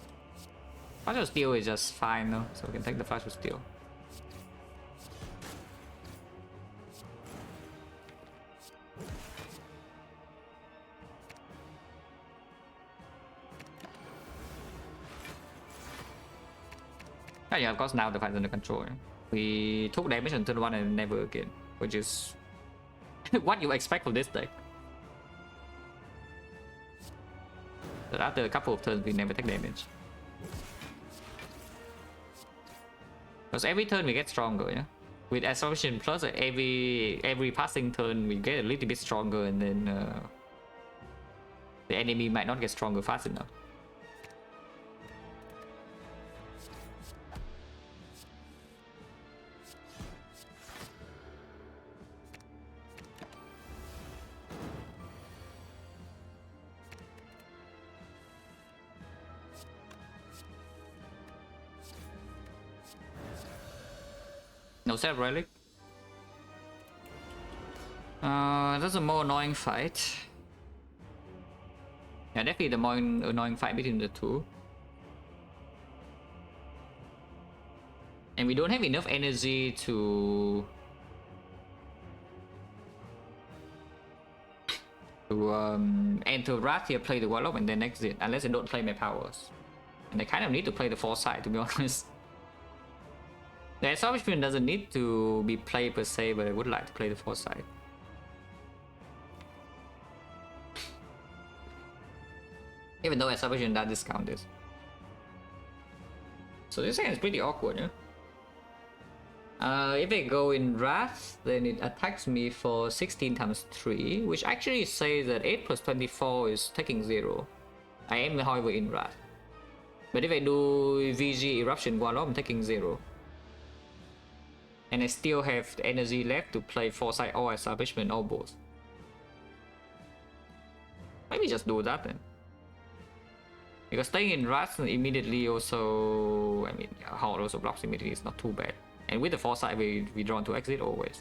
S1: Flash of Steel is just fine though, so we can take the Flash of Steel. Yeah, of course now the fight's under control. We took damage on turn 1 and never again, which is what you expect from this deck. But after a couple of turns we never take damage. Because every turn we get stronger, yeah? With Absorption plus every passing turn we get a little bit stronger and then the enemy might not get stronger fast enough. No set relic. That's a more annoying fight. Yeah, definitely the more annoying fight between the two. And we don't have enough energy to enter Wrath here, play the Warlock, and then exit, unless I don't play my powers. And I kind of need to play the Foresight, to be honest. The Establishment doesn't need to be played per se, but I would like to play the Foresight. Even though Establishment does discount this. So this hand is pretty awkward, yeah? If I go in Wrath, then it attacks me for 16 times 3, which actually says that 8 plus 24 is taking 0. I am, however, in Wrath. But if I do VG Eruption Warlock, I'm taking 0. And I still have the energy left to play Foresight or Establishment or both. Maybe just do that then. Because staying in Wrath immediately also, I mean, how it also blocks immediately is not too bad. And with the Foresight, we draw to exit always.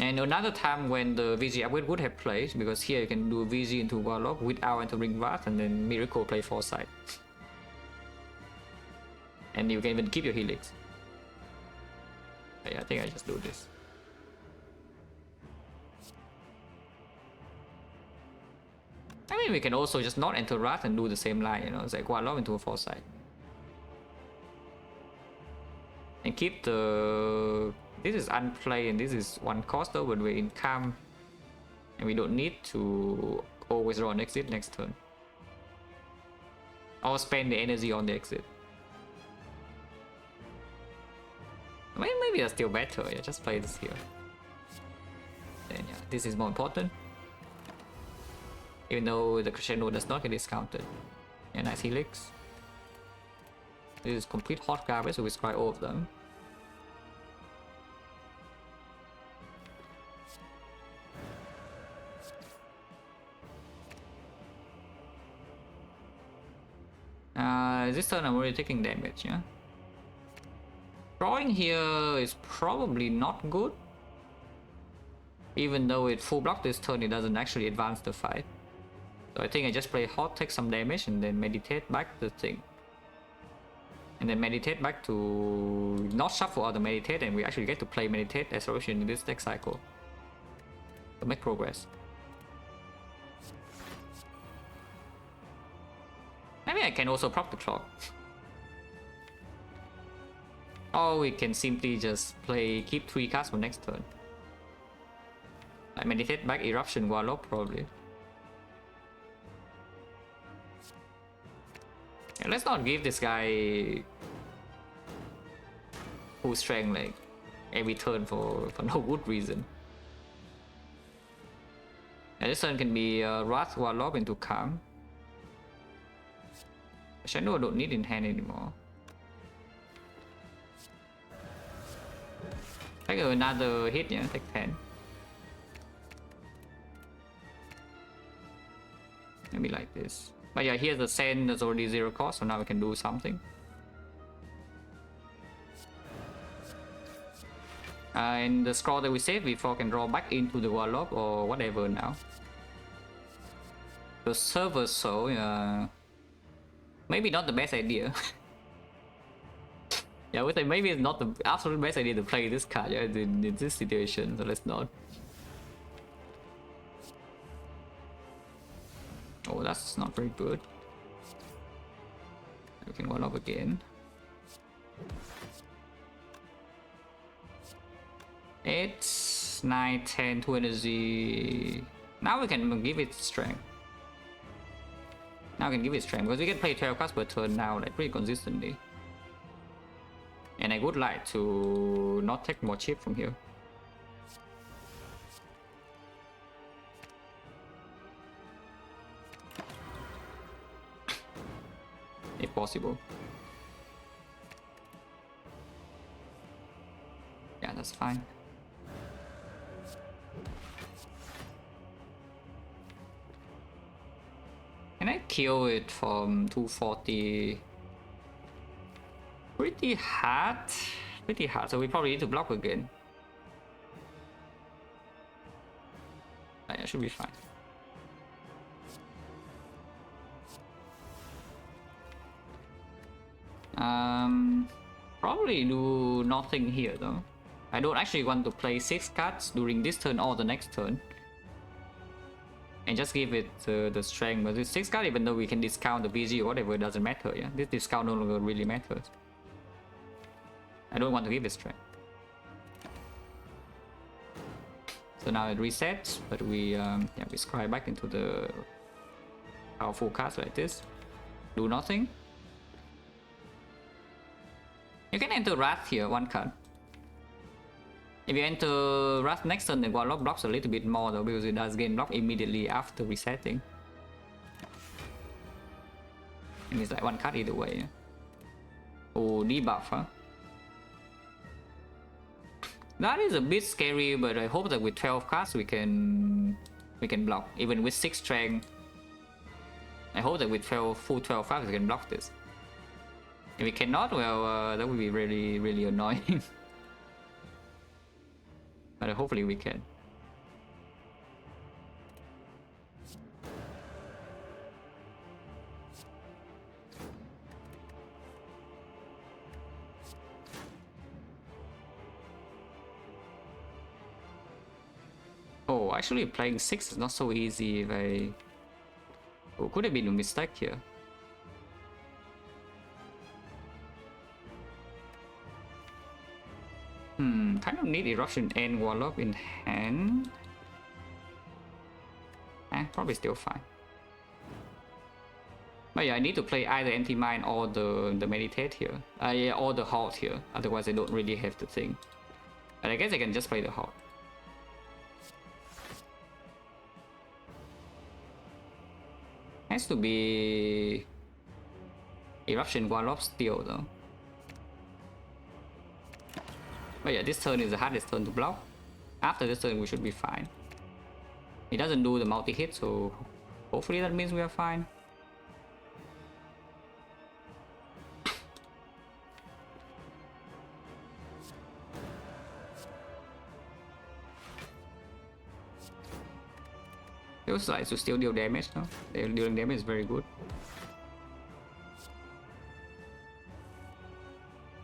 S1: And another time when the VG upgrade would have played, because here you can do VG into Warlock without entering Wrath, and then Miracle play Foresight. And you can even keep your Helix. But yeah, I think I just do this. I mean, we can also just not enter Wrath and do the same line, you know, it's like Warlock into a Foresight. And keep the... This is unplay and this is one cost though, but we're in Calm. And we don't need to always draw an exit next turn. Or spend the energy on the exit. Well, maybe that's still better, yeah, just play this here. Then yeah, this is more important. Even though the Crescendo does not get discounted. Yeah, nice Helix. This is complete hot garbage, so we scry all of them. This turn I'm already taking damage, yeah? Drawing here is probably not good. Even though it full block this turn, it doesn't actually advance the fight. So I think I just play hot, take some damage, and then meditate back the thing. And then meditate back to not shuffle out the meditate, and we actually get to play meditate as solution in this deck cycle. To make progress. Maybe I can also prop the clock. Or we can simply just play, keep 3 cards for next turn. Like meditate back Eruption Warlock probably. Yeah, let's not give this guy full strength like every turn for no good reason. Yeah, this turn can be Wrath Warlock into Calm. Shadow I don't need in hand anymore. Take another hit, yeah, take 10. Maybe like this. But yeah, here's the send that's already 0 cost, so now we can do something. And the scroll that we saved before can draw back into the Warlock or whatever now. The server, so maybe not the best idea. Yeah, I would say maybe it's not the absolute best idea to play this card, yeah, in this situation, so let's not. Oh, that's not very good. We can one up again. 8, 9, 10, 2 energy. Now we can give it strength. Now we can give it strength because we can play 12 cards per turn now, like pretty consistently. And I would like to not take more chip from here. If possible. Yeah, that's fine. Can I kill it from 240? Pretty hard. Pretty hard, so we probably need to block again. Yeah, should be fine. Probably do nothing here though. I don't actually want to play 6 cards during this turn or the next turn. And just give it the strength. But this 6 card, even though we can discount the BG or whatever, it doesn't matter, yeah? This discount no longer really matters. I don't want to give it strength. So now it resets, but we we scry back into the powerful cards like this. Do nothing. You can enter Wrath here, 1 card. If you enter Wrath next turn, then Warlock blocks a little bit more though, because it does gain block immediately after resetting. And it's like 1 card either way. Yeah? Oh, debuff, huh? That is a bit scary, but I hope that with 12 cards we can block. Even with 6 strength, I hope that with full 12 cards we can block this. If we cannot, well, that would be really, really annoying. But hopefully we can. Oh, actually playing 6 is not so easy if I... Oh, could have been a mistake here. Kind of need Eruption and Warlock in hand. Probably still fine. But yeah, I need to play either Anti-Mine or the Meditate here. Yeah, or the Halt here. Otherwise I don't really have the thing. But I guess I can just play the Halt. Has to be Eruption Warlock still though. But yeah, this turn is the hardest turn to block. After this turn we should be fine. It doesn't do the multi-hit, so hopefully that means we are fine. Feels like to still deal damage, no? Dealing damage is very good.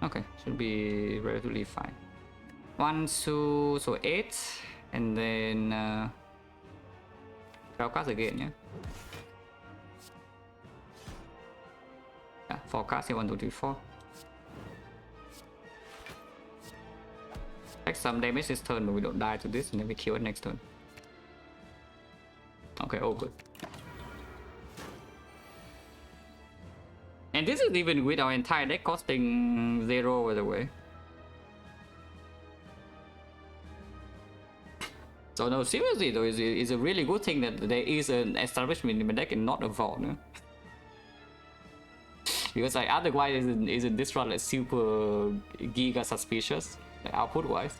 S1: Okay, should be relatively fine. 1, 2, so 8, and then 12 cards again, yeah? Yeah, 4 cards here, 1, 2, 3, 4. Take some damage this turn, but we don't die to this, and then we kill it next turn. Okay, all good. And this is even with our entire deck costing 0, by the way. So no, seriously though, it's a really good thing that there is an establishment in my deck and not a vault. No? Because like otherwise isn't this run like super giga suspicious, like output wise.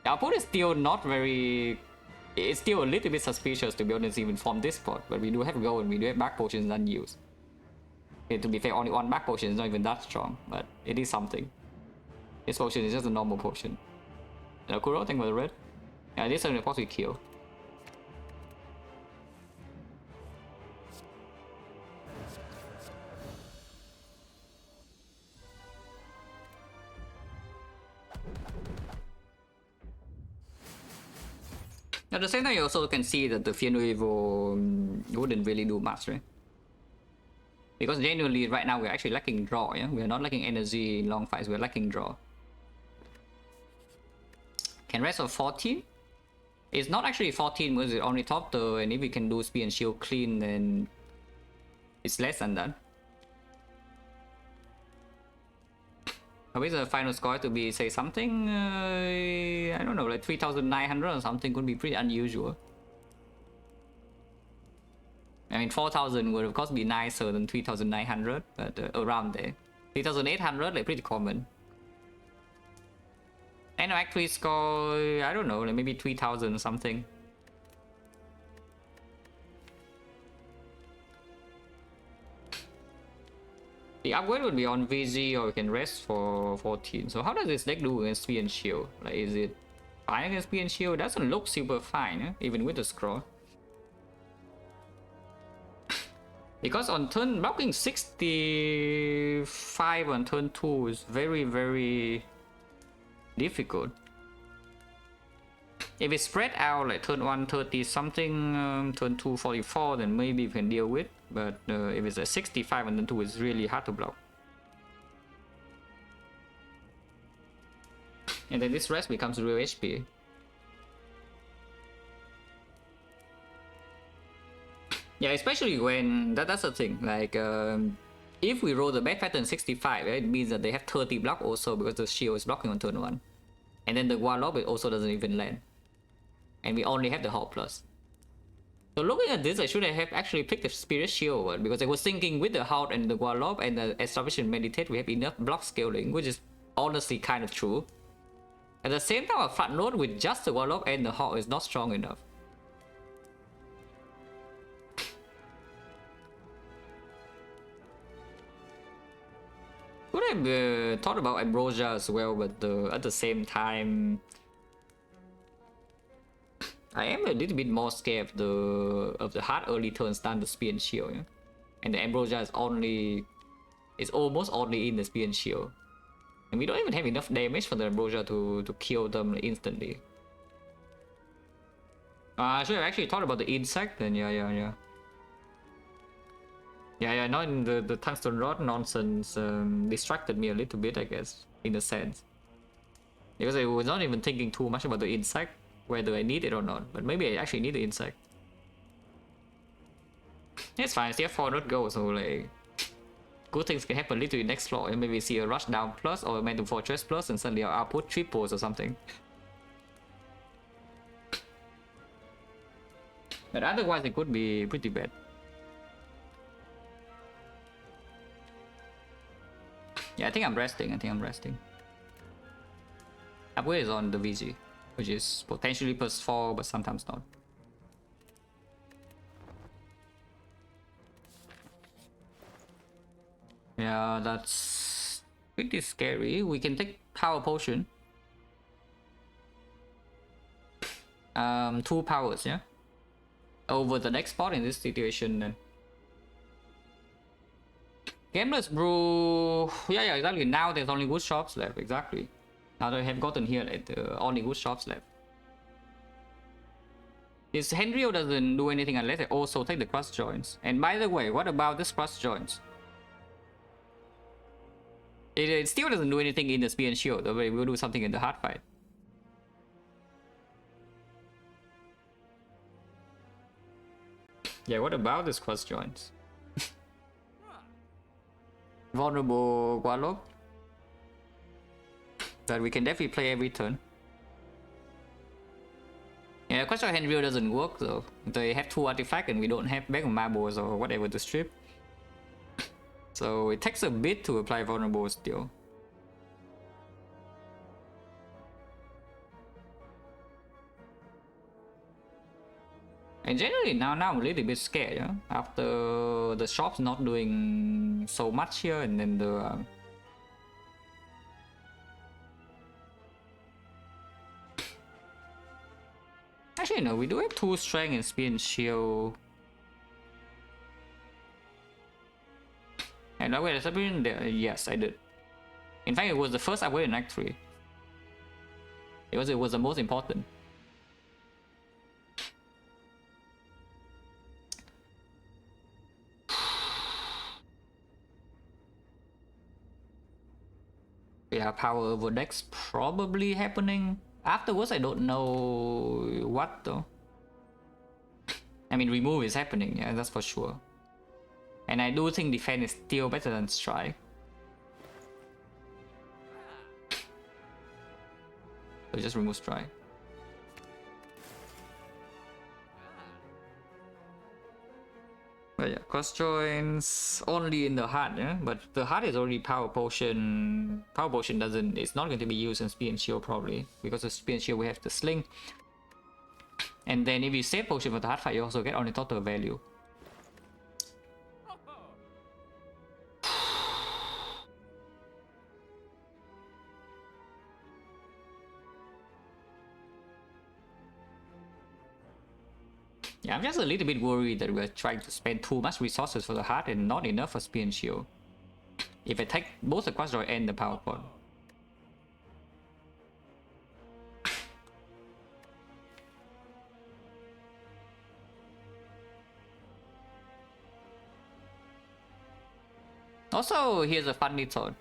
S1: The output is still not very... It's still a little bit suspicious to be honest even from this spot, but we do have gold and we do have back potions unused. Okay, to be fair, only 1 back potion is not even that strong, but it is something. This potion is just a normal potion. Kuro, thank you for the red. Yeah, this turn will possibly kill. At the same time, you also can see that the Fear No Evil wouldn't really do much, right? Because genuinely, right now, we're actually lacking draw, yeah? We're not lacking energy in long fights, we're lacking draw. Can rest of 14? It's not actually 14 because it's only top though, and if we can do speed and shield clean, then it's less than that. How is the final score to be, say, something? I don't know, like 3,900 or something could be pretty unusual. I mean, 4,000 would of course be nicer than 3,900, but around there. 3,800, like pretty common. And actually score, I don't know, like maybe 3,000 or something. The upgrade would be on VG, or we can rest for 14. So how does this deck do against Speed and Shield? Like, is it fine against Speed and Shield? It doesn't look super fine, eh? Even with the scroll. Because on turn blocking 60 5 on turn 2 is very, very difficult. If it's spread out like turn 1 30 something, turn 2 44, then maybe we can deal with. But if it's a 65 on turn 2, it's really hard to block. And then this rest becomes real HP. Yeah, especially when that's the thing. Like, if we roll the back pattern 65, it means that they have 30 block also because the shield is blocking on turn 1. And then the Warlock it also doesn't even land. And we only have the Halt Plus. So looking at this, I should have actually picked the Spirit Shield one because I was thinking with the Halt and the Warlock and the Establishment Meditate, we have enough block scaling, which is honestly kind of true. At the same time, a front load with just the Warlock and the Halt is not strong enough. Could have thought about Ambrosia as well, but at the same time, I am a little bit more scared of the hard early turn stun the Spear and Shield, yeah? And the Ambrosia is almost only in the Spear and Shield, and we don't even have enough damage for the Ambrosia to kill them instantly. I should have actually thought about the insect then. Yeah, not in the tungsten rod nonsense distracted me a little bit, I guess, in a sense. Because I was not even thinking too much about the insect, whether I need it or not. But maybe I actually need the insect. It's fine, I still have 400 gold, so like... good things can happen literally next floor, and maybe see a rush down plus or a Mantle Fortress plus, and suddenly I'll output triples or something. But otherwise it could be pretty bad. Yeah, I think I'm resting. Upgrade is on the VG, which is potentially +4, but sometimes not. Yeah, that's pretty scary. We can take Power Potion. 2 powers, yeah? Over the next spot in this situation then. Gameless Brew... Yeah, exactly. Now there's only good shops left, exactly. Now that I have gotten here, only good shops left. This Henrio doesn't do anything unless I also take the cross joints. And by the way, what about this cross joints? It still doesn't do anything in the Spear and Shield, though we'll do something in the hard fight. Yeah, what about this cross joints? Vulnerable Warlock that we can definitely play every turn. Yeah, Question Henrio doesn't work though. They have 2 artifacts and we don't have bag of marbles or whatever to strip. So it takes a bit to apply vulnerable still. And generally now I'm a little bit scared, yeah? After the shop's not doing so much here, and then the actually no, we do have 2 strength and Spear and Shield. And upgrade establishment there, yes I did. In fact it was the first upgrade in Act 3. It was the most important. Yeah, power over decks probably happening. Afterwards, I don't know what though. I mean, remove is happening, yeah, that's for sure. And I do think defense is still better than strike. So just remove strike. But yeah, cross joints only in the heart, yeah? But the heart is already power potion. Power potion doesn't, it's not going to be used in Spear and Shield probably, because of Spear and Shield we have the sling. And then if you save potion for the heart fight, you also get only total value. Yeah, I'm just a little bit worried that we're trying to spend too much resources for the heart and not enough for Spear and Shield. if I take both the Crossjoy and the power pod. Also, here's a funny thought.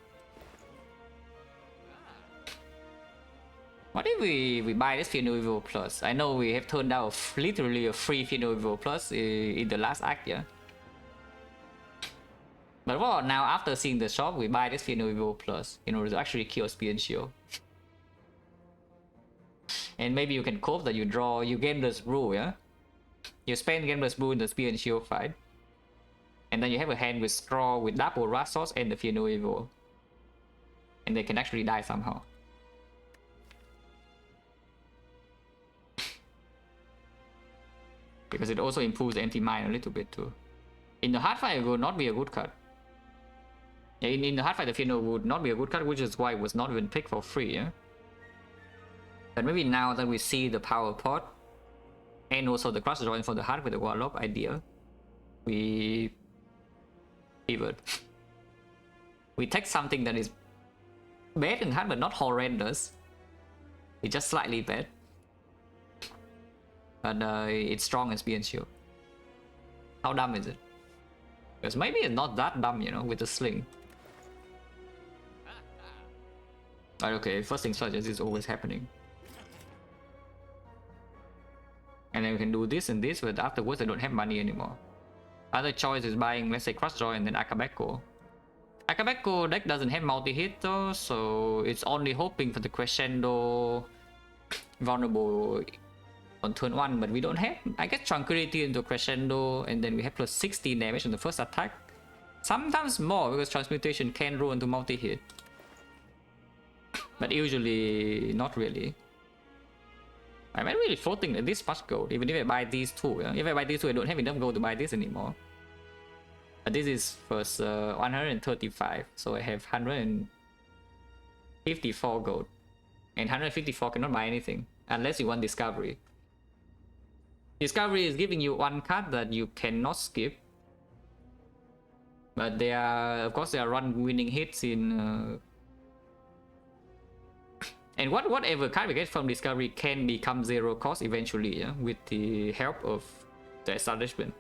S1: What if we buy this Fear Evil Plus? I know we have turned out literally a free Fear Evil Plus in the last act, yeah? But what about now, after seeing the shop, we buy this Fear Evil Plus in order to actually kill Spear and Shield? And maybe you can cope that you Gameless Brew, yeah? You spend Gameless Brew in the Spear and Shield fight. And then you have a hand with Straw, with double Rassos and the Fear No Evil. And they can actually die somehow. Because it also improves the anti-mine a little bit too. In the hard fight, it would not be a good card. Yeah, in the hard fight, the Fear No would not be a good card, which is why it was not even picked for free, yeah? But maybe now that we see the power pod, and also the cross join for the hard with the Warlock idea, we pivot. We take something that is bad in hard but not horrendous. It's just slightly bad. But it's strong as Spear Shield. How dumb is it? Because maybe it's not that dumb, you know, with the sling. But okay, first things first, this is always happening. And then we can do this and this, but afterwards I don't have money anymore. Other choice is buying, let's say, Crossjoy and then Akabeko. Akabeko deck doesn't have multi-hit though, so it's only hoping for the Crescendo vulnerable on turn 1, but we don't have. I guess Tranquility into Crescendo, and then we have plus 60 damage on the first attack. Sometimes more, because Transmutation can roll into multi-hit. But usually, not really. I'm not really floating at this much gold, even if I buy these two. Yeah? If I buy these two, I don't have enough gold to buy this anymore. But this is first 135, so I have 154 gold. And 154 cannot buy anything, unless you want Discovery. Discovery is giving you one card that you cannot skip. But they are, of course, they are run winning hits in... And whatever card we get from Discovery can become 0 cost eventually, yeah? With the help of the establishment.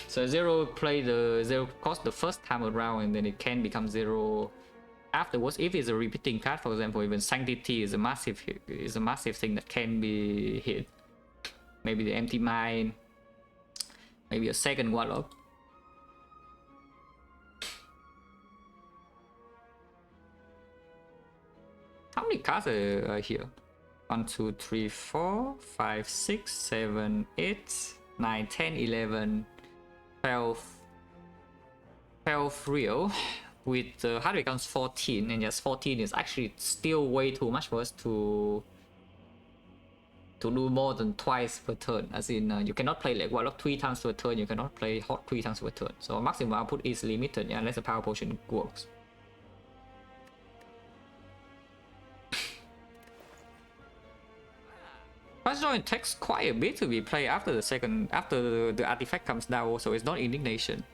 S1: So 0 play the 0 cost the first time around, and then it can become 0 afterwards. If it's a repeating card, for example, even Sanctity is a massive thing that can be hit. Maybe the Empty Mind, maybe a second Warlock. How many cards are here? 1, 2, 3, 4, 5, 6, 7, 8, 9, 10, 11, 12 real. With the hard becomes 14, and just 14 is actually still way too much for us to do more than twice per turn. As in, you cannot play like Warlock 3 times per turn, you cannot play Hot 3 times per turn. So maximum output is limited, yeah, unless the power potion works. Crossjoy takes quite a bit to be played after the artifact comes down, so it's not Indignation.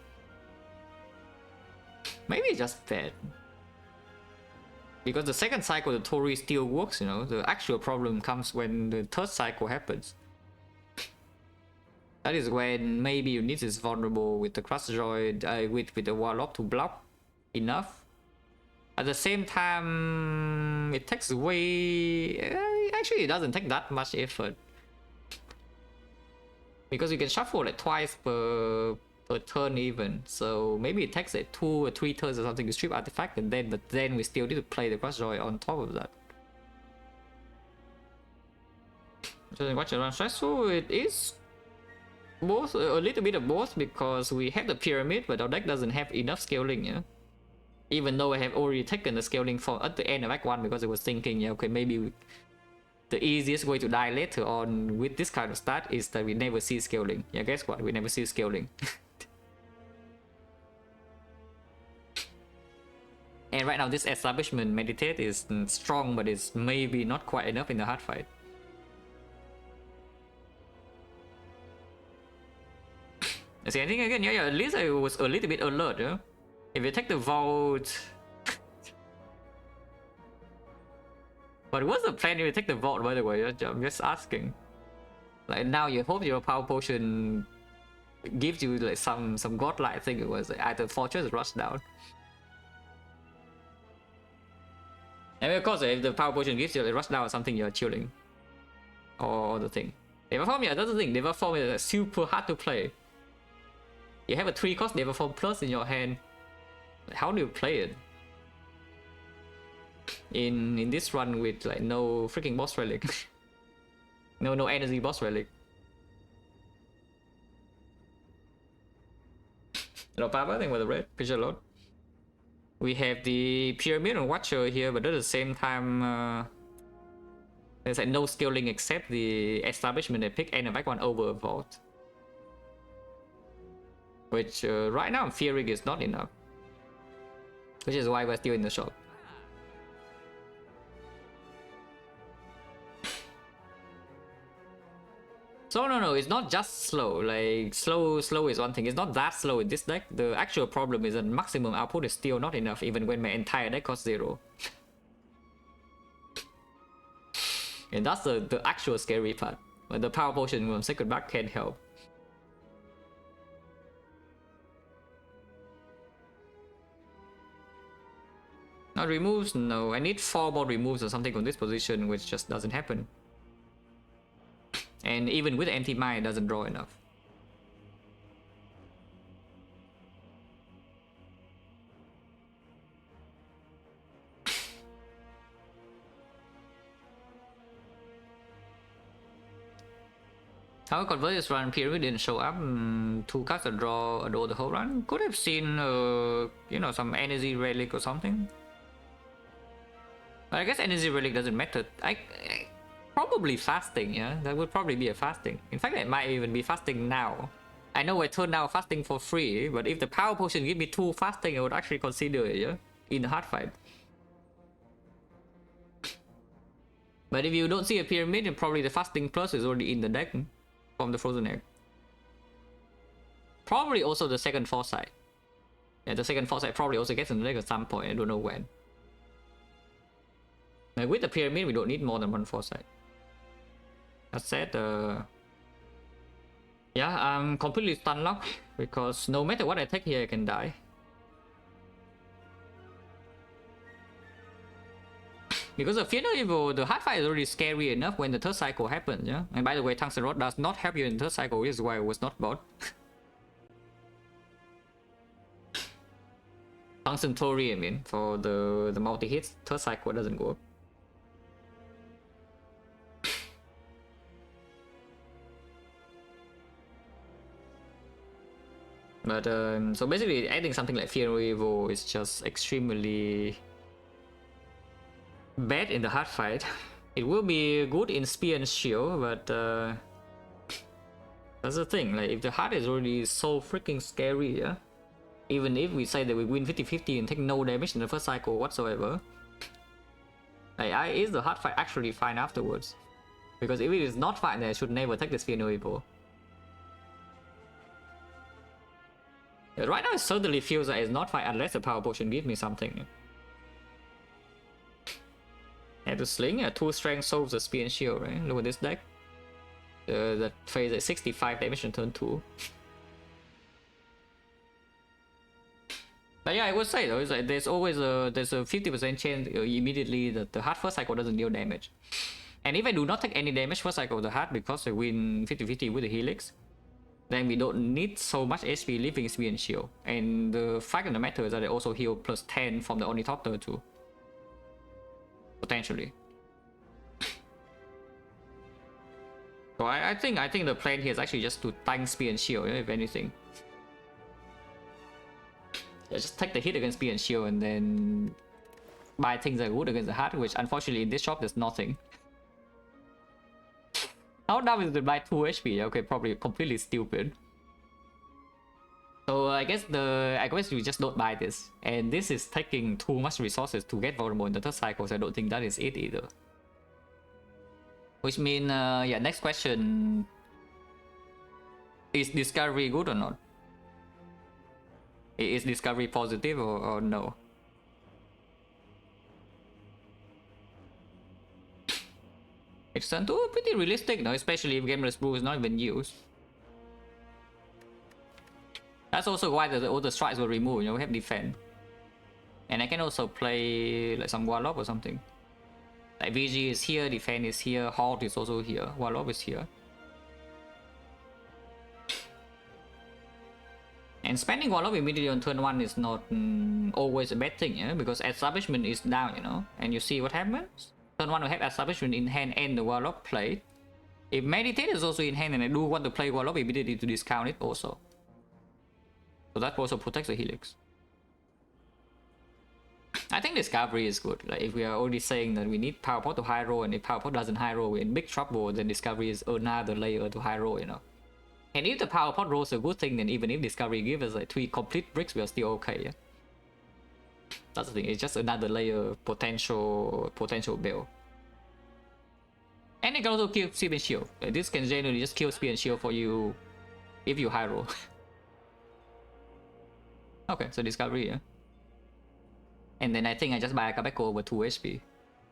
S1: Maybe it's just bad. Because the second cycle the Tori still works, you know. The actual problem comes when the third cycle happens. That is when maybe you need this vulnerable with the Crossjoy, with the Warlock to block enough. At the same time, it takes way... actually, it doesn't take that much effort. Because you can shuffle like twice per turn even. So maybe it takes like 2 or 3 turns or something to strip artifact, and then but then we still need to play the Crossjoy on top of that. So watch around stressful, it is both a little bit of both, because we have the pyramid, but our deck doesn't have enough scaling, yeah. Even though I have already taken the scaling for at the end of Act 1, because I was thinking, yeah, okay, maybe the easiest way to die later on with this kind of start is that we never see scaling. Yeah, guess what? We never see scaling. And right now this establishment meditate is strong, but it's maybe not quite enough in the hard fight. See, I think again, yeah, at least I was a little bit alert, yeah? If you take the vault... But what's the plan if you take the vault, by the way? I'm just asking. Like, now you hope your power potion gives you like some godlike thing. It was like, either fortress or rush down. And of course, if the power potion gives you like rush down or something, you're chilling. Or the thing. Never form, yeah, that's the thing. Never form is super hard to play. You have a 3-cost never form plus in your hand. How do you play it? In this run with like no freaking boss relic. no energy boss relic. No power thing with the red picture load. We have the pyramid and watcher here, but at the same time there's like no scaling except the establishment they pick and the back one over vault. Which right now I'm fearing is not enough. Which is why we're still in the shop. So no, it's not just slow. Like slow is one thing. It's not that slow in this deck. The actual problem is that maximum output is still not enough, even when my entire deck costs 0. And that's the actual scary part. But the power potion from second back can't help. Not removes? No, I need 4 more removes or something from this position, which just doesn't happen. And even with empty mind, it doesn't draw enough. How convert this run pyramid didn't show up. 2 cards and draw the whole run. Could have seen, you know, some energy relic or something. But I guess energy relic doesn't matter. Probably fasting, yeah? That would probably be a fasting. In fact, it might even be fasting now. I know I turned down fasting for free, but if the power potion give me 2 fasting, I would actually consider it, yeah? In the hard fight. But if you don't see a pyramid, then probably the fasting plus is already in the deck from the frozen egg. Probably also the second foresight. Yeah, the second foresight probably also gets in the deck at some point, I don't know when. Like with the pyramid, we don't need more than 1 foresight. That said, yeah, I'm completely stun locked because no matter what I take here, I can die. Because of Fear No Evil, the hard fight is already scary enough when the third cycle happens, yeah? And by the way, Tungsten Rod does not help you in the third cycle, this is why it was not bought. Tungsten Tori, I mean, for the multi-hits, third cycle doesn't go up. But so basically adding something like Fear No Evil is just extremely bad in the hard fight. It will be good in Spear and Shield, but that's the thing, like if the hard is already so freaking scary, yeah? Even if we say that we win 50-50 and take no damage in the first cycle whatsoever, like is the hard fight actually fine afterwards? Because if it is not fine, then I should never take this Fear No Evil. Right now it certainly feels like it's not fine unless the power potion gives me something. And to sling, 2 strength solves the spear and shield, right? Look at this deck. That phase at 65 damage on turn 2. But yeah, I would say though, it's like there's always a 50% chance immediately that the hard first cycle doesn't deal damage. And if I do not take any damage first cycle of the hard because I win 50-50 with the helix, then we don't need so much HP leaving spear and shield. And the fact of the matter is that they also heal plus 10 from the Ornithopter too. Potentially. So I think the plan here is actually just to tank spear and shield, if anything. Yeah, just take the hit against spear and shield and then buy things that are good against the hard, which unfortunately in this shop there's nothing. How dumb is it to buy 2 HP? Okay, probably completely stupid. So I guess we just don't buy this. And this is taking too much resources to get vulnerable in the third cycle, so I don't think that is it either. Which means, yeah, next question. Is Discovery good or not? Is discovery positive or no? It's pretty realistic, no? Especially if Gameless Brew is not even used. That's also why all the strikes were removed, you know, we have defend. And I can also play like some Warlock or something. Like VG is here, defend is here, Halt is also here, Warlock is here. And spending Warlock immediately on turn 1 is not always a bad thing, yeah? Because establishment is down, you know? And you see what happens? Turn 1 will have establishment in hand and the Warlock played. If Meditate is also in hand and I do want to play Warlock immediately to discount it also. So that also protects the Helix. I think Discovery is good. Like if we are already saying that we need Power Pot to high roll, and if Power Pot doesn't high roll, we're in big trouble, then Discovery is another layer to high roll, you know? And if the Power Pot rolls a good thing, then even if Discovery gives us like 3 complete bricks, we are still okay, yeah? That's the thing, it's just another layer of potential build. And it can also kill Speed and Shield. Like this can generally just kill Speed and Shield for you if you high roll. Okay, so Discovery, yeah. And then I think I just buy a Kabeko over 2 HP.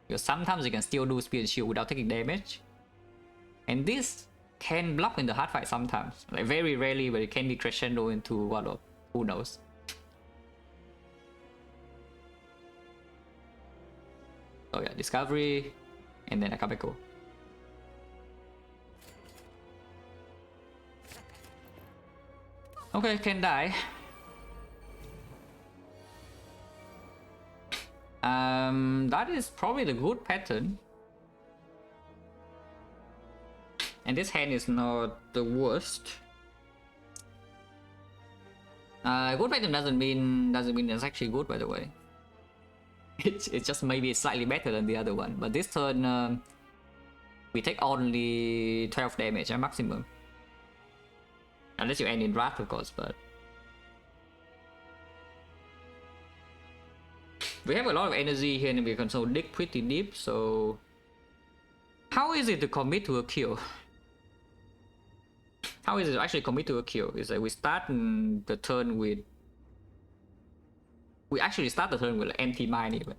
S1: Because sometimes you can still do Speed and Shield without taking damage. And this can block in the hard fight sometimes. Like very rarely, but it can be crescendo into Warlock. Who knows? Oh yeah, Discovery, and then a Kabeko. Okay, can die. That is probably the good pattern. And this hand is not the worst. Good pattern doesn't mean it's actually good, by the way. It's just maybe slightly better than the other one. But this turn, we take only 12 damage at maximum. Unless you end in Wrath, of course, but... We have a lot of energy here and we can also dig pretty deep, so... How is it to commit to a kill? How is it to actually commit to a kill? Is that we start the turn with... We actually start the turn with like empty mine even.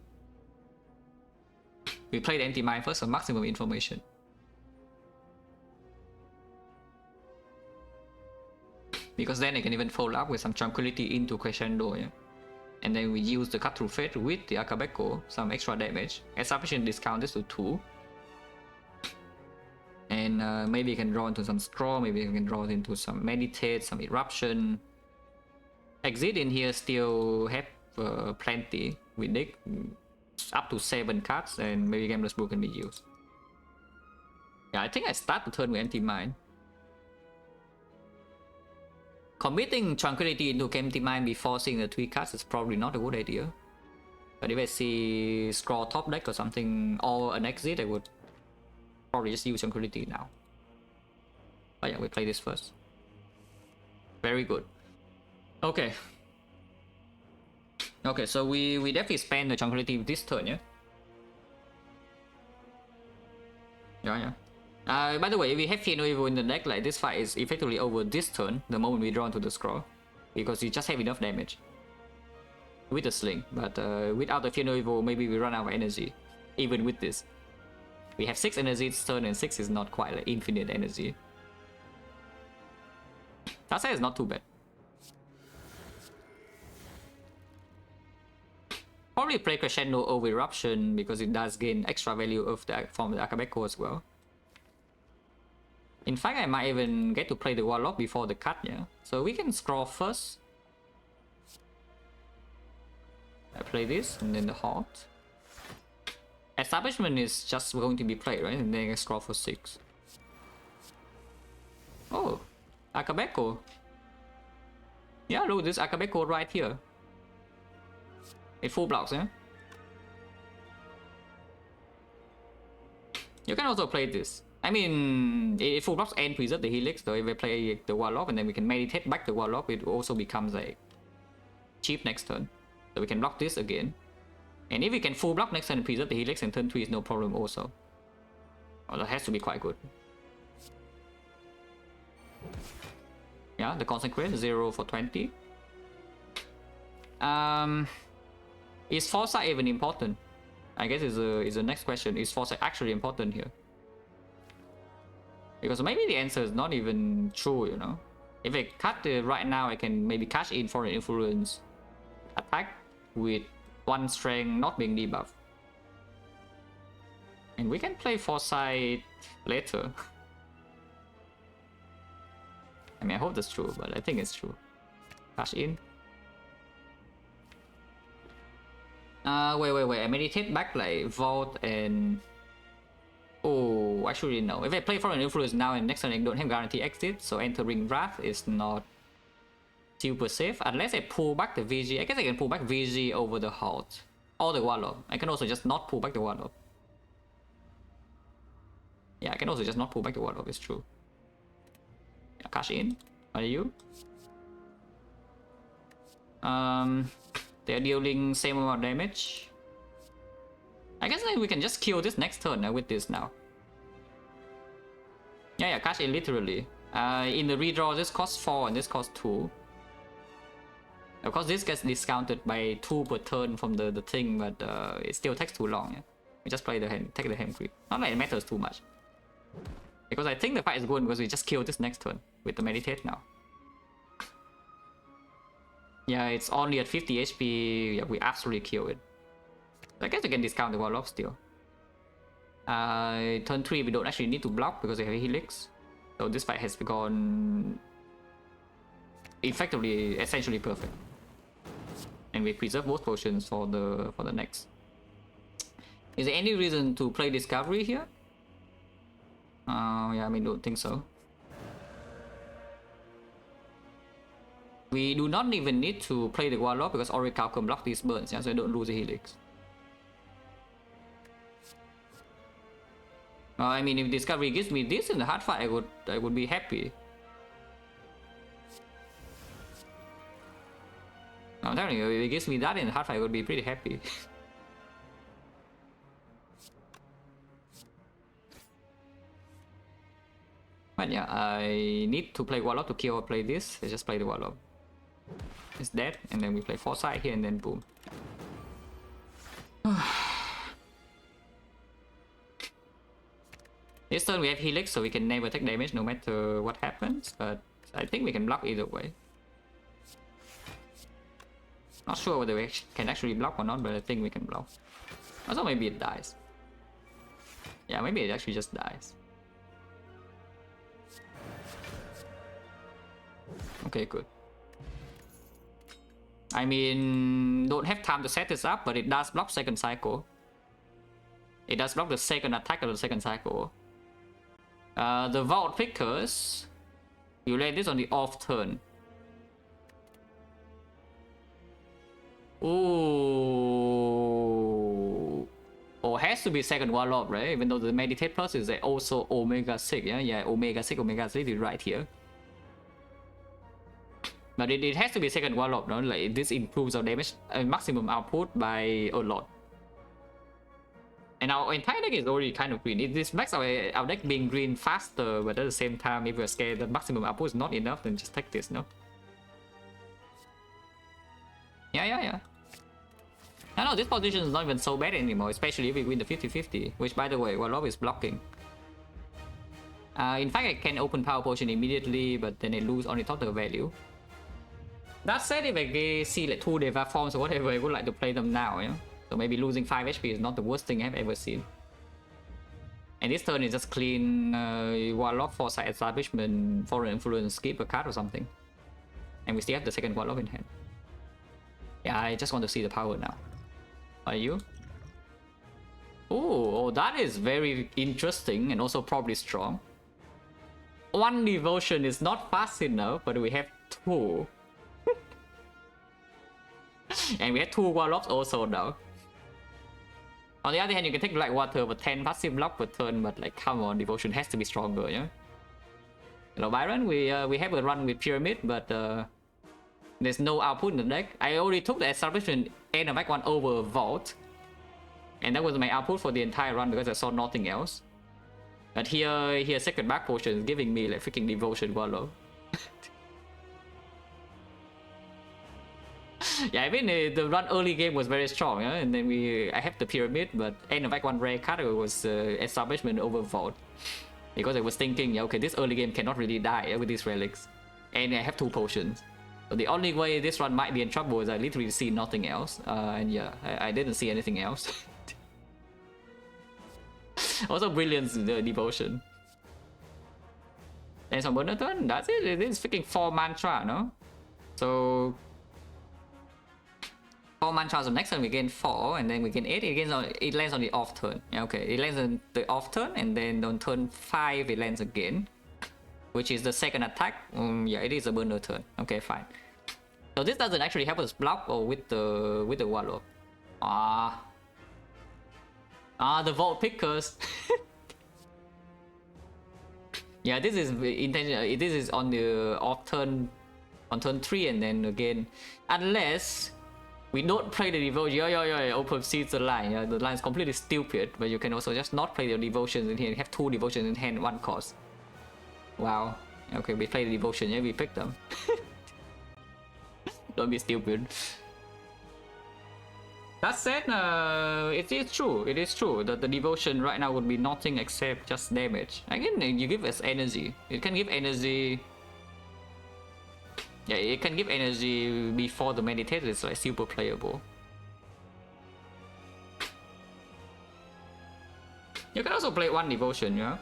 S1: We play the empty mine first for maximum information. Because then I can even follow up with some tranquility into Crescendo, yeah? And then we use the cut through fate with the Akabeko, some extra damage. Establishment discount this to 2. And maybe you can draw into some Scroll, maybe you can draw into some Meditate, some Eruption. Exit in here still have plenty. We dig up to 7 cards and maybe Gambler's Brew can be used. Yeah, I think I start the turn with empty mine. Committing Tranquility into empty mine before seeing the 3 cards is probably not a good idea. But if I see Scroll top deck or something, or an exit, I would probably just use Tranquility now. But yeah, we play this first. Very good. Okay. Okay, so we definitely spend the Tranquility this turn, yeah? Yeah. By the way, if we have Fear No Evil in the deck, like this fight is effectively over this turn, the moment we draw into the Scroll. Because you just have enough damage. With the Sling, but without the Fear No Evil, maybe we run out of energy. Even with this. We have 6 energy this turn and 6 is not quite like infinite energy. That side is not too bad. Probably play Crescendo over Eruption because it does gain extra value of from the Akabeko as well. In fact, I might even get to play the Warlock before the cut, yeah? So we can Scroll first. I play this, and then the Halt. Establishment is just going to be played, right? And then I Scroll for 6. Oh, Akabeko. Yeah, look, this Akabeko right here. It full blocks, yeah? You can also play this. I mean, it full blocks and preserve the Helix, so if we play the Warlock and then we can meditate back the Warlock, it also becomes like cheap next turn. So we can block this again. And if we can full block next turn and preserve the Helix, and turn 3 is no problem also. Oh, that has to be quite good. Yeah, the Consecrate 0 for 20. Is foresight even important? I guess is the next question. Is foresight actually important here? Because maybe the answer is not even true, you know. If I cut right now, I can maybe cash in foreign influence attack with 1 strength not being debuffed. And we can play foresight later. I mean, I hope that's true, but I think it's true. Cash in. Wait. I meditate back like Vault and... Oh, I should really know. If I play Foreign Influence now and next turn I don't have guarantee exit, so entering Wrath is not super safe. Unless I pull back the VG. I guess I can pull back VG over the Halt. Or the Warlock. I can also just not pull back the Warlock. Yeah, I can also just not pull back the Warlock, it's true. Yeah, cash in. Are you? They're dealing same amount of damage. I guess we can just kill this next turn with this now. Yeah, cash in literally. In the redraw, this costs 4 and this costs 2. Of course, this gets discounted by 2 per turn from the thing, but it still takes too long. Yeah? We just play the hand, take the hand creep. Not like it matters too much. Because I think the fight is good because we just kill this next turn with the meditate now. Yeah, it's only at 50 HP. Yeah, we absolutely kill it. I guess we can discount the Warlock still. Turn 3 we don't actually need to block because we have Helix. So this fight has gone effectively, essentially perfect. And we preserve both potions for the next. Is there any reason to play Discovery here? Yeah, I mean, don't think so. We do not even need to play the Warlock because Oracle can block these burns, yeah, so I don't lose the Helix. I mean, if Discovery gives me this in the hard fight, I would be happy. I'm telling you, if it gives me that in the hard fight, I would be pretty happy. But yeah, I need to play Warlock to kill or play this. I just play the Warlock. It's dead, and then we play Foresight here, and then boom. This turn we have Helix, so we can never take damage no matter what happens, but I think we can block either way. Not sure whether we can actually block or not, but I think we can block. Also, maybe it dies. Yeah, maybe it actually just dies. Okay, good. I mean, don't have time to set this up, but it does block second cycle. It does block the second attack of the second cycle. The Vault Pickers, you lay this on the off turn. Ooh. Oh, has to be second Warlock, right? Even though the Meditate Plus is also Omega 6, yeah? Yeah, Omega 6, Omega 3 is right here. But it has to be second Warlock, no? Like, this improves our damage maximum output by a lot. And our entire deck is already kind of green. This makes our deck being green faster, but at the same time, if we're scared the maximum output is not enough, then just take this, no? Yeah. I know this position is not even so bad anymore, especially if we win the 50-50, which by the way, Warlock is blocking. In fact, I can open Power Potion immediately, but then I lose only total value. That said, if I see like 2 Deva forms or whatever, I would like to play them now, you know? So maybe losing 5 HP is not the worst thing I've ever seen. And this turn is just clean Warlock, Foresight, Establishment, Foreign Influence, skip a card or something. And we still have the second Warlock in hand. Yeah, I just want to see the power now. Are you? Oh, that is very interesting and also probably strong. 1 devotion is not fast enough, but we have 2. And we have 2 Warlocks also now. On the other hand, you can take Blackwater with 10 passive block per turn, but like, come on, devotion has to be stronger, yeah? Hello, Byron. We have a run with Pyramid, but there's no output in the deck. I already took the Establishment and the back one over Vault. And that was my output for the entire run because I saw nothing else. But here second back potion is giving me like freaking devotion Warlock. Yeah, I mean the run early game was very strong, yeah? And then I have the pyramid, but end of act 1 rare card was establishment over vault. Because I was thinking, yeah, okay, this early game cannot really die with these relics. And I have 2 potions. So the only way this run might be in trouble is I literally see nothing else. And yeah, I didn't see anything else. Also brilliance devotion. And some bonus turn, that's it. It is freaking 4 mantra, no? So 4 mantra, so next turn we gain 4 and then we gain 8. It lands on the off turn. Yeah, okay, it lands on the off turn and then on turn 5 it lands again, which is the second attack. Yeah, it is a burner turn. Okay, fine. So this doesn't actually help us block or with the warlock. The vault pickers. Yeah, this is intentional. This is on the off turn, on turn 3, and then again, unless we don't play the devotion. Yeah, open seeds the line. Yeah, the line is completely stupid, but you can also just not play the devotions in here. You have 2 devotions in hand, 1 cost. Wow. Okay, we play the devotion. Yeah, we pick them. Don't be stupid. That said, it is true. It is true that the devotion right now would be nothing except just damage. Again, you give us energy. It can give energy. Yeah, it can give energy before the meditate. It's like super playable. You can also play 1 devotion, yeah.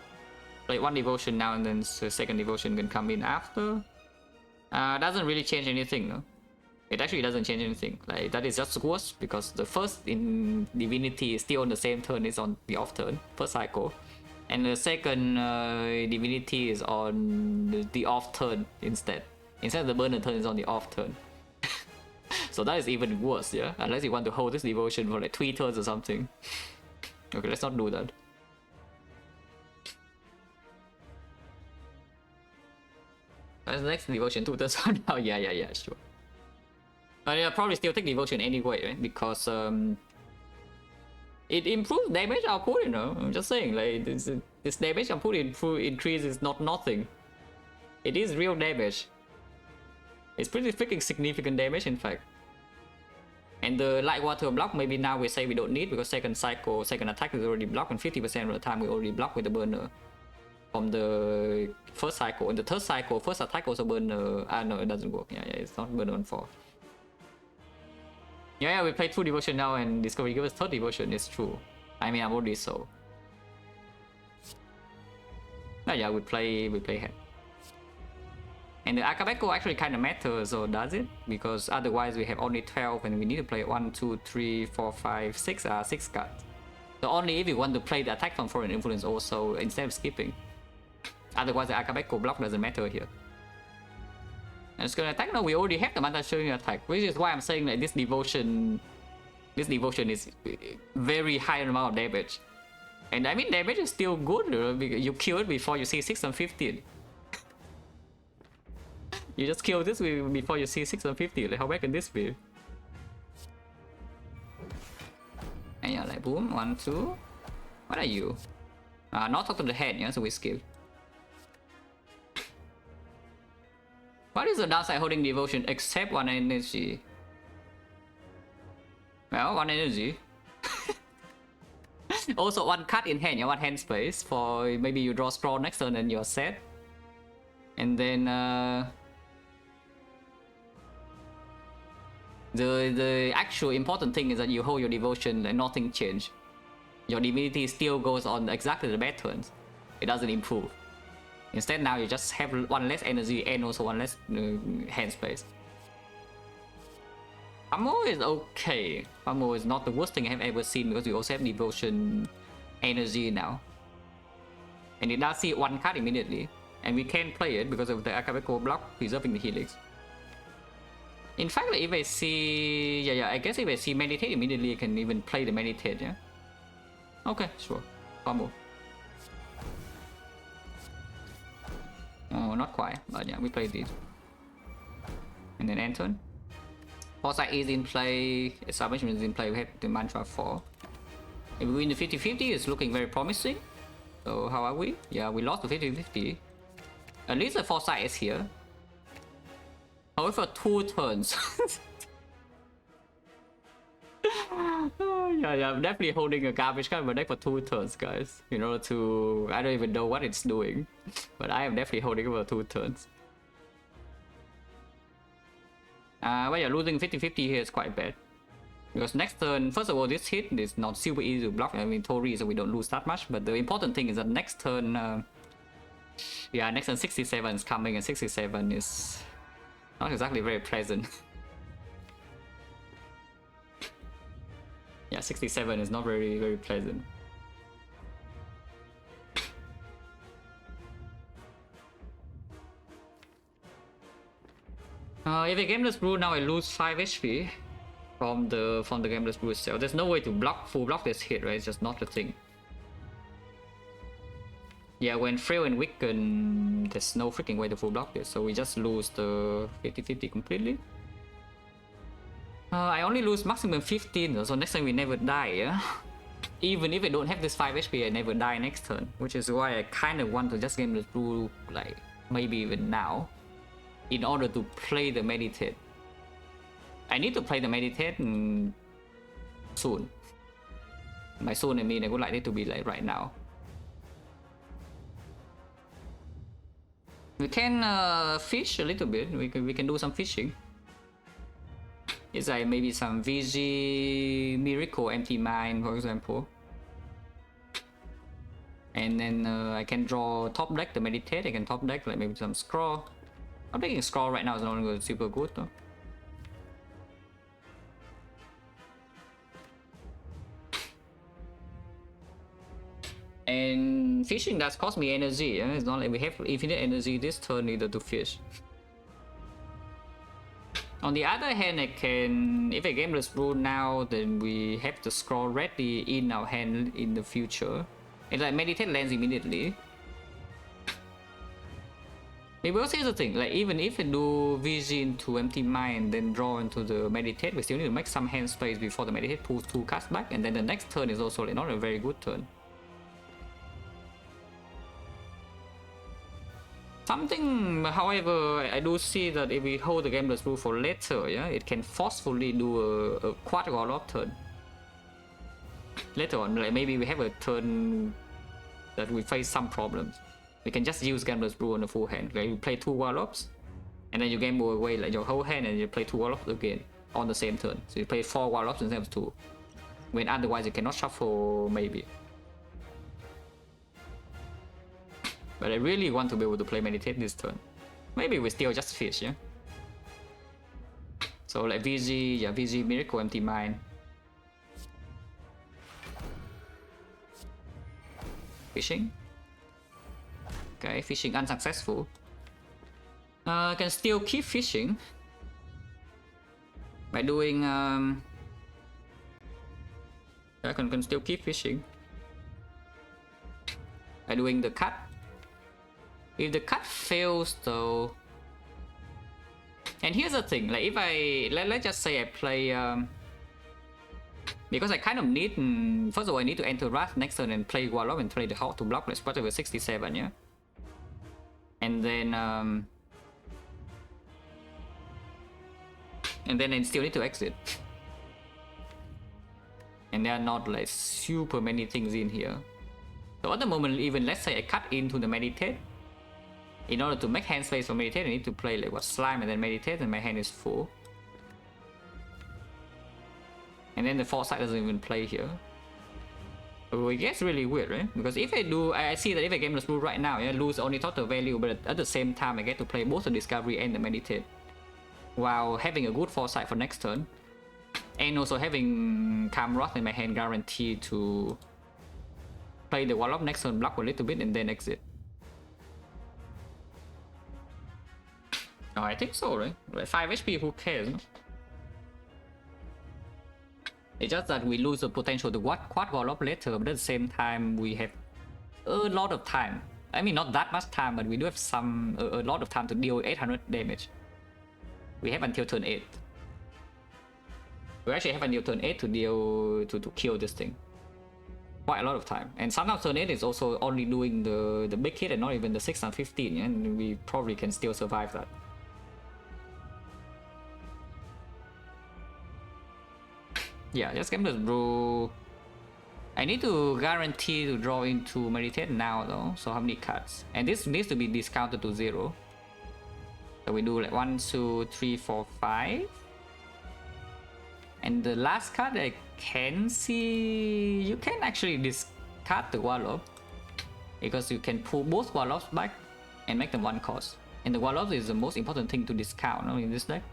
S1: Play 1 devotion now and then the second devotion can come in after. Doesn't really change anything, no. It actually doesn't change anything. Like that is just worse because the first in divinity is still on the same turn. It's on the off turn, first cycle, and the second divinity is on the off turn instead. Instead of the burner turn is on the off turn. So that is even worse, yeah. Unless you want to hold this devotion for like 3 turns or something. Okay, let's not do that. That's the next devotion 2 turns on now. Yeah, sure. But I'll probably still take devotion anyway, right? Because it improves damage output, you know. I'm just saying, like this damage output increase is not nothing. It is real damage. It's pretty freaking significant damage, in fact. And the light water block, maybe now we say we don't need because second cycle, second attack is already blocked, and 50% of the time we already block with the burner from the first cycle. In the third cycle, first attack also burner. No, it doesn't work. Yeah, it's not burner on 4. Yeah, we play 2 devotion now and discovery give us 3rd devotion. It's true. I mean, I'm already so. Yeah, we play head. And the Akabeko actually kind of matters, so does it? Because otherwise we have only 12 and we need to play 1, 2, 3, 4, 5, 6 cards. So only if you want to play the attack from foreign influence also instead of skipping. Otherwise the Akabeko block doesn't matter here. And it's gonna attack. No, we already have the mana showing attack, which is why I'm saying that this devotion is very high amount of damage. And I mean damage is still good, because you kill it before you see 6 and 15. You just kill this before you see 6 and 15. Like how bad can this be? And yeah, like boom, 1, 2. What are you? Not talk to the head, yeah, so we skip. What is the downside holding devotion except 1 energy? Well, 1 energy. Also 1 card in hand, yeah, 1 hand space for maybe you draw scroll next turn and you're set. And then the actual important thing is that you hold your devotion and nothing change. Your divinity still goes on exactly the bad turns. It doesn't improve. Instead now you just have 1 less energy and also 1 less hand space. Ammo is okay. Ammo is not the worst thing I have ever seen because we also have devotion energy now. And it does see 1 card immediately. And we can play it because of the Akabeko block preserving the helix. In fact, if I see... Yeah, I guess if I see meditate immediately I can even play the meditate, yeah? Okay, sure. Combo. Oh, not quite, but yeah, we play this. And then end turn. Foresight is in play, establishment is in play, we have the mantra 4. If we win the 50-50, it's looking very promising. So how are we? Yeah, we lost the 50-50. At least the foresight is here. However, 2 turns. Yeah, I'm definitely holding a garbage kind of a deck for 2 turns, guys. In order to, I don't even know what it's doing, but I am definitely holding it for 2 turns. Well, yeah, losing 50-50 here is quite bad. Because next turn, first of all, this hit is not super easy to block. I mean, Tori, so we don't lose that much. But the important thing is that next turn, yeah, next turn 67 is coming, and 67 is not exactly very pleasant. Yeah, 67 is not very pleasant. If I Gameless Brew now, I lose 5 HP from the Gameless Brew itself. There's no way to full block this hit, right? It's just not a thing. Yeah, when frail and weaken, there's no freaking way to full block this, so we just lose the 50-50 completely. I only lose maximum 15, so next time we never die, yeah? Even if I don't have this 5 HP, I never die next turn, which is why I kind of want to just game this blue, like, maybe even now, in order to play the Meditate. I need to play the Meditate soon. By soon I mean I would like it to be like right now. We can fish a little bit, we can do some fishing. It's like maybe some VG Miracle Empty Mind, for example. And then I can draw top deck the Meditate. I can top deck like maybe some Scroll. I'm thinking Scroll right now is not super good though. And fishing does cost me energy. Yeah? It's not like we have infinite energy this turn either to fish. On the other hand, I can, if I Gameless Brew now, then we have the Scroll ready in our hand in the future. And like Meditate lands immediately. Maybe also here's the thing, like even if I do VG into Empty Mind, then draw into the Meditate, we still need to make some hand space before the Meditate pulls 2 cards back, and then the next turn is also like not a very good turn. Something, however, I do see that if we hold the Gameless Brew for later, yeah, it can forcefully do a quad Warlock turn. Later on, like maybe we have a turn that we face some problems. We can just use Gameless Brew on the full hand. Like you play 2 Warlocks, and then you gamble away like your whole hand, and you play 2 Warlocks again on the same turn. So you play 4 Warlocks instead of 2. When otherwise you cannot shuffle, maybe. But I really want to be able to play Meditate this turn. Maybe we still just fish, yeah? So like VG, yeah, VG Miracle Empty Mind. Fishing. Okay, fishing unsuccessful. Can still keep fishing by doing I can still keep fishing by doing the cut. If the cut fails though, and here's the thing, like if I let's just say I play because I kind of need first of all I need to enter Wrath next turn and play Warlock and play the Hawk to block, let's spot with 67, yeah. And then I still need to exit. And there are not like super many things in here. So at the moment, even let's say I cut into the Meditate. In order to make hand space for Meditate, I need to play like what, Slime and then Meditate, and my hand is full. And then the Foresight doesn't even play here. So it gets really weird, right? Because if I do, I see that if I Gameless Brew right now, I lose only total value, but at the same time I get to play both the Discovery and the Meditate, while having a good Foresight for next turn, and also having Calm Wrath in my hand guaranteed to play the Warlock next turn, block a little bit, and then exit. Oh, I think so, right? Like 5 HP, who cares? No? It's just that we lose the potential to quad Warlock later, but at the same time we have a lot of time. I mean, not that much time, but we do have a lot of time to deal 800 damage. We have until turn 8. We actually have until turn 8 to deal to kill this thing. Quite a lot of time. And sometimes turn 8 is also only doing the big hit and not even the 6 and 15, and we probably can still survive that. Yeah, just game plus brew. I need to guarantee to draw into meditate now though. So how many cards? And this needs to be discounted to 0. So we do like 1, 2, 3, 4, 5. And the last card I can see, you can actually discard the Wallop, because you can pull both Wallops back and make them 1 cost. And the Wallops is the most important thing to discount in this deck.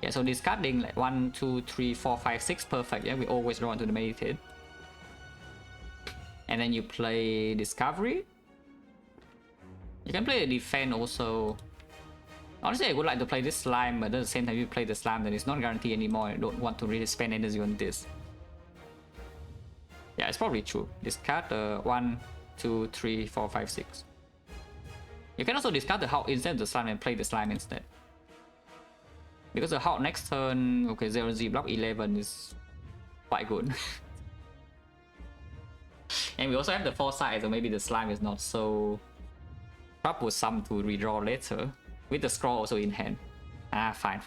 S1: Yeah, so discarding like 1, 2, 3, 4, 5, 6, perfect. Yeah, we always draw into the meditate. And then you play Discovery. You can play a defense also. Honestly, I would like to play this slime, but at the same time, you play the slime, then it's not guaranteed anymore. I don't want to really spend energy on this. Yeah, it's probably true. Discard 1, 2, 3, 4, 5, 6. You can also discard the Hulk instead of the slime and play the slime instead. Because the Hulk next turn, okay, 0Z block 11 is quite good. And we also have the foresight, so maybe the slime is not so troublesome to redraw later. With the scroll also in hand. Ah, fine.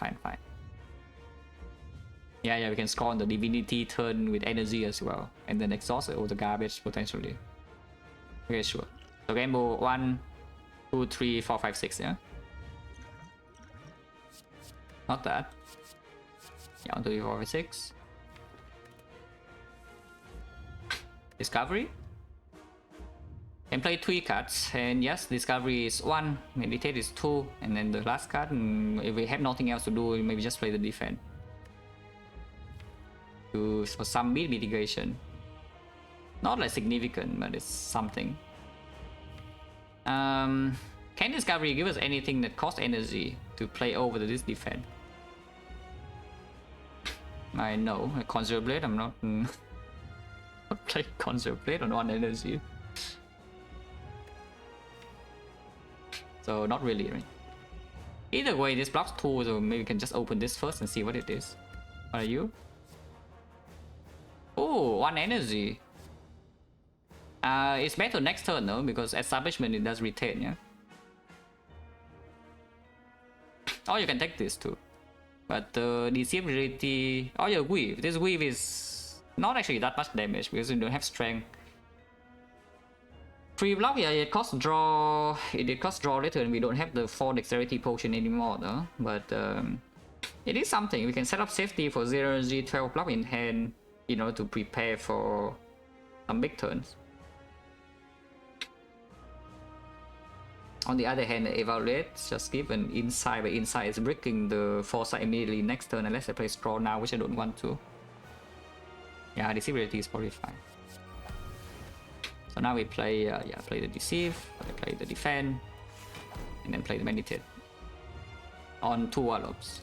S1: Yeah, we can scroll on the divinity turn with energy as well. And then exhaust all the garbage potentially. Okay, sure. So game board 1, 2, 3, 4, 5, 6, yeah? Not that. Yeah, 1, 2, 3, 4, 5, 6. Discovery. Can play 3 cards, and yes, Discovery is 1, Meditate is 2, and then the last card, if we have nothing else to do, maybe just play the defense. For some beat mitigation. Not like significant, but it's something. Can Discovery give us anything that costs energy to play over this defense? I know, Conserve Blade, I'm not play Conserve Blade on 1 energy. So not really, right? Either way, this blocks 2, so maybe we can just open this first and see what it is. What are you? Oh, 1 energy. It's better next turn though, because establishment it does retain, yeah? Oh, you can take this too. But the deceivability... Oh, yeah, weave. This weave is not actually that much damage because you don't have strength. 3 block, yeah, it costs draw. It did cost draw later, and we don't have the 4 dexterity potion anymore, though. But it is something. We can set up safety for 0G 12 block in hand, you know, to prepare for some big turns. On the other hand, evaluate just give an insight, but insight is breaking the foresight immediately next turn unless I play scroll now, which I don't want to. Yeah, deceivability is probably fine. So now we play, play the deceive, play the defend, and then play the meditate on 2 Wallops.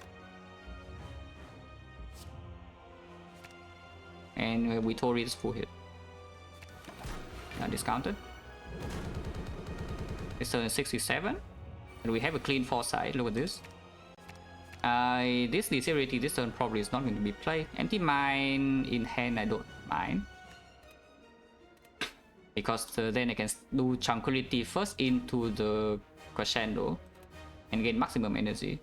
S1: And we Tori is full hit. Now discounted. This turn is 67, and we have a clean foresight. Look at this. This deceivability this turn probably is not going to be played. Anti-mine in hand, I don't mind. Because then I can do tranquility first into the crescendo and gain maximum energy.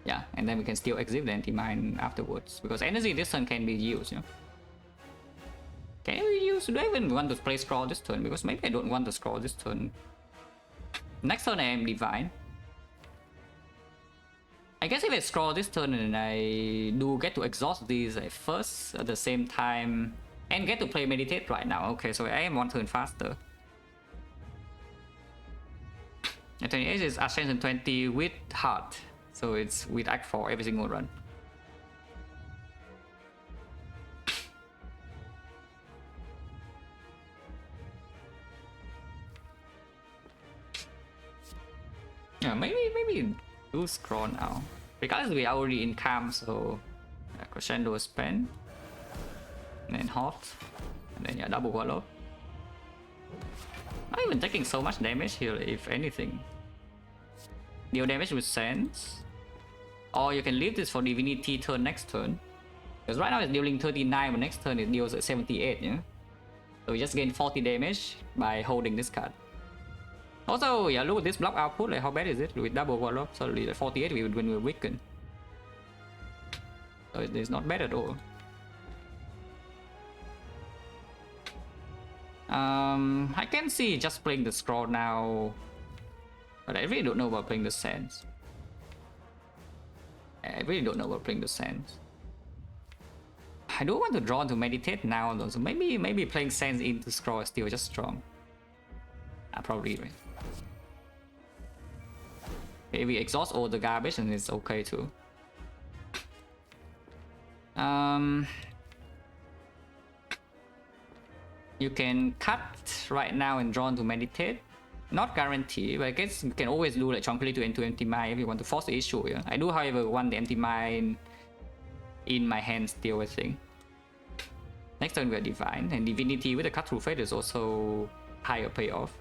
S1: Yeah, and then we can still exit the anti-mine afterwards. Because energy this turn can be used, you know. Can we use? Do I even want to play scroll this turn? Because maybe I don't want to scroll this turn. Next turn I am divine. I guess if I scroll this turn and I do get to exhaust these first at the same time and get to play meditate right now. Okay, so I am 1 turn faster. A20H is Ascension 20 with heart, so it's with Act 4 every single run. Yeah, maybe do scroll now. Regardless, we are already in calm, so crescendo spend, and then hot, and then double Wallop. Not even taking so much damage here, if anything. Deal damage with sense, or you can leave this for divinity turn next turn, because right now it's dealing 39, but next turn it deals at 78. Yeah, so we just gain 40 damage by holding this card. Also, yeah, look at this block output. Like, how bad is it with double wall up? Suddenly, like 48 when we were weakened. So it's not bad at all. I can see just playing the scroll now, but I really don't know about playing the sands. I really don't know about playing the sands. I don't want to draw to meditate now though, so maybe playing sands into scroll is still just strong. Probably right. Maybe exhaust all the garbage and it's okay too. You can cut right now and draw to meditate. Not guarantee, but I guess you can always do like tranquility into empty mind if you want to force the issue. Yeah? I do, however, want the empty mind in my hand still, I think. Next turn we are divine, and divinity with the cut through fate is also higher payoff.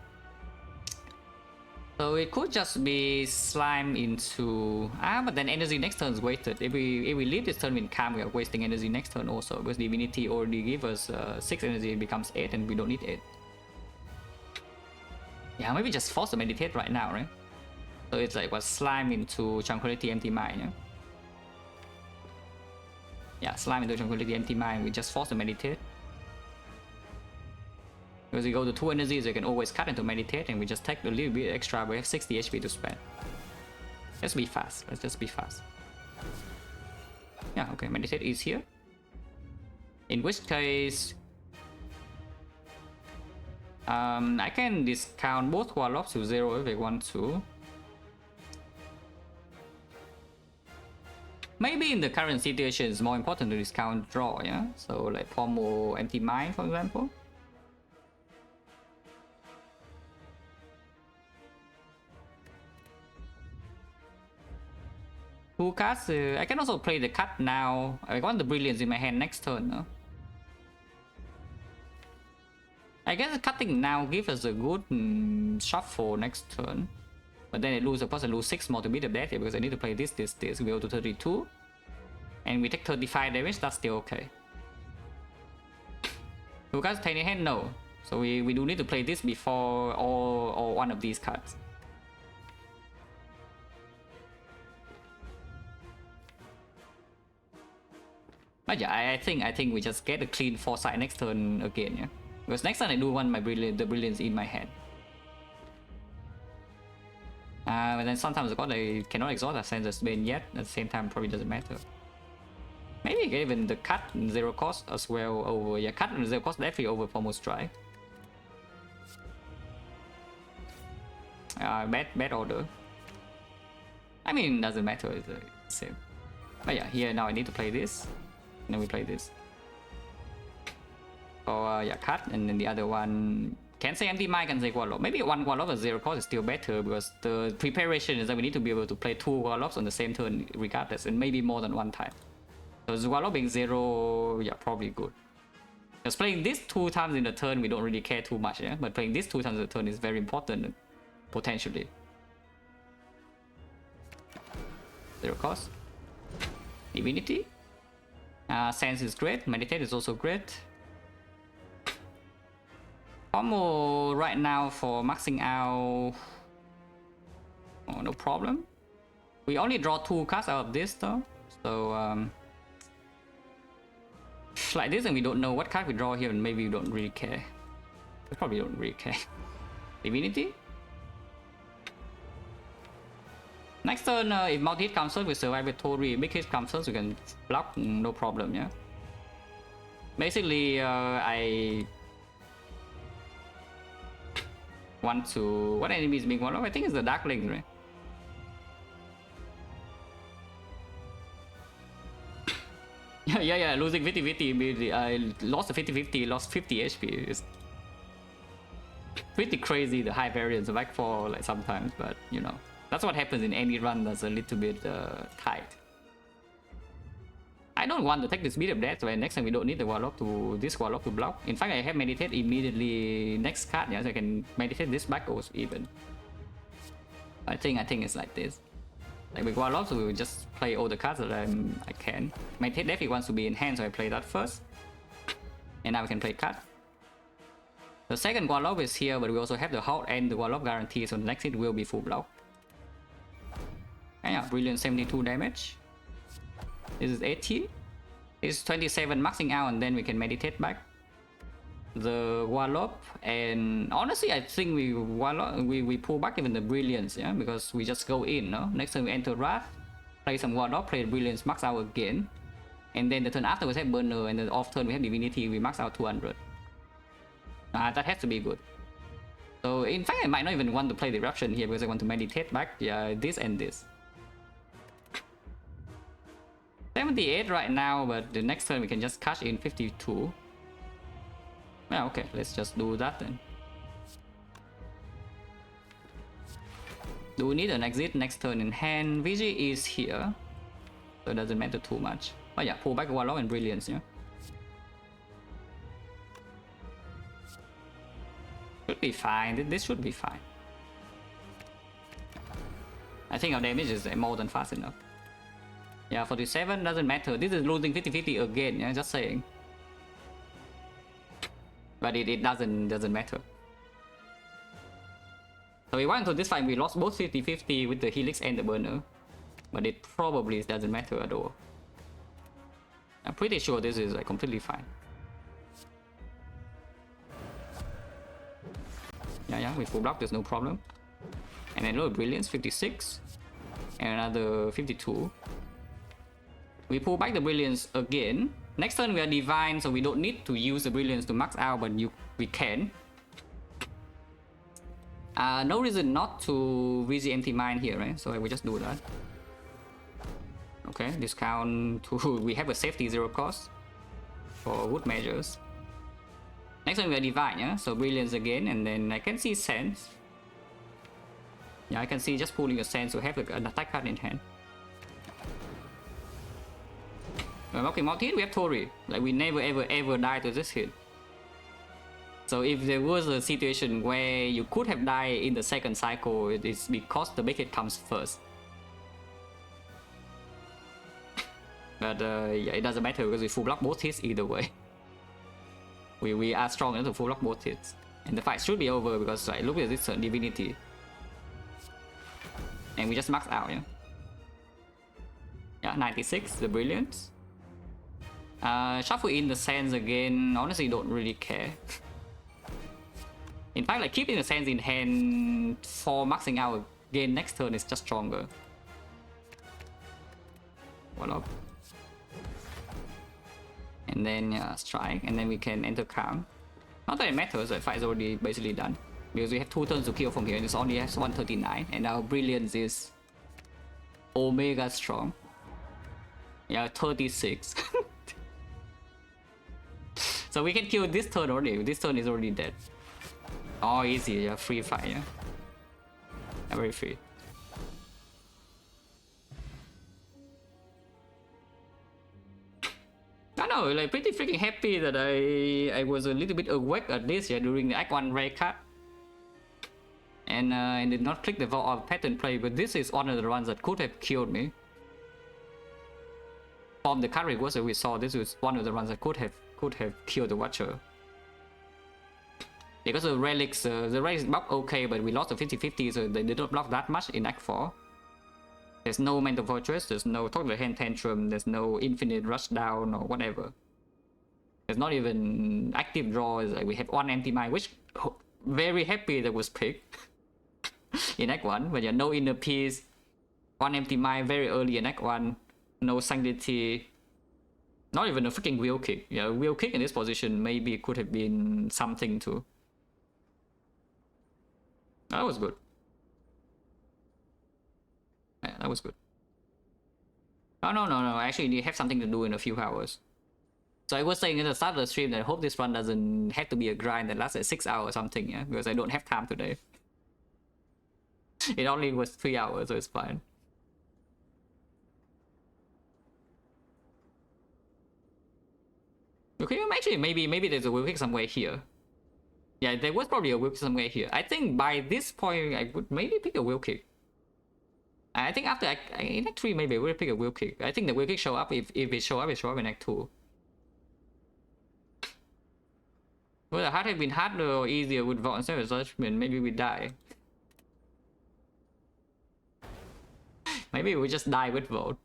S1: So it could just be slime into but then energy next turn is wasted. If we leave this turn with calm, we are wasting energy next turn also, because divinity already gives us 6 energy, it becomes 8 and we don't need 8. Yeah, maybe just force to meditate right now, right? So it's like what, slime into tranquility empty mind, yeah? Yeah, slime into tranquility empty mind, we just force to meditate. Because we go to 2 energies, you can always cut into meditate, and we just take a little bit extra. We have 60 HP to spend. Let's be fast. Let's just be fast. Yeah, okay, meditate is here. In which case, I can discount both Warlocks to 0 if I want to. Maybe in the current situation, it's more important to discount draw, yeah? So like Pommel Empty Mind, for example. Two cards, I can also play the cut now. I want the Brilliance in my hand next turn. No? I guess cutting now gives us a good shuffle next turn. But then I lose, of course, I lose 6 more to beat the death here because I need to play this. We go to 32. And we take 35 damage, that's still okay. Two cards tiny hand? No. So we do need to play this before or one of these cards. But yeah, I think we just get a clean foresight next turn again, yeah. Because next turn I do want my the brilliance in my hand. But then sometimes the god I cannot exhaust a sense of Bane yet. At the same time, probably doesn't matter. Maybe even the cut 0 cost as well over. Yeah, cut 0 cost definitely over Pommel Strike. Bad order. I mean, doesn't matter. It's the same. But yeah, here now I need to play this. And then we play this. Or yeah, cut, and then the other one can say empty mind, can say Warlock. Maybe one Warlock at 0 cost is still better because the preparation is that we need to be able to play 2 Warlocks on the same turn regardless, and maybe more than one time. So the Warlock being 0, yeah, probably good. Because playing this 2 times in the turn, we don't really care too much, yeah. But playing this 2 times in the turn is very important, potentially. 0 cost. Divinity. Sense is great. Meditate is also great. Pommel right now for maxing out. Oh, no problem. We only draw 2 cards out of this though. So like this, and we don't know what card we draw here, and maybe we don't really care. We probably don't really care. Divinity. Next turn, if multi-hit comes first, we survive with Tori. Big hit comes first, we can block, no problem, yeah. Basically, I want to... What enemy is being one of? I think it's the Darkling, right? yeah, losing 50-50, I lost the 50-50, lost 50 HP. It's pretty crazy, the high variance of back 4 like sometimes, but you know. That's what happens in any run that's a little bit tight. I don't want to take this beat of death, so next time we don't need the Warlock to block. In fact, I have meditate immediately next card, yeah, so I can meditate this back goes even. I think it's like this. Like with Warlock, so we will just play all the cards that I can. Meditate definitely wants to be in hand, so I play that first. And now we can play card. The second Wallop is here, but we also have the halt and the Wallop guarantee, so the next hit will be full block. And yeah, brilliant 72 damage. This is 18. This is 27 maxing out, and then we can meditate back the Wallop. And honestly, I think we pull back even the brilliance, yeah, because we just go in, no? Next time we enter Wrath, play some Wallop, play brilliance, max out again. And then the turn after we have burner, and then off turn we have divinity, we max out 200. That has to be good. So in fact I might not even want to play the eruption here because I want to meditate back, yeah, this and this. 78 right now, but the next turn we can just cash in 52. Yeah, okay, let's just do that then. Do we need an exit next turn in hand? VG is here, so it doesn't matter too much. But yeah, pull back Warlock and Brilliance, yeah. Should be fine, this should be fine. I think our damage is more than fast enough. Yeah, 47 doesn't matter. This is losing 50-50 again, yeah, just saying. But it doesn't matter. So we went to this fight, we lost both 50-50 with the Helix and the burner. But it probably doesn't matter at all. I'm pretty sure this is like completely fine. Yeah, with full block there's no problem. And then another Brilliance, 56. And another 52. We pull back the Brilliance again. Next turn we are Divine, so we don't need to use the Brilliance to max out, but we can. No reason not to VG anti-mine here, right? So I will just do that. Okay, discount to... we have a safety 0 cost for wood measures. Next one we are Divine, yeah? So Brilliance again, and then I can see Sense. Yeah, I can see just pulling a Sense to have an attack card in hand. Okay, multi-hit, we have Tori. Like, we never ever die to this hit. So if there was a situation where you could have died in the second cycle, it is because the big hit comes first. But yeah, it doesn't matter because we full block both hits either way. We are strong enough to full block both hits. And the fight should be over because like, look at this divinity. And we just max out, yeah? Yeah, 96, the Brilliance. Shuffle in the Sands again, honestly don't really care. In fact, like keeping the Sands in hand for maxing out again next turn is just stronger. What up? And then strike, and then we can enter calm. Not that it matters, the fight is already basically done. Because we have 2 turns to kill from here, and it's only has 139, and our Brilliance is Omega strong. Yeah, 36. So we can kill this turn already, this turn is already dead. Oh, easy, yeah, free fight, yeah. Very free. I know, like pretty freaking happy that I was a little bit awake at this, yeah, during the Act 1 rare cut. And did not click the vote of pattern play, but this is one of the ones that could have killed me. From the card rewards that we saw, this was one of the ones that could have killed the Watcher. Because the relics block okay, but we lost the 50-50, so they did not block that much in Act 4. There's no Mental Fortress, there's no Talk the Hand Tantrum, there's no Infinite Rush Down or whatever. There's not even active draws, like we have one empty mind, which very happy that was picked in Act 1, but yeah, no Inner Peace, one empty mind very early in Act 1, no Sanctity, not even a freaking Wheel Kick. Yeah, Wheel Kick in this position maybe could have been something too. That was good. Yeah, that was good. Oh, no, actually you have something to do in a few hours. So I was saying at the start of the stream that I hope this run doesn't have to be a grind that lasts 6 hours or something, yeah, because I don't have time today. It only was 3 hours, so it's fine. Okay, actually maybe there's a Wheel Kick somewhere here. Yeah, there was probably a Wheel Kick somewhere here. I think by this point I would maybe pick a Wheel Kick. I think after in Act 3 maybe I would pick a Wheel Kick. I think the Wheel Kick show up, if it show up in Act 2. Well, had it been harder or easier with Vault and Self-Judgment, maybe we die. Maybe we just die with Vault.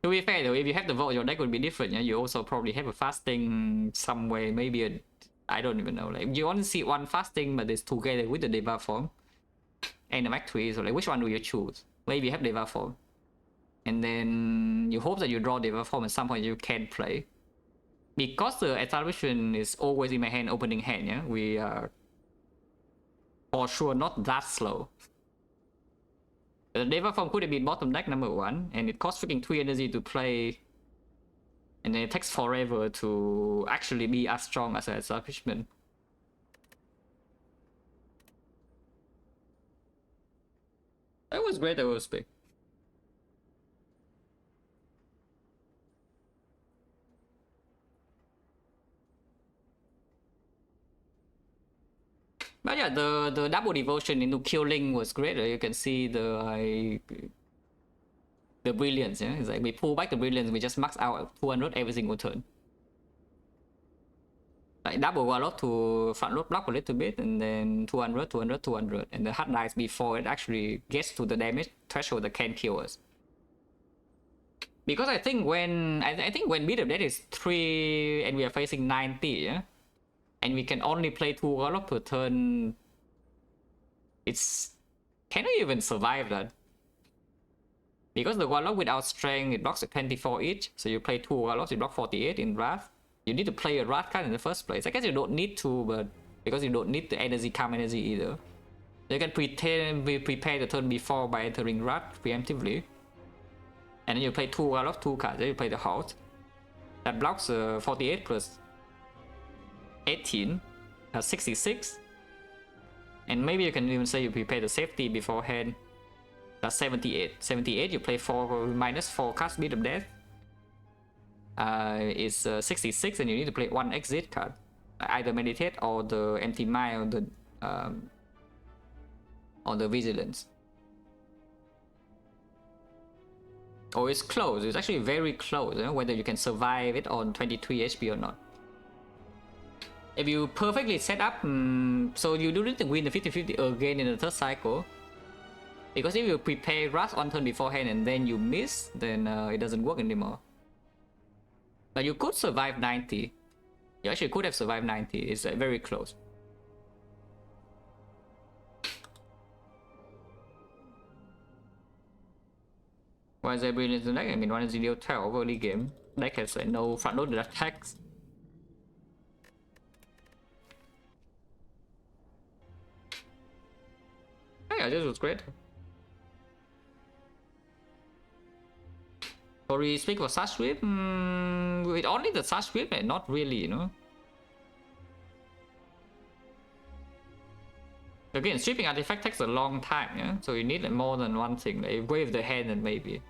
S1: To be fair though, if you have the Vault, your deck would be different. Yeah? You also probably have a fasting some way, maybe a... I don't even know. Like you only see one fasting, but it's together with the Deva form and the Mac 3. So like, which one do you choose? Maybe you have Deva form, and then you hope that you draw Deva form at some point you can play. Because the establishment is always in my hand, opening hand. Yeah, we are for sure not that slow. The Deva form could have been bottom deck number 1, and it costs freaking 3 energy to play. And then it takes forever to actually be as strong as an establishment. That was great, that was big. But yeah, the double devotion into killing was great. You can see the brilliance. Yeah, it's like we pull back the brilliance. We just max out 200 every single turn. Like double wallop to front load block a little bit, and then 200, 200, 200, and the hard dice before it actually gets to the damage threshold that can kill us. Because I think when beat up death is 3 and we are facing 90, yeah, and we can only play 2 wallop per turn, can we even survive that? Because the warlock without strength, it blocks at 24 each, so you play 2 warlocks, you block 48 in wrath. You need to play a wrath card in the first place. I guess you don't need to, but because you don't need the energy, calm energy either. You can prepare the turn before by entering wrath preemptively. And then you play 2 warlocks, 2 cards, then you play the halt. That blocks 48 plus 18, 66. And maybe you can even say you prepare the safety beforehand. That's 78. 78, you play 4 minus 4 cards, beat of death. It's 66, and you need to play 1 exit card. Either meditate or the empty mind or the vigilance. Oh, it's close. It's actually very close, whether you can survive it on 23 HP or not. If you perfectly set up, so you do need to win the 50-50 again in the third cycle. Because if you prepare Wrath on turn beforehand and then you miss, then it doesn't work anymore. But you could survive 90. You actually could have survived 90. It's very close. Why is there brilliance in the deck? I mean, one is deal 12 early game. Deck has like no front loaded attacks. Yeah, this was great. Or we speak for Sash Sweep? With only the Sash Sweep, not really, you know. Again, sweeping artifact takes a long time, yeah? So you need like, more than one thing. Like wave the hand and maybe.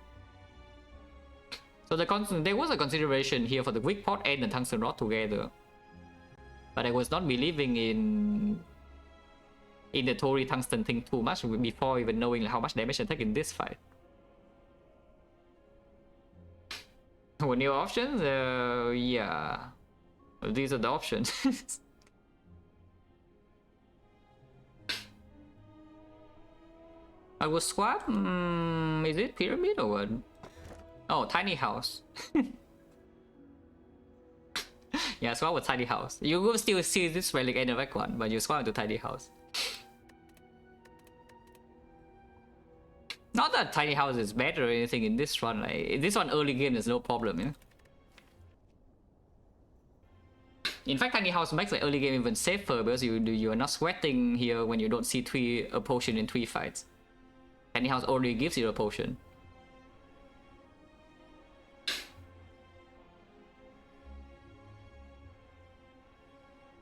S1: So there was a consideration here for the Quick Pot and the Tungsten Rod together. But I was not believing in the Tori Tungsten thing too much before even knowing how much damage I take in this fight. What new options? Yeah. These are the options. I will swap? Is it Pyramid or what? Oh, Tiny House. Yeah, swap with Tiny House. You will still see this relic and the one, but you swap to Tiny House. Not that Tiny House is better or anything in this run. Like, in this one early game, there's no problem, yeah? In fact, Tiny House makes the early game even safer because you are not sweating here when you don't see a potion in 3 fights. Tiny House already gives you a potion.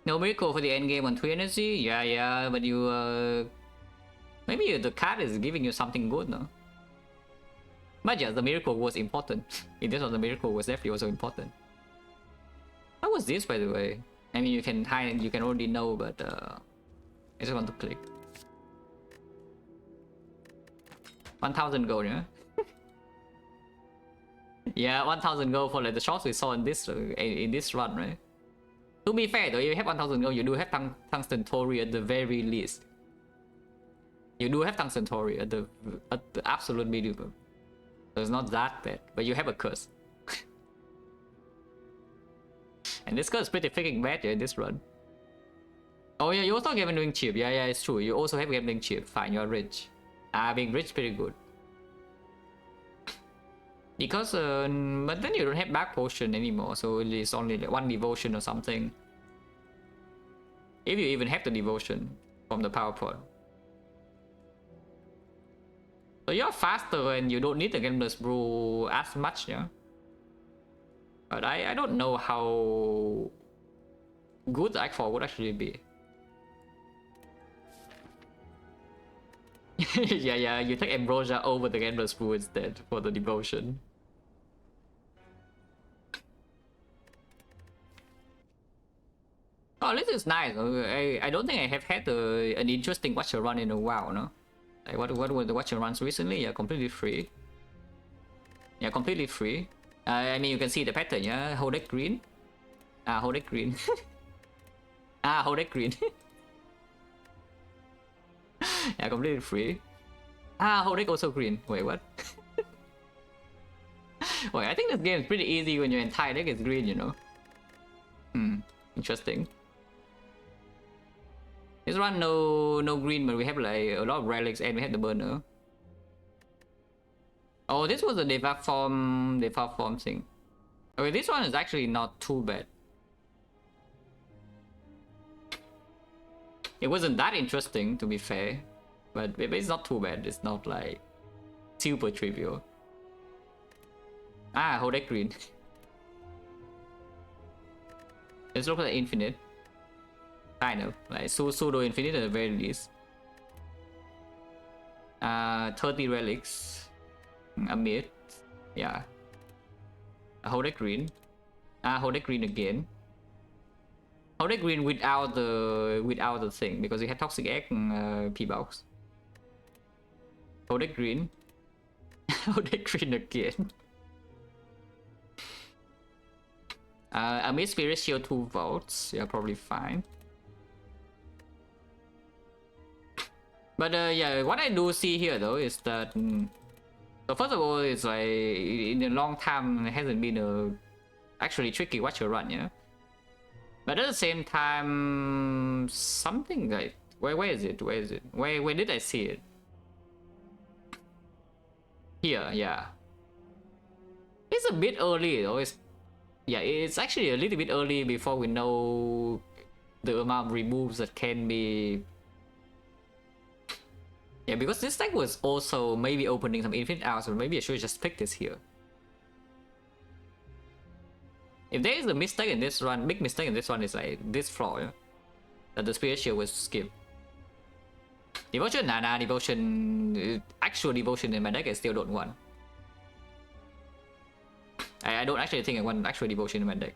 S1: No miracle for the end game on 3 energy? Yeah, but you maybe the card is giving you something good, no? But yeah, the miracle was important. In this one, the miracle was definitely also important. How was this, by the way? I mean, you can hide, you can already know, but I just want to click. 1000 gold, yeah? Yeah, 1000 gold for like the shots we saw in this run, right? To be fair though, if you have 1000 gold, you do have tungsten Tori at the very least. You do have tungsten Tori at the absolute minimum. So it's not that bad, but you have a curse. And this curse is pretty freaking bad in this run. Oh yeah, you also have gambling chip. Yeah, it's true. You also have gambling chip. Fine, you're rich. Being rich pretty good. Because, but then you don't have back potion anymore, so it's only like 1 devotion or something. If you even have the devotion from the power pot. So you're faster and you don't need the Gambler's Brew as much, yeah? But I don't know how good the Act 4 would actually be. yeah, you take Ambrosia over the Gambler's Brew instead for the devotion. Oh, this is nice. I don't think I have had an interesting Watcher run in a while, no? Like what were the Watcher runs recently? Yeah, completely free. Yeah, completely free. I mean, you can see the pattern, yeah? Whole deck green. Whole deck green. Whole deck green. Yeah, completely free. Whole deck also green. Wait, what? Wait, I think this game is pretty easy when your entire deck is green, you know? Interesting. This run no green, but we have like a lot of relics and we have the burner. Oh, this was the default form thing. Okay, this one is actually not too bad. It wasn't that interesting, to be fair, but it's not too bad. It's not like super trivial. Whole deck green. Let's look at the infinite. Kind of like pseudo infinite at the very least. 30 relics. A mid. Yeah. A whole deck green. Whole deck green again. Whole deck green without the thing because we had toxic egg and P-box. Whole deck green. Whole deck green again. A mid spirit shield 2 volts. Yeah, probably fine. But yeah, what I do see here though is that so first of all, it's like in a long time it hasn't been a actually tricky Watcher run, yeah. But at the same time, something like where is it? Where did I see it? Here, yeah. It's a bit early though. It's actually a little bit early before we know the amount of removes that can be. Yeah, because this deck was also maybe opening some infinite hours, or maybe I should just pick this here. If there is a mistake in this run, big mistake in this one is like this floor, yeah? That the Spirit Shield was skipped. Devotion? Nah, devotion. Actual devotion in my deck I still don't want. I don't actually think I want actual devotion in my deck.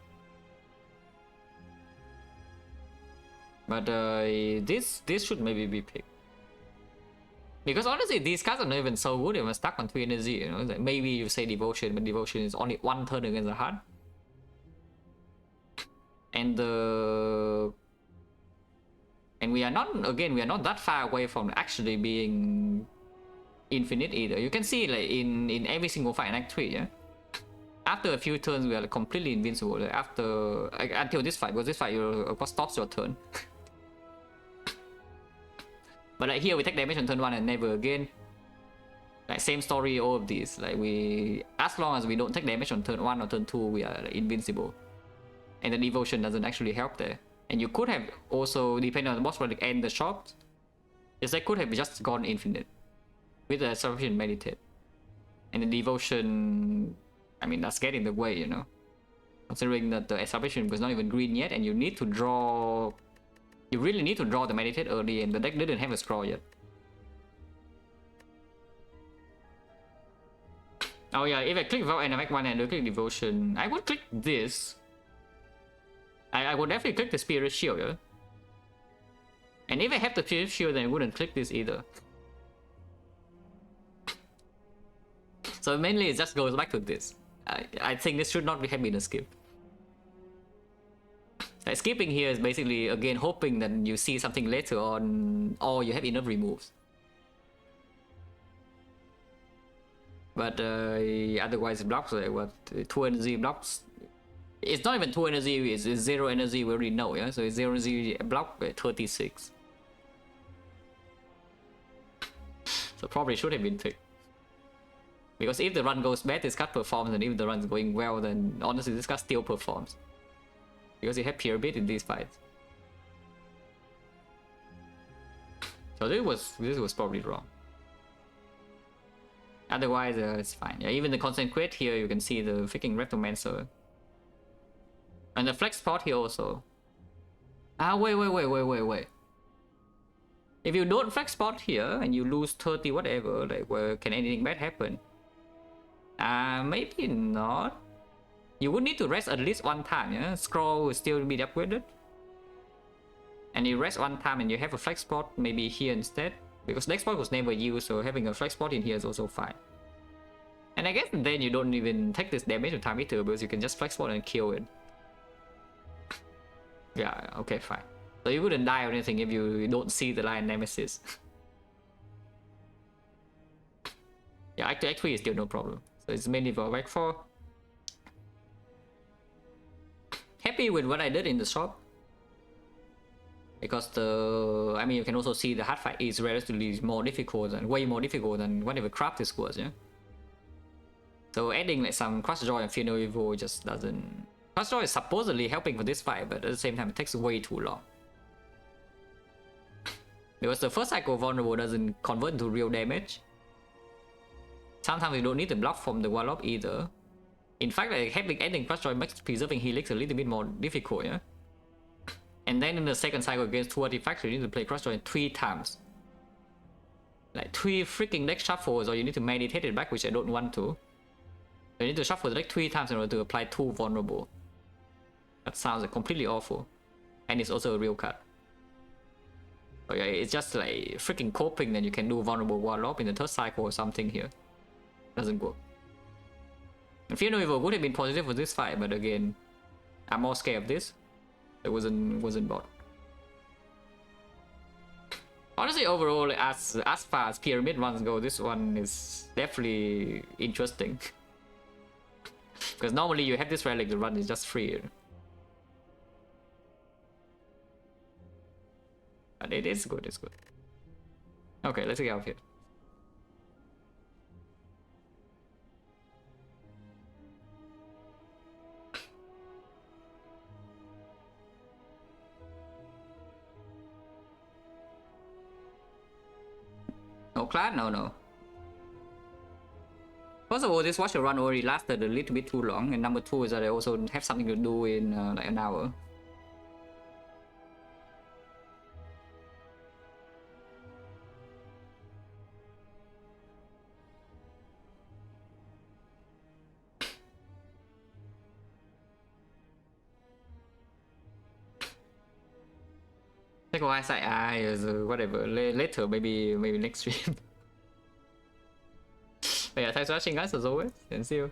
S1: But this should maybe be picked. Because honestly, these cards are not even so good if I'm stuck on 3 energy, you know? Like maybe you say devotion, but devotion is only 1 turn against the heart. And we are not, again, we are not that far away from actually being infinite either. You can see like in every single fight in Act 3, yeah? After a few turns, we are like completely invincible. Like until this fight, because this fight, of course, stops your turn. But like here, we take damage on turn 1 and never again. Like same story, all of these. Like as long as we don't take damage on turn 1 or turn 2, we are like, invincible. And the devotion doesn't actually help there. And you could have also, depending on the boss relic and the shops, they could have just gone infinite with the sufficient meditate. And the devotion, I mean, that's getting in the way, you know. Considering that the establishment was not even green yet, and you need to draw. You really need to draw the meditate early, and the deck didn't have a scroll yet. Oh yeah, if I click Vow and I make 1 and I click Devotion, I would click this. I would definitely click the Spirit Shield, yeah? And if I have the Spirit Shield, then I wouldn't click this either. So mainly it just goes back to this. I think this should not have been a skip. Like skipping here is basically again hoping that you see something later on, or you have enough removes. But otherwise blocks like what 2 energy blocks. It's not even 2 energy, it's 0 energy, we already know, yeah? So it's 0 energy block 36. So probably should have been picked. Because if the run goes bad, this card performs, and if the run's going well, then honestly this card still performs. Because you have pyramid in these fights. So this was probably wrong. Otherwise, it's fine. Yeah, even the concentrate here, you can see the freaking Reptomancer. And the flex spot here also. Ah, wait. If you don't flex spot here and you lose 30 whatever, like, well, can anything bad happen? Maybe not. You would need to rest at least one time, yeah? Scroll will still be upgraded. And you rest one time and you have a flex spot maybe here instead. Because next spot was never used, so having a flex spot in here is also fine. And I guess then you don't even take this damage with time eater because you can just flex spot and kill it. Yeah, okay, fine. So you wouldn't die or anything if you don't see the Lion Nemesis. Yeah, Act 3 is still no problem. So it's mainly for Act 4. Happy with what I did in the shop. Because I mean, you can also see the hard fight is relatively more difficult and way more difficult than whatever craft this was, yeah? So adding like some Crush Joy and Fear No Evil just doesn't... Crush Joy is supposedly helping for this fight, but at the same time it takes way too long. Because the first cycle vulnerable doesn't convert into real damage. Sometimes you don't need the block from the Warlock either. In fact, like, having adding Crush Joy makes preserving Helix a little bit more difficult, yeah? And then in the second cycle against 2 artifacts, you need to play Crush Joy 3 times. Like 3 freaking deck shuffles, or you need to meditate it back, which I don't want to. You need to shuffle the deck 3 times in order to apply 2 vulnerable. That sounds like completely awful. And it's also a real card. So yeah, it's just like freaking coping that you can do vulnerable Warlock in the third cycle or something here. Doesn't work. And Fear No Evil would have been positive for this fight, but again, I'm more scared of this. It wasn't bought. Honestly, overall, as far as pyramid runs go, this one is definitely interesting. Because normally you have this relic, the run is just free. But it is good, it's good. Okay, let's get out of here. No class? No. First of all, this watcher run already lasted a little bit too long, and number 2 is that I also have something to do in like an hour. Take a while, whatever. Later, maybe next stream. But yeah, thanks for watching, guys, as always, and see you.